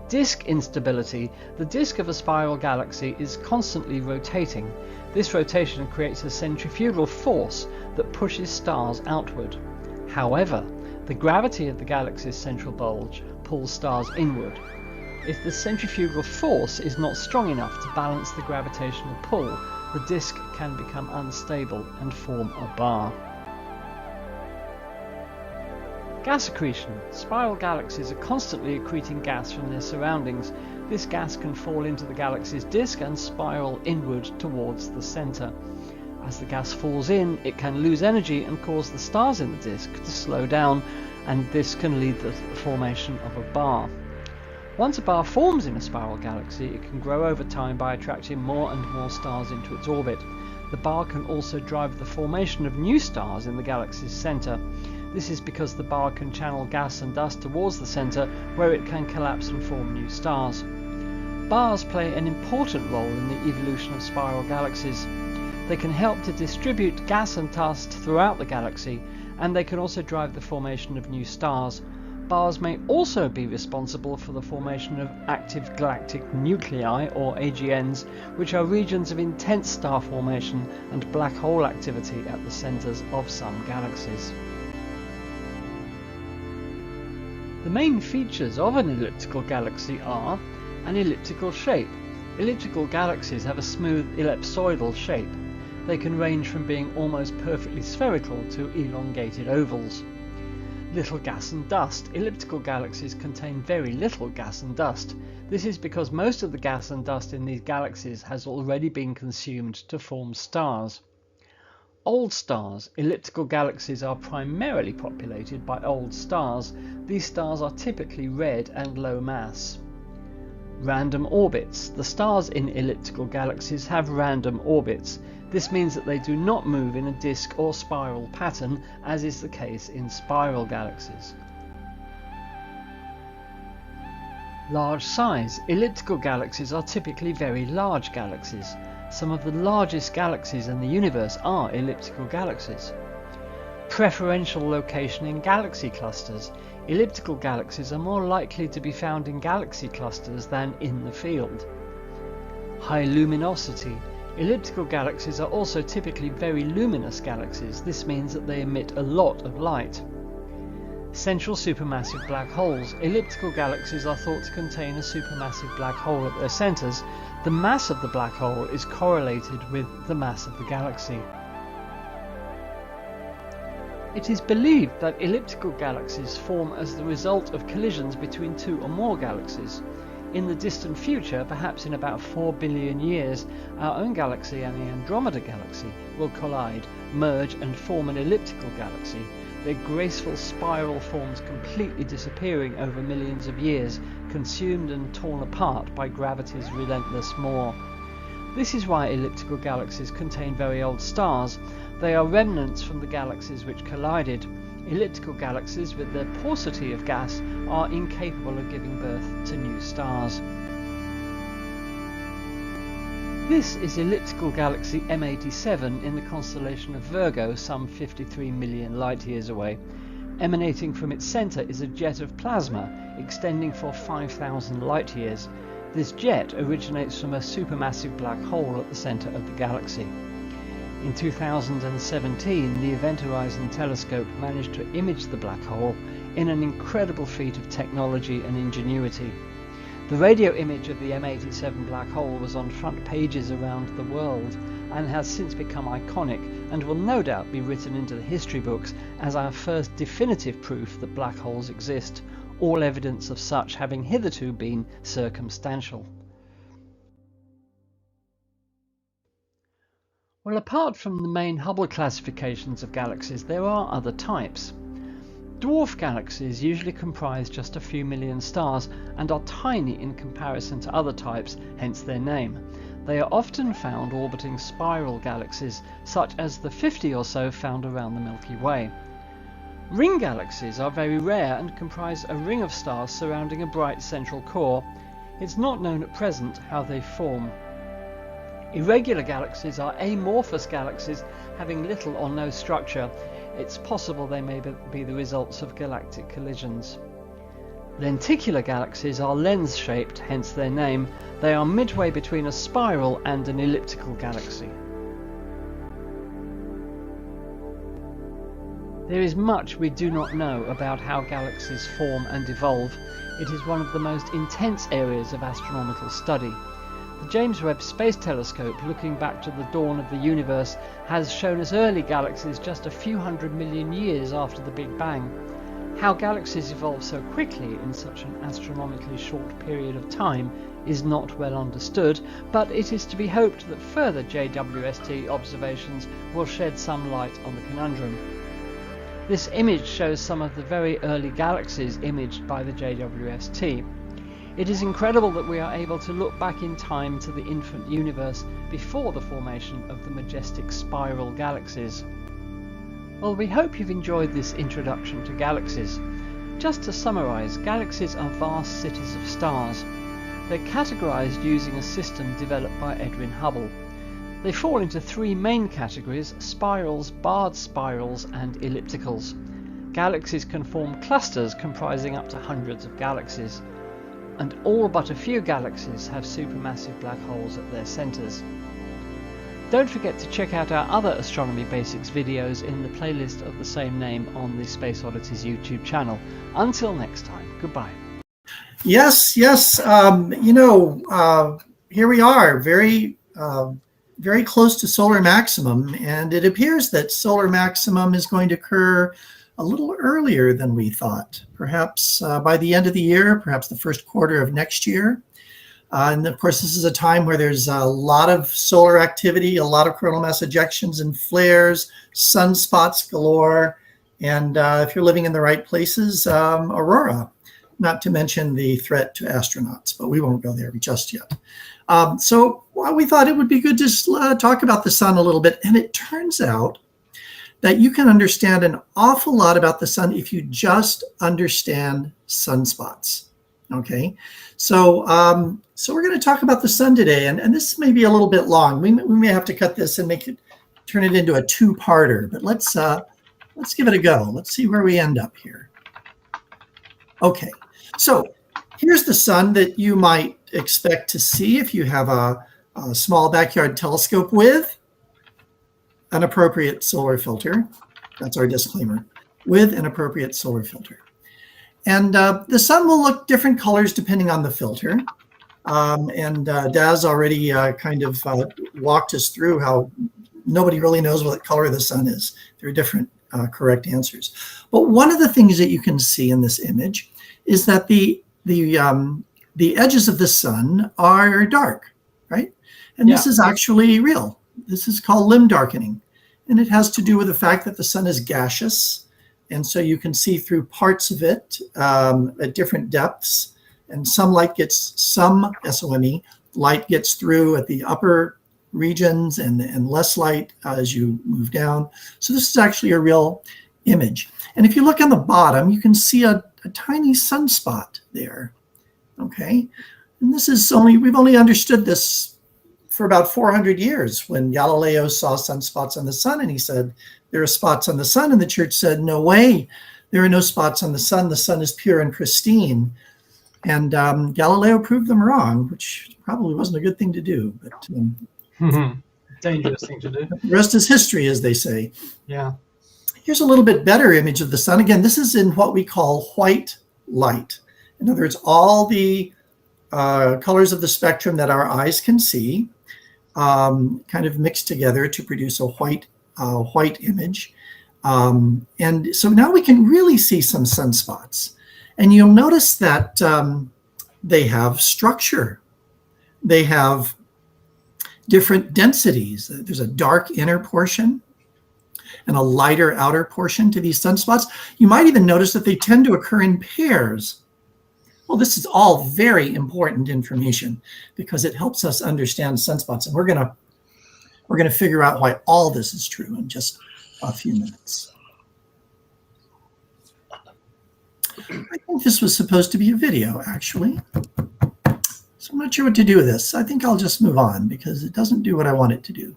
Disk instability. The disk of a spiral galaxy is constantly rotating. This rotation creates a centrifugal force that pushes stars outward. However, the gravity of the galaxy's central bulge pulls stars inward. If the centrifugal force is not strong enough to balance the gravitational pull, the disk can become unstable and form a bar. Gas accretion. Spiral galaxies are constantly accreting gas from their surroundings. This gas can fall into the galaxy's disk and spiral inward towards the centre. As the gas falls in, it can lose energy and cause the stars in the disk to slow down, and this can lead to the formation of a bar. Once a bar forms in a spiral galaxy, it can grow over time by attracting more and more stars into its orbit. The bar can also drive the formation of new stars in the galaxy's centre. This is because the bar can channel gas and dust towards the centre, where it can collapse and form new stars. Bars play an important role in the evolution of spiral galaxies. They can help to distribute gas and dust throughout the galaxy, and they can also drive the formation of new stars. Bars may also be responsible for the formation of active galactic nuclei, or AGNs, which are regions of intense star formation and black hole activity at the centres of some galaxies. The main features of an elliptical galaxy are an elliptical shape. Elliptical galaxies have a smooth ellipsoidal shape. They can range from being almost perfectly spherical to elongated ovals. Little gas and dust. Elliptical galaxies contain very little gas and dust. This is because most of the gas and dust in these galaxies has already been consumed to form stars. Old stars. Elliptical galaxies are primarily populated by old stars. These stars are typically red and low mass. Random orbits. The stars in elliptical galaxies have random orbits. This means that they do not move in a disk or spiral pattern, as is the case in spiral galaxies. Large size. Elliptical galaxies are typically very large galaxies. Some of the largest galaxies in the universe are elliptical galaxies. Preferential location in galaxy clusters. Elliptical galaxies are more likely to be found in galaxy clusters than in the field. High luminosity. Elliptical galaxies are also typically very luminous galaxies. This means that they emit a lot of light. Central supermassive black holes. Elliptical galaxies are thought to contain a supermassive black hole at their centres. The mass of the black hole is correlated with the mass of the galaxy. It is believed that elliptical galaxies form as the result of collisions between two or more galaxies. In the distant future, perhaps in about 4 billion years, our own galaxy and the Andromeda galaxy will collide, merge and form an elliptical galaxy, their graceful spiral forms completely disappearing over millions of years, consumed and torn apart by gravity's relentless maw. This is why elliptical galaxies contain very old stars. They are remnants from the galaxies which collided. Elliptical galaxies, with their paucity of gas, are incapable of giving birth to new stars. This is elliptical galaxy M87 in the constellation of Virgo, some 53 million light-years away. Emanating from its centre is a jet of plasma extending for 5,000 light-years. This jet originates from a supermassive black hole at the centre of the galaxy. In 2017, the Event Horizon Telescope managed to image the black hole in an incredible feat of technology and ingenuity. The radio image of the M87 black hole was on front pages around the world and has since become iconic and will no doubt be written into the history books as our first definitive proof that black holes exist, all evidence of such having hitherto been circumstantial. Well, apart from the main Hubble classifications of galaxies, there are other types. Dwarf galaxies usually comprise just a few million stars and are tiny in comparison to other types, hence their name. They are often found orbiting spiral galaxies, such as the 50 or so found around the Milky Way. Ring galaxies are very rare and comprise a ring of stars surrounding a bright central core. It's not known at present how they form. Irregular galaxies are amorphous galaxies having little or no structure. It's possible they may be the results of galactic collisions. Lenticular galaxies are lens-shaped, hence their name. They are midway between a spiral and an elliptical galaxy. There is much we do not know about how galaxies form and evolve. It is one of the most intense areas of astronomical study. The James Webb Space Telescope, looking back to the dawn of the universe, has shown us early galaxies just a few 100 million years after the Big Bang. How galaxies evolve so quickly in such an astronomically short period of time is not well understood, but it is to be hoped that further JWST observations will shed some light on the conundrum. This image shows some of the very early galaxies imaged by the JWST. It is incredible that we are able to look back in time to the infant universe before the formation of the majestic spiral galaxies. Well, we hope you've enjoyed this introduction to galaxies. Just to summarise, galaxies are vast cities of stars. They're categorised using a system developed by Edwin Hubble. They fall into three main categories: spirals, barred spirals and ellipticals. Galaxies can form clusters comprising up to hundreds of galaxies, and all but a few galaxies have supermassive black holes at their centres. Don't forget to check out our other Astronomy Basics videos in the playlist of the same name on the Space Oddities YouTube channel. Until next time, goodbye. Yes. Here we are, very close to solar maximum, and it appears that solar maximum is going to occur a little earlier than we thought, perhaps by the end of the year, perhaps the first quarter of next year. And of course, this is a time where there's a lot of solar activity, a lot of coronal mass ejections and flares, sunspots galore, and if you're living in the right places, aurora, not to mention the threat to astronauts, but we won't go there just yet. So we thought it would be good to talk about the sun a little bit, and it turns out that you can understand an awful lot about the sun if you just understand sunspots. Okay, so we're going to talk about the sun today, and this may be a little bit long. We may have to cut this and turn it into a two-parter, but let's give it a go. Let's see where we end up here. Okay, so here's the sun that you might expect to see if you have a small backyard telescope with an appropriate solar filter. That's our disclaimer. With an appropriate solar filter. And the sun will look different colors depending on the filter. Daz already kind of walked us through how nobody really knows what color the sun is. There are different correct answers. But one of the things that you can see in this image is that the edges of the sun are dark, right? And this is actually real. This is called limb darkening. And it has to do with the fact that the sun is gaseous. And so you can see through parts of it at different depths. And some light gets, some SOME light gets through at the upper regions and less light as you move down. So this is actually a real image. And if you look on the bottom, you can see a tiny sunspot there. Okay. And this is we've only understood this for about 400 years when Galileo saw sunspots on the sun and he said, there are spots on the sun. And the church said, no way, there are no spots on the sun. The sun is pure and pristine. And Galileo proved them wrong, which probably wasn't a good thing to do. But dangerous thing to do. The rest is history, as they say. Yeah. Here's a little bit better image of the sun. Again, this is in what we call white light. In other words, all the colors of the spectrum that our eyes can see kind of mixed together to produce a white image. And so now we can really see some sunspots. And you'll notice that they have structure. They have different densities. There's a dark inner portion and a lighter outer portion to these sunspots. You might even notice that they tend to occur in pairs. Well, this is all very important information because it helps us understand sunspots. And we're gonna figure out why all this is true in just a few minutes. I think this was supposed to be a video, actually. So I'm not sure what to do with this. I think I'll just move on because it doesn't do what I want it to do.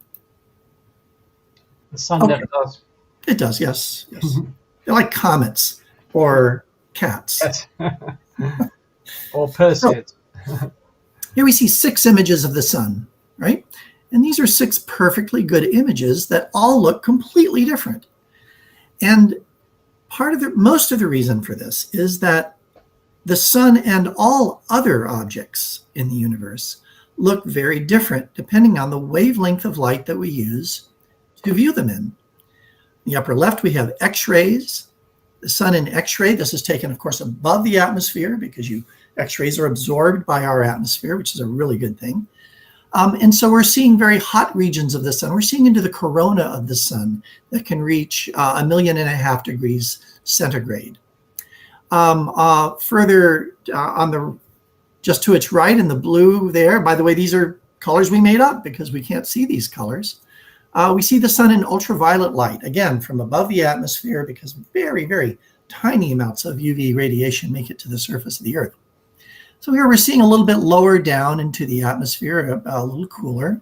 The sun never does. It does, yes. They're like comets or cats. Yes. Or Perseid. Here we see 6 images of the sun, right? And these are 6 perfectly good images that all look completely different. And most of the reason for this is that the sun and all other objects in the universe look very different depending on the wavelength of light that we use to view them in. In the upper left, we have X-rays. The sun in X-ray, this is taken, of course, above the atmosphere because X-rays are absorbed by our atmosphere, which is a really good thing. And so we're seeing very hot regions of the sun. We're seeing into the corona of the sun that can reach 1.5 million degrees centigrade. Further on the just to its right in the blue there, by the way, these are colors we made up because we can't see these colors. We see the sun in ultraviolet light, again, from above the atmosphere because very, very tiny amounts of UV radiation make it to the surface of the Earth. So here we're seeing a little bit lower down into the atmosphere, a little cooler.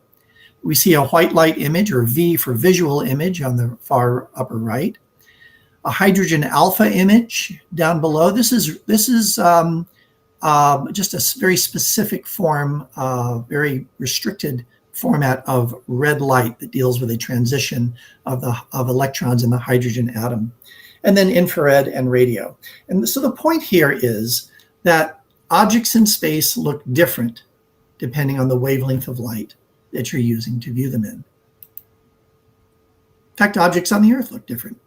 We see a white light image, or V for visual image, on the far upper right. A hydrogen alpha image down below. This is just a very specific form, very restricted format of red light that deals with a transition of electrons in the hydrogen atom. And then infrared and radio. And so the point here is that objects in space look different depending on the wavelength of light that you're using to view them in. In fact, objects on the Earth look different.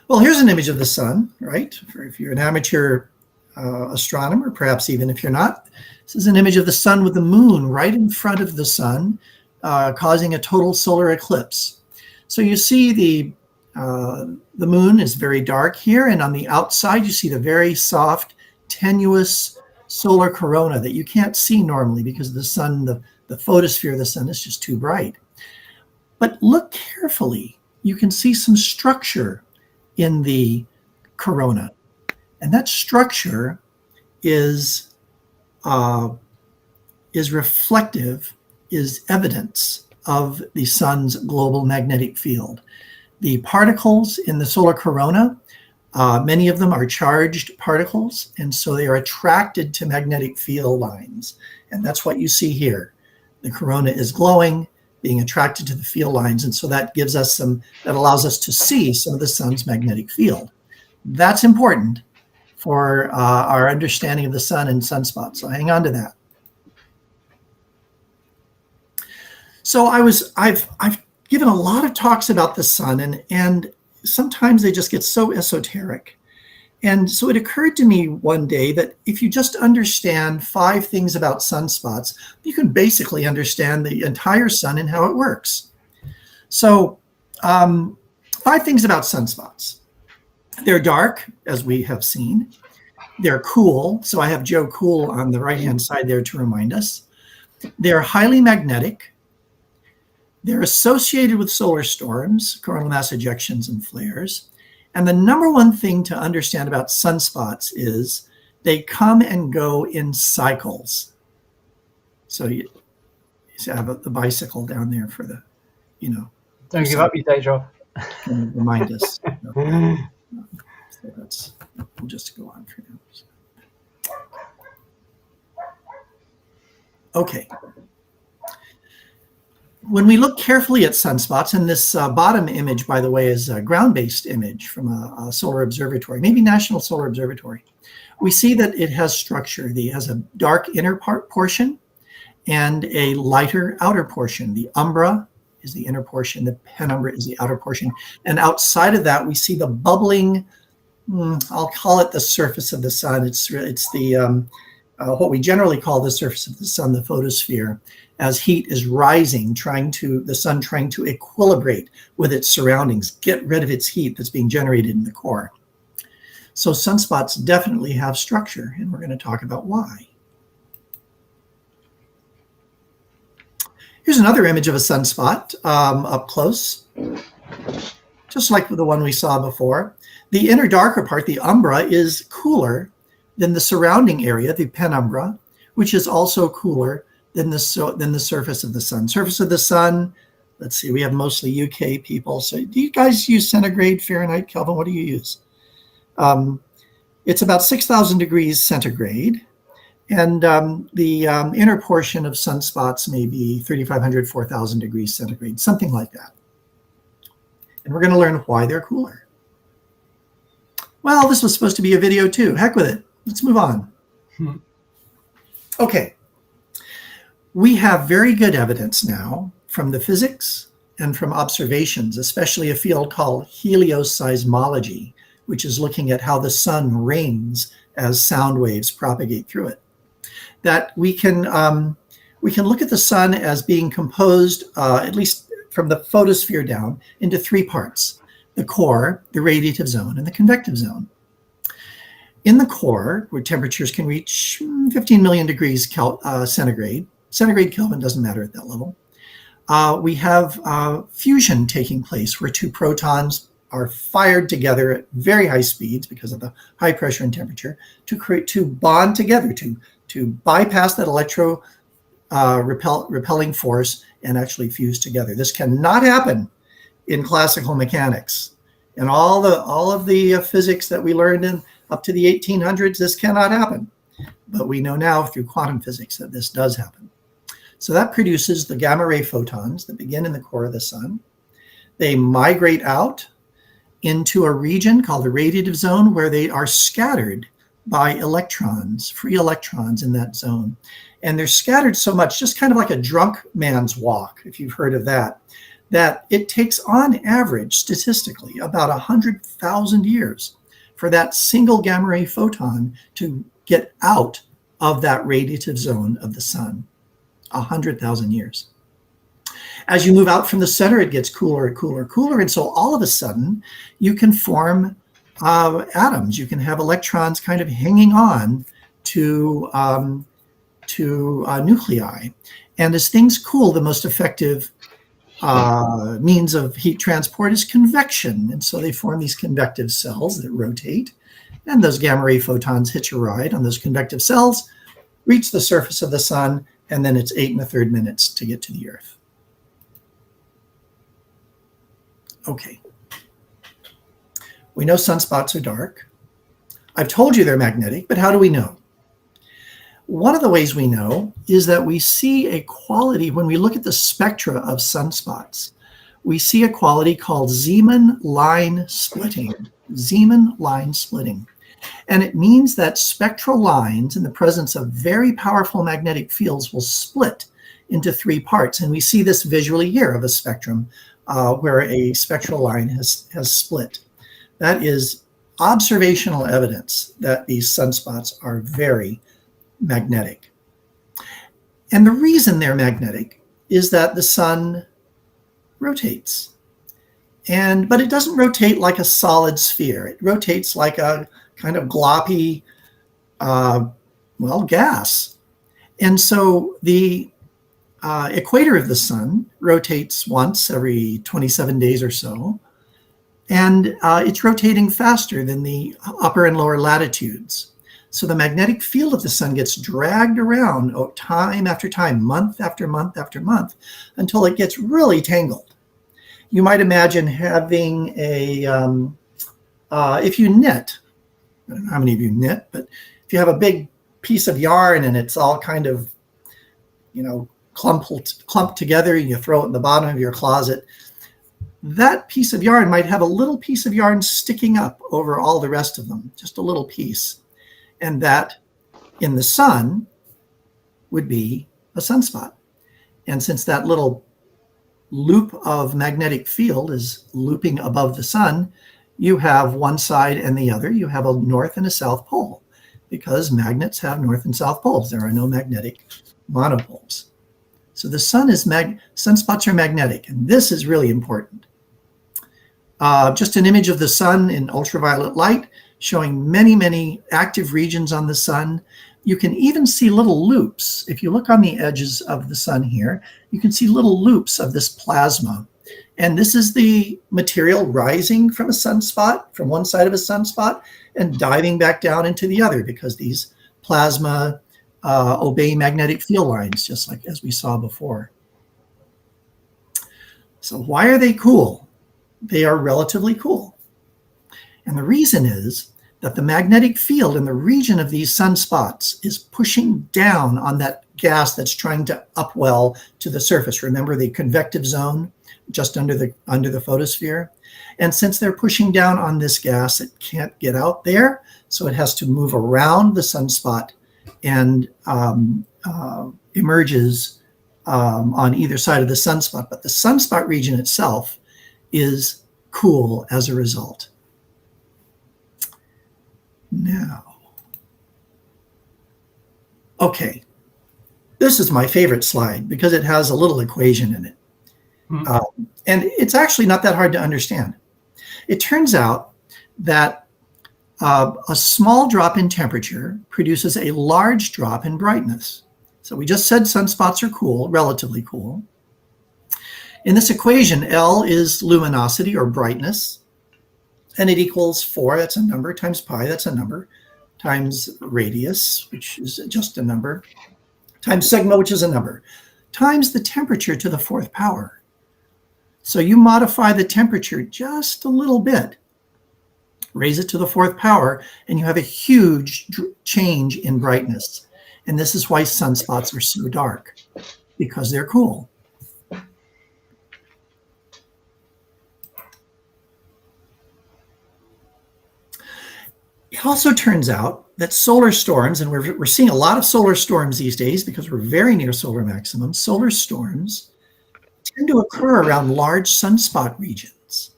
Well, here's an image of the sun, right? If you're an amateur astronomer, perhaps even if you're not, this is an image of the sun with the moon right in front of the sun, causing a total solar eclipse. So you see the moon is very dark here, and on the outside you see the very soft, tenuous solar corona that you can't see normally because the sun, the photosphere of the sun is just too bright. But look carefully. You can see some structure in the corona. And that structure is reflective, is evidence of the sun's global magnetic field. The particles in the solar corona, many of them are charged particles, and so they are attracted to magnetic field lines. And that's what you see here. The corona is glowing, being attracted to the field lines, and so that gives us that allows us to see some of the sun's magnetic field. That's important for our understanding of the sun and sunspots. So hang on to that. So I've given a lot of talks about the sun, and sometimes they just get so esoteric. And so it occurred to me one day that if you just understand 5 things about sunspots, you can basically understand the entire sun and how it works. So 5 things about sunspots. They're dark, as we have seen. They're cool. So I have Joe Cool on the right-hand side there to remind us. They're highly magnetic. They're associated with solar storms, coronal mass ejections, and flares. And the number one thing to understand about sunspots is they come and go in cycles. So you have the bicycle down there for the, Don't give up your day job. Remind us. So we'll just go on for now. Okay. When we look carefully at sunspots, and this bottom image, by the way, is a ground-based image from a solar observatory, maybe National Solar Observatory, we see that it has structure. It has a dark inner portion and a lighter outer portion. The umbra is the inner portion, the penumbra is the outer portion. And outside of that, we see the bubbling, I'll call it the surface of the sun. It's the what we generally call the surface of the sun, the photosphere, as heat is rising, the sun trying to equilibrate with its surroundings, get rid of its heat that's being generated in the core. So sunspots definitely have structure, and we're going to talk about why. Here's another image of a sunspot up close, just like the one we saw before. The inner darker part, the umbra, is cooler than the surrounding area, the penumbra, which is also cooler than the surface of the sun. Surface of the sun, let's see, we have mostly UK people. So do you guys use centigrade, Fahrenheit, Kelvin? What do you use? It's about 6,000 degrees centigrade. And the inner portion of sunspots may be 3,500, 4,000 degrees centigrade, something like that. And we're going to learn why they're cooler. Well, this was supposed to be a video too. Heck with it. Let's move on. Okay. We have very good evidence now from the physics and from observations, especially a field called helioseismology, which is looking at how the sun rings as sound waves propagate through it, that we can look at the sun as being composed, at least from the photosphere down, into 3 parts: the core, the radiative zone, and the convective zone. In the core, where temperatures can reach 15 million degrees centigrade, centigrade Kelvin doesn't matter at that level, we have fusion taking place where 2 protons are fired together at very high speeds because of the high pressure and temperature to bond together, to bypass that repelling force and actually fuse together. This cannot happen in classical mechanics. And all of the physics that we learned in up to the 1800s, this cannot happen. But we know now through quantum physics that this does happen. So that produces the gamma ray photons that begin in the core of the sun. They migrate out into a region called the radiative zone where they are scattered by electrons, free electrons in that zone. And they're scattered so much, just kind of like a drunk man's walk, if you've heard of that, that it takes on average, statistically, about 100,000 years for that single gamma ray photon to get out of that radiative zone of the sun. 100,000 years. As you move out from the center, it gets cooler and cooler and cooler. And so all of a sudden, you can form atoms. You can have electrons kind of hanging on to nuclei. And as things cool, the most effective means of heat transport is convection. And so they form these convective cells that rotate. And those gamma ray photons hitch a ride on those convective cells, reach the surface of the sun, and then it's 8 1/3 minutes to get to the Earth. Okay. We know sunspots are dark. I've told you they're magnetic, but how do we know? One of the ways we know is that we see a quality when we look at the spectra of sunspots. We see a quality called Zeeman line splitting. Zeeman line splitting. And it means that spectral lines in the presence of very powerful magnetic fields will split into 3 parts. And we see this visually here of a spectrum where a spectral line has split. That is observational evidence that these sunspots are very magnetic. And the reason they're magnetic is that the sun rotates. But it doesn't rotate like a solid sphere. It rotates like a kind of gloppy, gas. And so the equator of the sun rotates once every 27 days or so. And it's rotating faster than the upper and lower latitudes. So the magnetic field of the sun gets dragged around time after time, month after month after month, until it gets really tangled. You might imagine having if you knit, I don't know how many of you knit, but if you have a big piece of yarn and it's all kind of, clumped together, and you throw it in the bottom of your closet, that piece of yarn might have a little piece of yarn sticking up over all the rest of them, just a little piece. And that in the sun would be a sunspot. And since that little loop of magnetic field is looping above the sun, you have one side and the other. You have a north and a south pole, because magnets have north and south poles. There are no magnetic monopoles. So the sun is sunspots are magnetic, and this is really important. Just an image of the sun in ultraviolet light, showing many, many active regions on the sun. You can even see little loops. If you look on the edges of the sun here, you can see little loops of this plasma. And this is the material rising from a sunspot, from one side of a sunspot, and diving back down into the other, because these plasma obey magnetic field lines, just like as we saw before. So why are they cool? They are relatively cool. And the reason is that the magnetic field in the region of these sunspots is pushing down on that gas that's trying to upwell to the surface. Remember the convective zone just under the photosphere? And since they're pushing down on this gas, it can't get out there, so it has to move around the sunspot and emerges on either side of the sunspot. But the sunspot region itself is cool as a result. Now, okay, this is my favorite slide because it has a little equation in it. And it's actually not that hard to understand. It turns out that a small drop in temperature produces a large drop in brightness. So we just said sunspots are cool, relatively cool. In this equation, L is luminosity or brightness, and it equals 4, that's a number, times pi, that's a number, times radius, which is just a number, times sigma, which is a number, times the temperature to the 4th power. So you modify the temperature just a little bit, raise it to the 4th power, and you have a huge change in brightness. And this is why sunspots are so dark, because they're cool. It also turns out that solar storms, and we're seeing a lot of solar storms these days because we're very near solar maximum, solar storms tend to occur around large sunspot regions.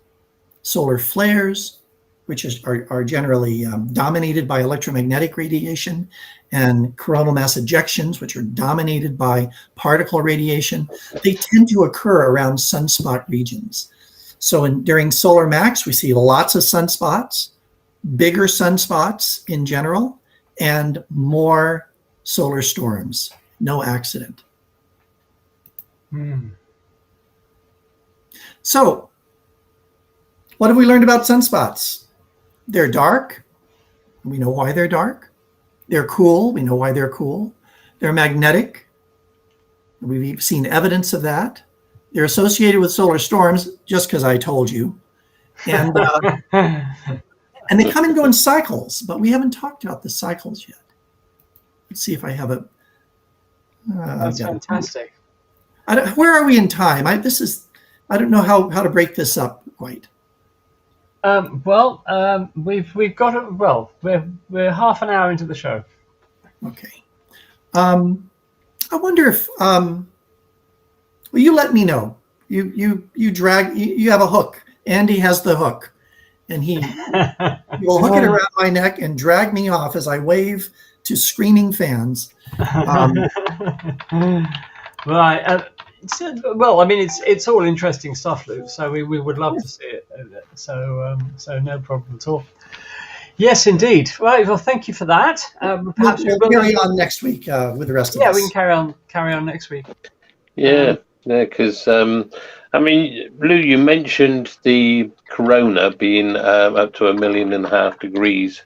Solar flares, which are generally dominated by electromagnetic radiation, and coronal mass ejections, which are dominated by particle radiation, they tend to occur around sunspot regions. So during solar max, we see lots of sunspots, bigger sunspots in general, and more solar storms. No accident. So, what have we learned about sunspots? They're dark. We know why they're dark. They're cool. We know why they're cool. They're magnetic. We've seen evidence of that. They're associated with solar storms, just because I told you. And and they come and go in cycles, but we haven't talked about the cycles yet. Let's see if I have a... That's fantastic. Where are we in time? I don't know how to break this up quite. We've got it. Well, we're half an hour into the show. Okay. I wonder if... well, you let me know You drag. You have a hook. Andy has the hook, and he will hook it around my neck and drag me off as I wave to screaming fans. Right. Well, I mean, it's all interesting stuff, Luke. So we would love to see it. So no problem at all. Yes, indeed. Right. Well, thank you for that. Perhaps we'll carry on next week with the rest of us. Yeah, we can carry on next week. Yeah, because I mean, Lou, you mentioned the corona being up to 1.5 million degrees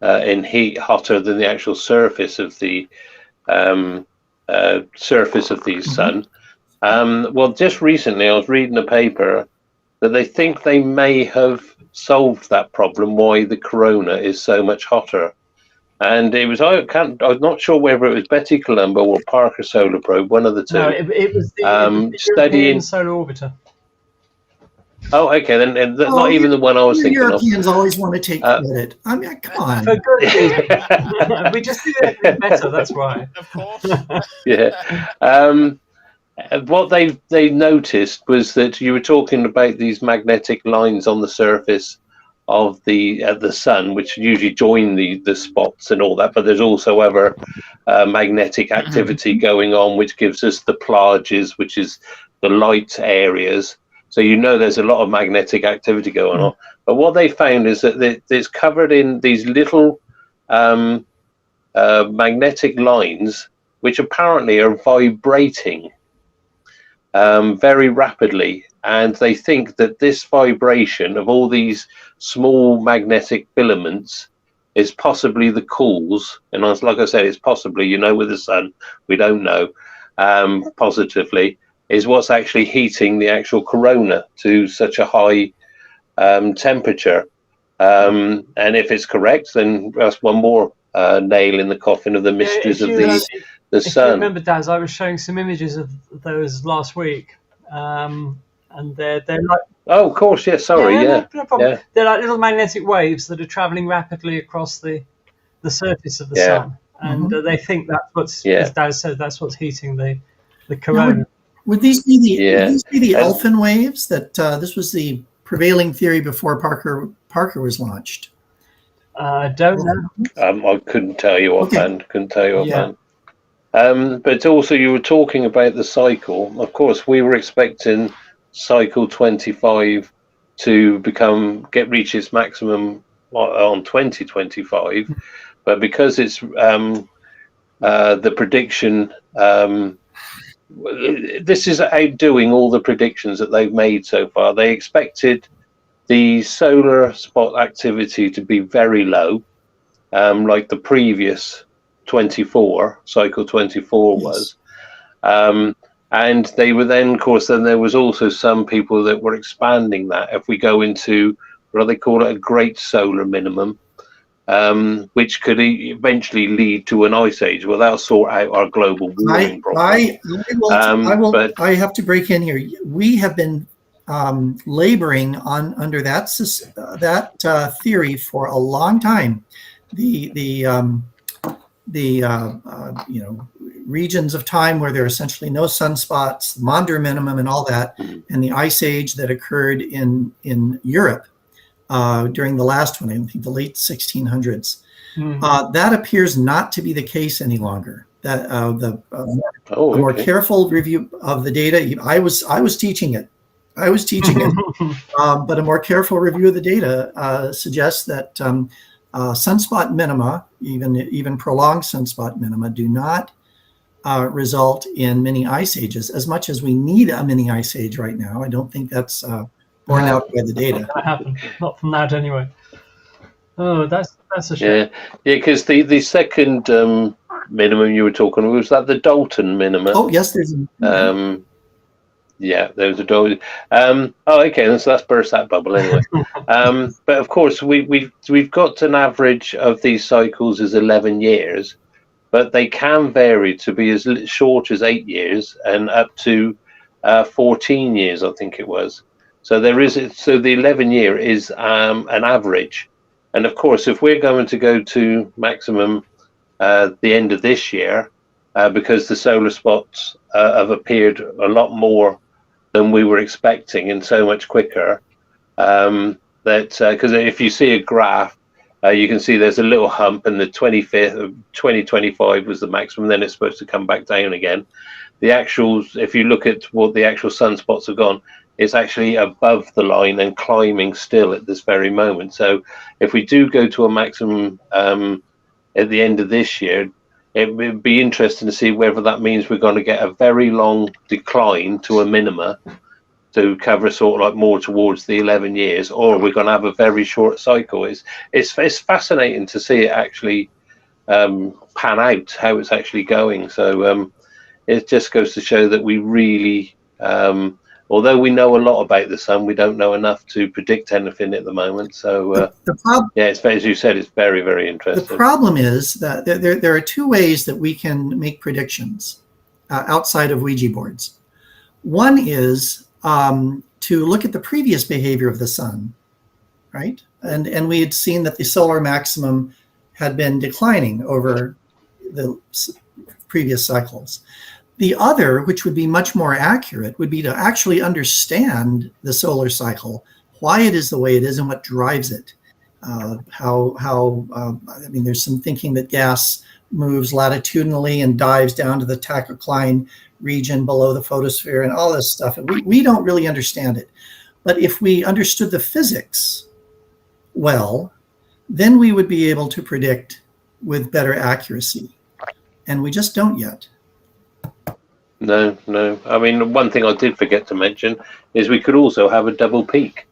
in heat, hotter than the actual surface of the sun. Well, just recently I was reading a paper that they think they may have solved that problem, why the corona is so much hotter. And it was, I'm not sure whether it was Betty Colombo or Parker Solar Probe, one of the two. No, it was the studying Solar Orbiter. Oh, okay, then not even the one I was thinking Europeans always want to take credit. I mean, come on. For good reason. We just do it better, that's why. Of course. Yeah. What they noticed was that you were talking about these magnetic lines on the surface of the sun, which usually join the spots and all that, but there's also other magnetic activity going on, which gives us the plages, which is the light areas. So there's a lot of magnetic activity going on. But what they found is that it's covered in these little magnetic lines, which apparently are vibrating very rapidly. And they think that this vibration of all these small magnetic filaments is possibly the cause. And like I said, it's possibly, with the sun, we don't know positively, is what's actually heating the actual corona to such a high temperature. And if it's correct, then that's one more nail in the coffin of the mysteries of the sun. If you remember, Daz, I was showing some images of those last week. And they're like... Oh, of course, yeah, sorry, yeah. No problem. Yeah. They're like little magnetic waves that are travelling rapidly across the surface of the sun. And they think that's what's, as Daz said, that's what's heating the corona. Would these be the Elfin waves? That this was the prevailing theory before Parker was launched. Don't know. I couldn't tell you offhand. But also, you were talking about the cycle. Of course, we were expecting cycle 25 to reach its maximum on 2025, but because it's the prediction. This is outdoing all the predictions that they've made so far. They expected the solar spot activity to be very low, like the previous cycle 24 was. And they were then, of course, there was also some people that were expanding that. If we go into what they call it, a great solar minimum, which could eventually lead to an ice age. Well, that'll sort out our global warming problem. I have to break in here. We have been laboring under that theory for a long time. The regions of time where there are essentially no sunspots, the Maunder minimum, and all that, and the ice age that occurred in Europe during the last one, I think the late 1600s. That appears not to be the case any longer. That a more careful review of the data. I was teaching it. But a more careful review of the data suggests that sunspot minima, even prolonged sunspot minima, do not result in mini ice ages as much as we need a mini ice age right now. I don't think that's borne out by the data. Not happen. Not from that anyway. Oh, that's a shame. Yeah, because the second minimum you were talking about, was that the Dalton minimum? Oh yes, there's yeah, there was a Dalton. Okay, so that's burst that bubble anyway. But of course, we've got an average of these cycles is 11 years, but they can vary to be as short as 8 years and up to 14 years, I think it was. So the 11-year is an average. And of course, if we're going to go to maximum the end of this year, because the solar spots have appeared a lot more than we were expecting, and so much quicker. That because if you see a graph, you can see there's a little hump, and the 25th of 2025 was the maximum. Then it's supposed to come back down again. The actuals, if you look at what the actual sunspots have gone, it's actually above the line and climbing still at this very moment. So if we do go to a maximum at the end of this year, it would be interesting to see whether that means we're going to get a very long decline to a minima to cover sort of like more towards the 11 years, or we're going to have a very short cycle. It's fascinating to see it actually pan out, how it's actually going. So it just goes to show that we really, although we know a lot about the sun, we don't know enough to predict anything at the moment. So yeah, it's, as you said, it's very, very interesting. The problem is that there are two ways that we can make predictions outside of Ouija boards. One is to look at the previous behavior of the sun, right? And we had seen that the solar maximum had been declining over the previous cycles. The other, which would be much more accurate, would be to actually understand the solar cycle, why it is the way it is and what drives it. I mean, there's some thinking that gas moves latitudinally and dives down to the tachocline region below the photosphere and all this stuff. And we don't really understand it. But if we understood the physics well, then we would be able to predict with better accuracy. And we just don't yet. No. I mean, one thing I did forget to mention is we could also have a double peak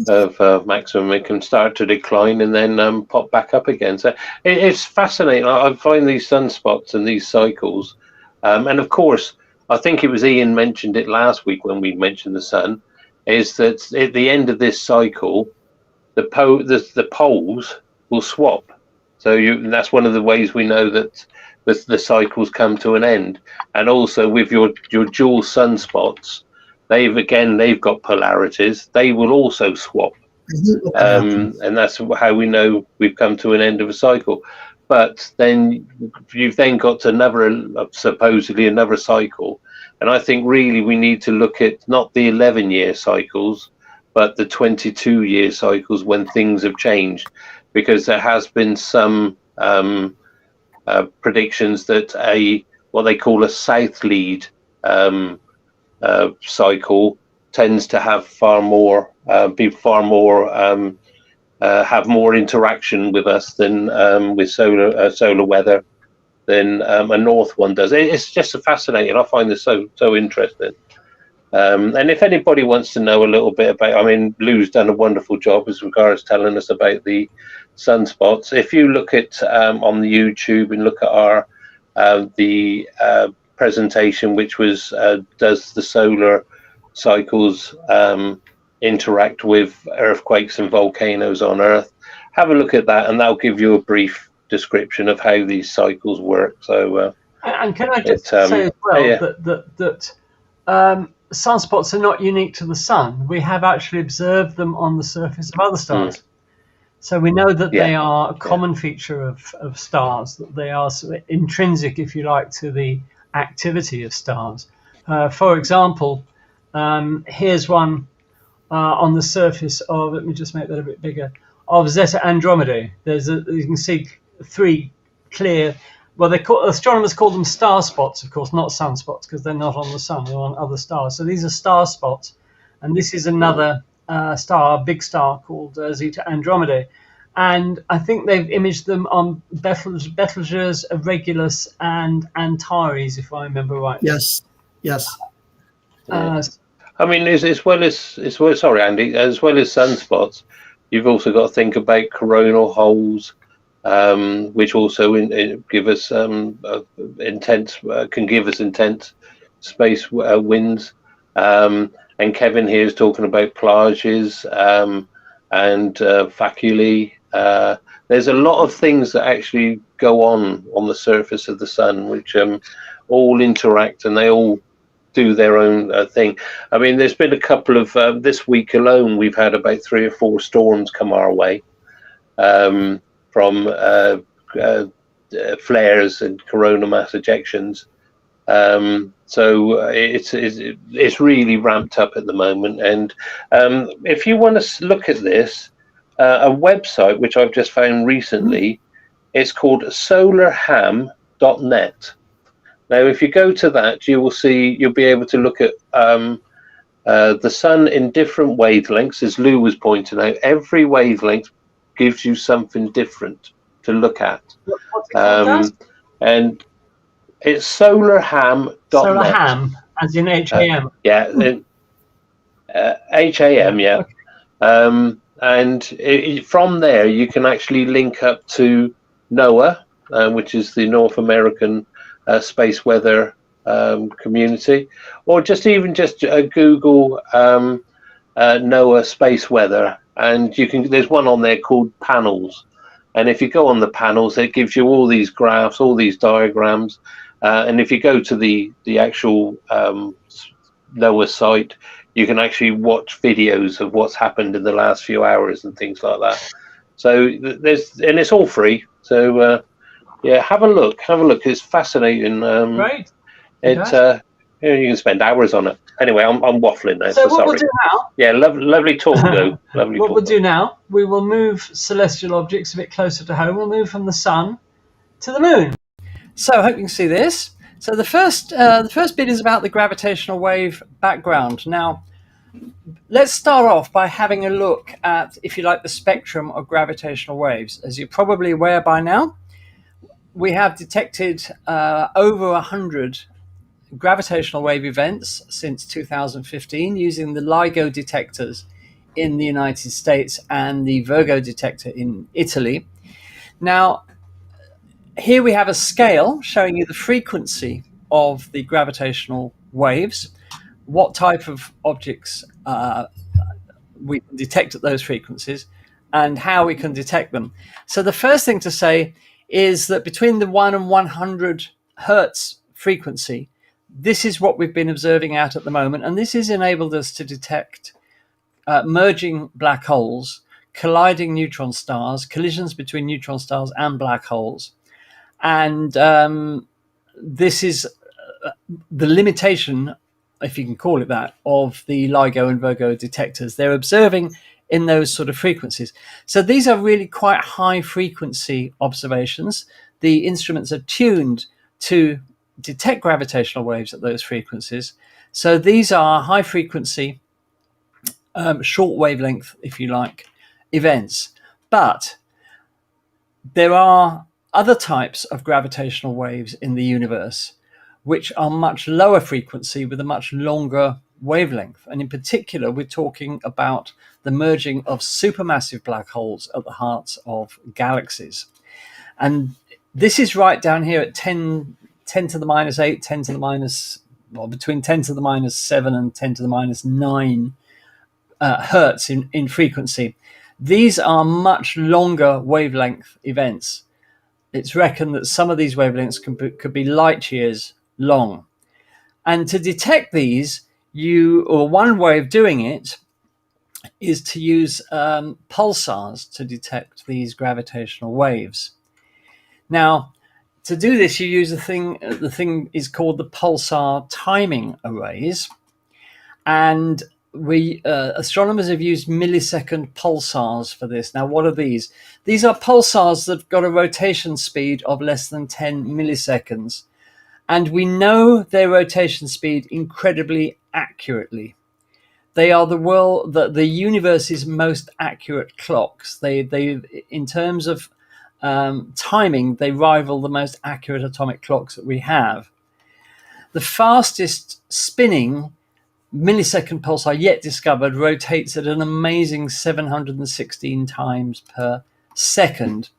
of maximum. It can start to decline and then pop back up again. So it's fascinating. I find these sunspots and these cycles. And of course, I think it was Ian mentioned it last week when we mentioned the sun, is that at the end of this cycle, the poles will swap. So that's one of the ways we know that the cycles come to an end. And also with your dual sunspots, they've got polarities. They will also swap. And that's how we know we've come to an end of a cycle. But then you've then got supposedly another cycle. And I think really we need to look at not the 11-year cycles, but the 22-year cycles when things have changed, because there has been some predictions that what they call a south lead cycle tends to have have more interaction with us than with solar weather than a north one does. It's just fascinating. I find this so interesting. And if anybody wants to know a little bit about, I mean, Lou's done a wonderful job as regards telling us about the sunspots. If you look at on the YouTube and look at our the presentation, which was does the solar cycles interact with earthquakes and volcanoes on Earth, have a look at that, and that'll give you a brief description of how these cycles work. So, and can I just say as well that sunspots are not unique to the sun. We have actually observed them on the surface of other stars. So we know that they are a common feature of stars, that they are sort of intrinsic, if you like, to the activity of stars. For example, here's one on the surface of, let me just make that a bit bigger, of Zeta Andromedae. You can see three clear, well, astronomers call them star spots, of course, not sunspots, because they're not on the sun, they're on other stars. So these are star spots, and this is another star, big star called Zeta Andromedae. And I think they've imaged them on Betelgeuse, Regulus, and Antares, if I remember right. Yes. I mean, as well as sunspots, you've also got to think about coronal holes, which also give us intense space winds. And Kevin here is talking about plages and faculae. There's a lot of things that actually go on the surface of the sun, which all interact, and they all do their own thing. I mean, there's been a couple of this week alone, we've had about 3 or 4 storms come our way from flares and coronal mass ejections It's really ramped up at the moment. And if you want to look at this, a website which I've just found recently, it's called solarham.net. Now, if you go to that, you'll be able to look at the sun in different wavelengths, as Lou was pointing out. Every wavelength gives you something different to look at. What's it called, and it's solarham.net. Solarham, as in HAM. HAM, yeah. Okay. And from there, you can actually link up to NOAA, which is the North American space weather community, or just Google NOAA space weather, and there's one on there called panels. And if you go on the panels, it gives you all these graphs, all these diagrams. And if you go to the actual NOAA site, you can actually watch videos of what's happened in the last few hours and things like that. So and it's all free. So have a look. It's fascinating. Right. You can spend hours on it. Anyway, I'm waffling now. So what sorry. we'll do now? Yeah, lovely talk, Lou. Lovely. What we'll do now? We will move celestial objects a bit closer to home. We'll move from the sun to the moon. So I hope you can see this. So the first bit is about the gravitational wave background. Now, let's start off by having a look at, if you like, the spectrum of gravitational waves. As you're probably aware by now, we have detected over 100 gravitational wave events since 2015 using the LIGO detectors in the United States and the Virgo detector in Italy. Now, here we have a scale showing you the frequency of the gravitational waves, what type of objects we can detect at those frequencies, and how we can detect them. So the first thing to say is that between the 1 and 100 hertz frequency, this is what we've been observing at the moment, and this has enabled us to detect merging black holes, colliding neutron stars, collisions between neutron stars and black holes. And this is the limitation, if you can call it that, of the LIGO and Virgo detectors. They're observing in those sort of frequencies. So these are really quite high frequency observations. The instruments are tuned to detect gravitational waves at those frequencies. So these are high frequency, short wavelength, if you like, events. But there are other types of gravitational waves in the universe which are much lower frequency with a much longer wavelength. And in particular, we're talking about the merging of supermassive black holes at the hearts of galaxies. And this is right down here at 10 to the minus 8, 10 to the minus, well, between 10 to the minus 7 and 10 to the minus 9 hertz in frequency. These are much longer wavelength events. It's reckoned that some of these wavelengths could be light years long. And to detect these, one way of doing it is to use pulsars to detect these gravitational waves. Now, to do this, you use the thing is called the pulsar timing arrays. And astronomers have used millisecond pulsars for this. Now, what are these? These are pulsars that have got a rotation speed of less than 10 milliseconds. And we know their rotation speed incredibly accurately. They are the universe's most accurate clocks. They in terms of timing, they rival the most accurate atomic clocks that we have. The fastest spinning millisecond pulsar yet discovered rotates at an amazing 716 times per second.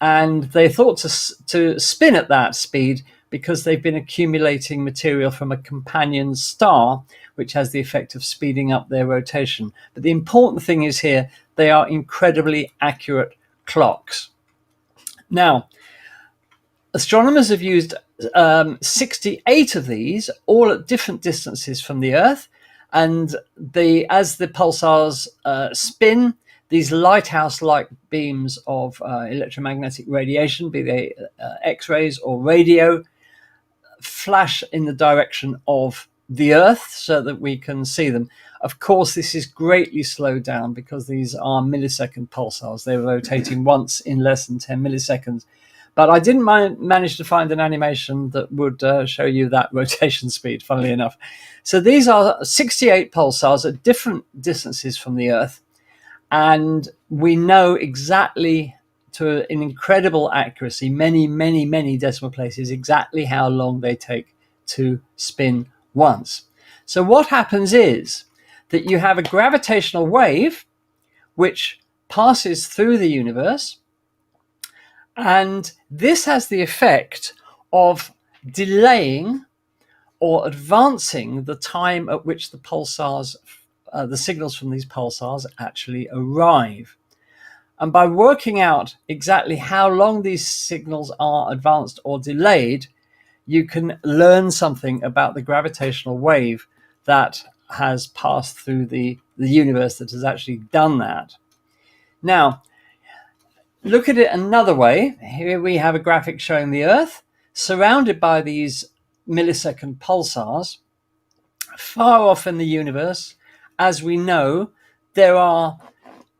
And they thought to spin at that speed because they've been accumulating material from a companion star, which has the effect of speeding up their rotation. But the important thing is here, they are incredibly accurate clocks. Now, astronomers have used 68 of these, all at different distances from the Earth. And as the pulsars spin, these lighthouse-like beams of electromagnetic radiation, be they X-rays or radio, flash in the direction of the Earth so that we can see them. Of course, this is greatly slowed down because these are millisecond pulsars. They're rotating once in less than 10 milliseconds. But I didn't manage to find an animation that would show you that rotation speed, funnily enough. So these are 68 pulsars at different distances from the Earth. And we know exactly, to an incredible accuracy, many, many, many decimal places, exactly how long they take to spin once. So what happens is that you have a gravitational wave which passes through the universe, and this has the effect of delaying or advancing the time at which the pulsars, the signals from these pulsars actually arrive. And by working out exactly how long these signals are advanced or delayed, you can learn something about the gravitational wave that has passed through the universe that has actually done that. Now, look at it another way. Here we have a graphic showing the Earth surrounded by these millisecond pulsars. Far off in the universe, as we know, there are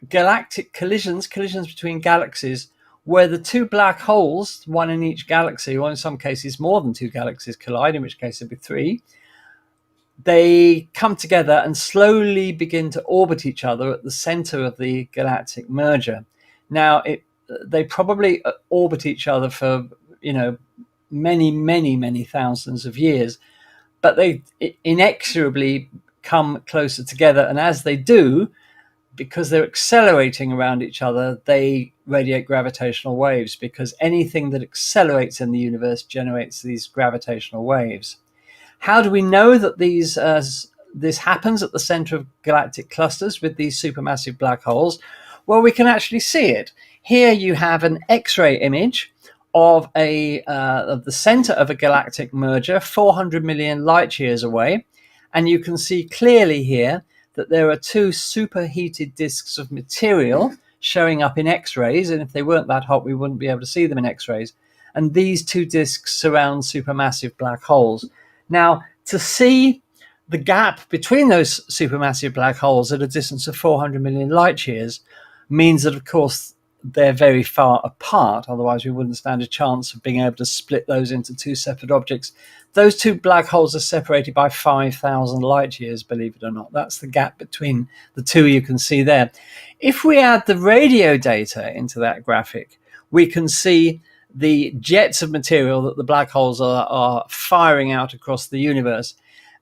galactic collisions between galaxies, where the two black holes, one in each galaxy, or in some cases more than two galaxies collide, in which case it'd be three, they come together and slowly begin to orbit each other at the center of the galactic merger. Now, they probably orbit each other for, many, many, many thousands of years, but they inexorably come closer together. And as they do, because they're accelerating around each other, they radiate gravitational waves, because anything that accelerates in the universe generates these gravitational waves. How do we know that this happens at the center of galactic clusters with these supermassive black holes? Well, we can actually see it. Here you have an X-ray image of the center of a galactic merger 400 million light years away. And you can see clearly here that there are two superheated disks of material showing up in X-rays. And if they weren't that hot, we wouldn't be able to see them in X-rays. And these two disks surround supermassive black holes. Now, to see the gap between those supermassive black holes at a distance of 400 million light years means that, of course, they're very far apart. Otherwise, we wouldn't stand a chance of being able to split those into two separate objects. Those two black holes are separated by 5,000 light years, believe it or not. That's the gap between the two you can see there. If we add the radio data into that graphic, we can see the jets of material that the black holes are firing out across the universe.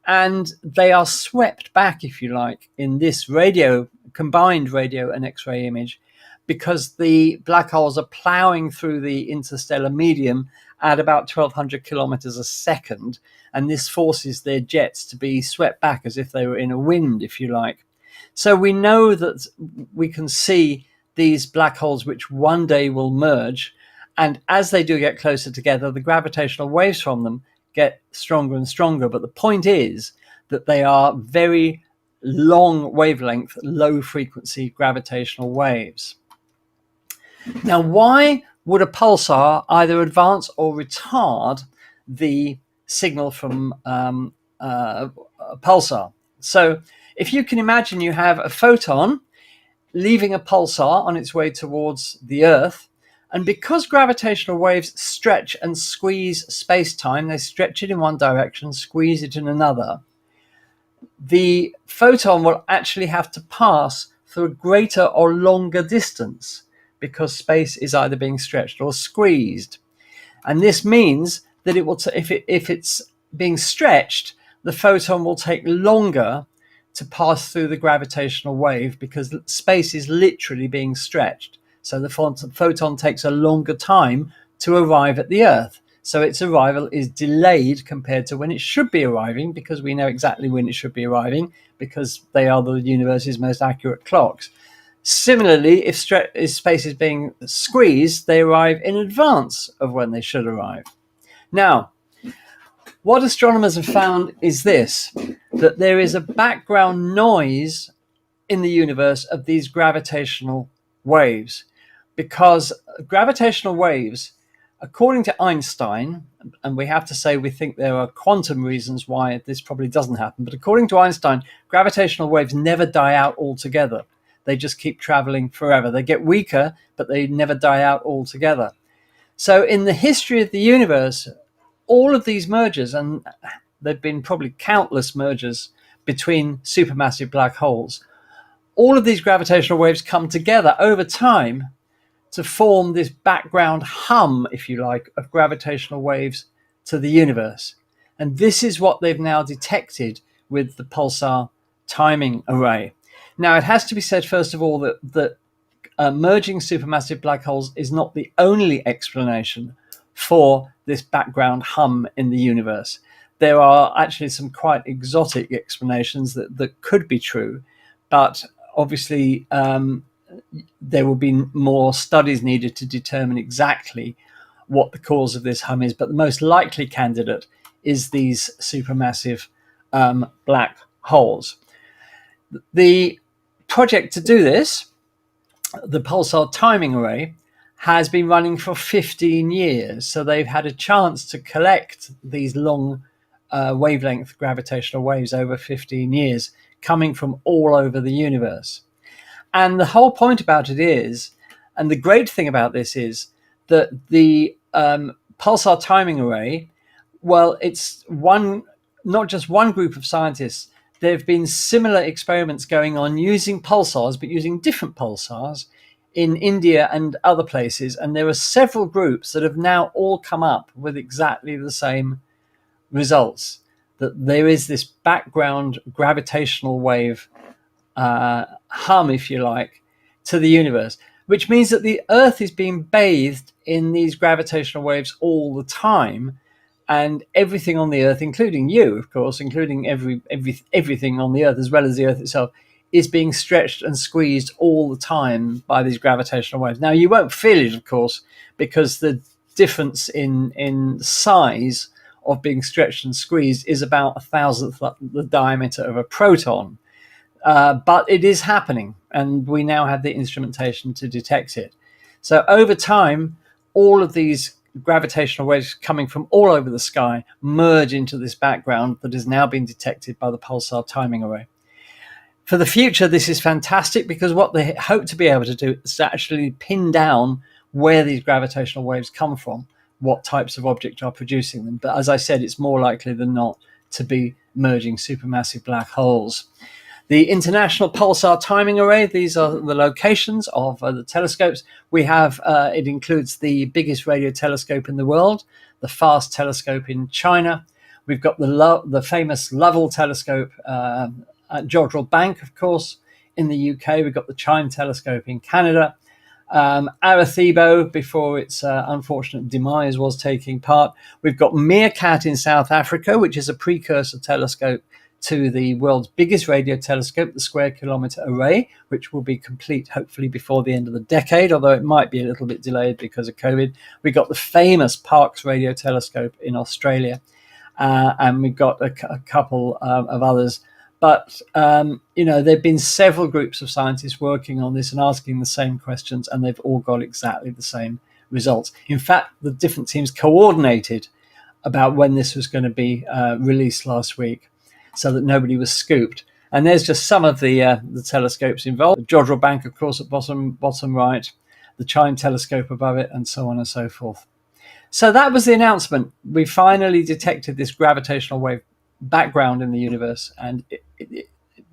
And they are swept back, if you like, in this combined radio and X-ray image, because the black holes are plowing through the interstellar medium at about 1,200 kilometers a second. And this forces their jets to be swept back as if they were in a wind, if you like. So we know that we can see these black holes which one day will merge. And as they do get closer together, the gravitational waves from them get stronger and stronger. But the point is that they are very long wavelength, low frequency gravitational waves. Now, why would a pulsar either advance or retard the signal from a pulsar? So if you can imagine, you have a photon leaving a pulsar on its way towards the Earth. And because gravitational waves stretch and squeeze space-time, they stretch it in one direction, squeeze it in another, the photon will actually have to pass through a greater or longer distance, because space is either being stretched or squeezed. And this means that it will, if it's being stretched, the photon will take longer to pass through the gravitational wave, because space is literally being stretched. So the photon takes a longer time to arrive at the Earth. So its arrival is delayed compared to when it should be arriving, because we know exactly when it should be arriving, because they are the universe's most accurate clocks. Similarly, if space is being squeezed, they arrive in advance of when they should arrive. Now, what astronomers have found is this, that there is a background noise in the universe of these gravitational waves, because gravitational waves according to Einstein, and we have to say we think there are quantum reasons why this probably doesn't happen, but according to Einstein, gravitational waves never die out altogether. They just keep traveling forever. They get weaker, but they never die out altogether. So in the history of the universe, all of these mergers, and there've been probably countless mergers between supermassive black holes, all of these gravitational waves come together over time to form this background hum, if you like, of gravitational waves to the universe. And this is what they've now detected with the pulsar timing array. Now, it has to be said, first of all, that merging supermassive black holes is not the only explanation for this background hum in the universe. There are actually some quite exotic explanations that could be true, but obviously there will be more studies needed to determine exactly what the cause of this hum is. But the most likely candidate is these supermassive black holes. The project to do this, the pulsar timing array, has been running for 15 years. So they've had a chance to collect these long wavelength gravitational waves over 15 years, coming from all over the universe. And the whole point about it is, and the great thing about this is, that the pulsar timing array, well, it's not just one group of scientists. There have been similar experiments going on using pulsars, but using different pulsars in India and other places. And there are several groups that have now all come up with exactly the same results, that there is this background gravitational wave hum, if you like, to the universe, which means that the Earth is being bathed in these gravitational waves all the time. And everything on the Earth, including you, of course, including everything on the Earth, as well as the Earth itself, is being stretched and squeezed all the time by these gravitational waves. Now, you won't feel it, of course, because the difference in size of being stretched and squeezed is about 1,000th the diameter of a proton. But it is happening, and we now have the instrumentation to detect it. So over time, all of these gravitational waves coming from all over the sky merge into this background that has now been detected by the pulsar timing array. For the future, this is fantastic, because what they hope to be able to do is to actually pin down where these gravitational waves come from, what types of objects are producing them. But as I said, it's more likely than not to be merging supermassive black holes. The International Pulsar Timing Array, these are the locations of the telescopes. We have, it includes the biggest radio telescope in the world, the FAST telescope in China. We've got the famous Lovell telescope at Jodrell Bank, of course, in the UK. We've got the Chime telescope in Canada. Arecibo, before its unfortunate demise, was taking part. We've got Meerkat in South Africa, which is a precursor telescope to the world's biggest radio telescope, the Square Kilometre Array, which will be complete hopefully before the end of the decade, although it might be a little bit delayed because of COVID. We got the famous Parkes Radio Telescope in Australia, and we've got a couple of others. But, there have been several groups of scientists working on this and asking the same questions, and they've all got exactly the same results. In fact, the different teams coordinated about when this was going to be released last week, so that nobody was scooped. And there's just some of the telescopes involved. The Jodrell Bank, of course, at bottom right, the Chime telescope above it, and so on and so forth. So that was the announcement. We finally detected this gravitational wave background in the universe, and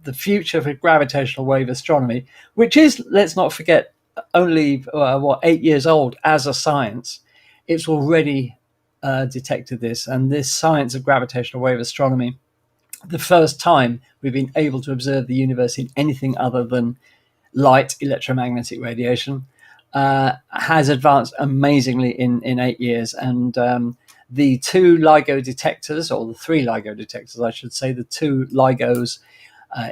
the future for gravitational wave astronomy, which is, let's not forget, only 8 years old as a science, it's already detected this. And this science of gravitational wave astronomy, the first time we've been able to observe the universe in anything other than light electromagnetic radiation, has advanced amazingly in 8 years. And the two LIGO detectors, or the three LIGO detectors, I should say, the two LIGOs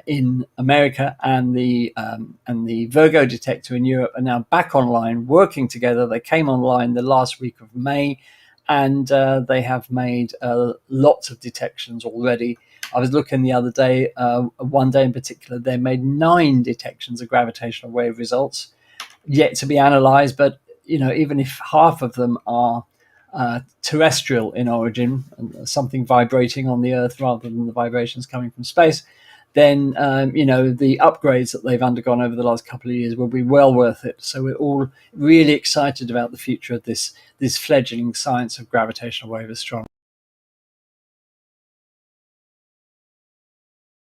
in America and the Virgo detector in Europe are now back online, working together. They came online the last week of May, and they have made lots of detections already. I was looking the other day, one day in particular, they made 9 detections of gravitational wave results yet to be analyzed. But, even if half of them are terrestrial in origin, something vibrating on the Earth rather than the vibrations coming from space, then the upgrades that they've undergone over the last couple of years will be well worth it. So we're all really excited about the future of this fledgling science of gravitational wave astronomy.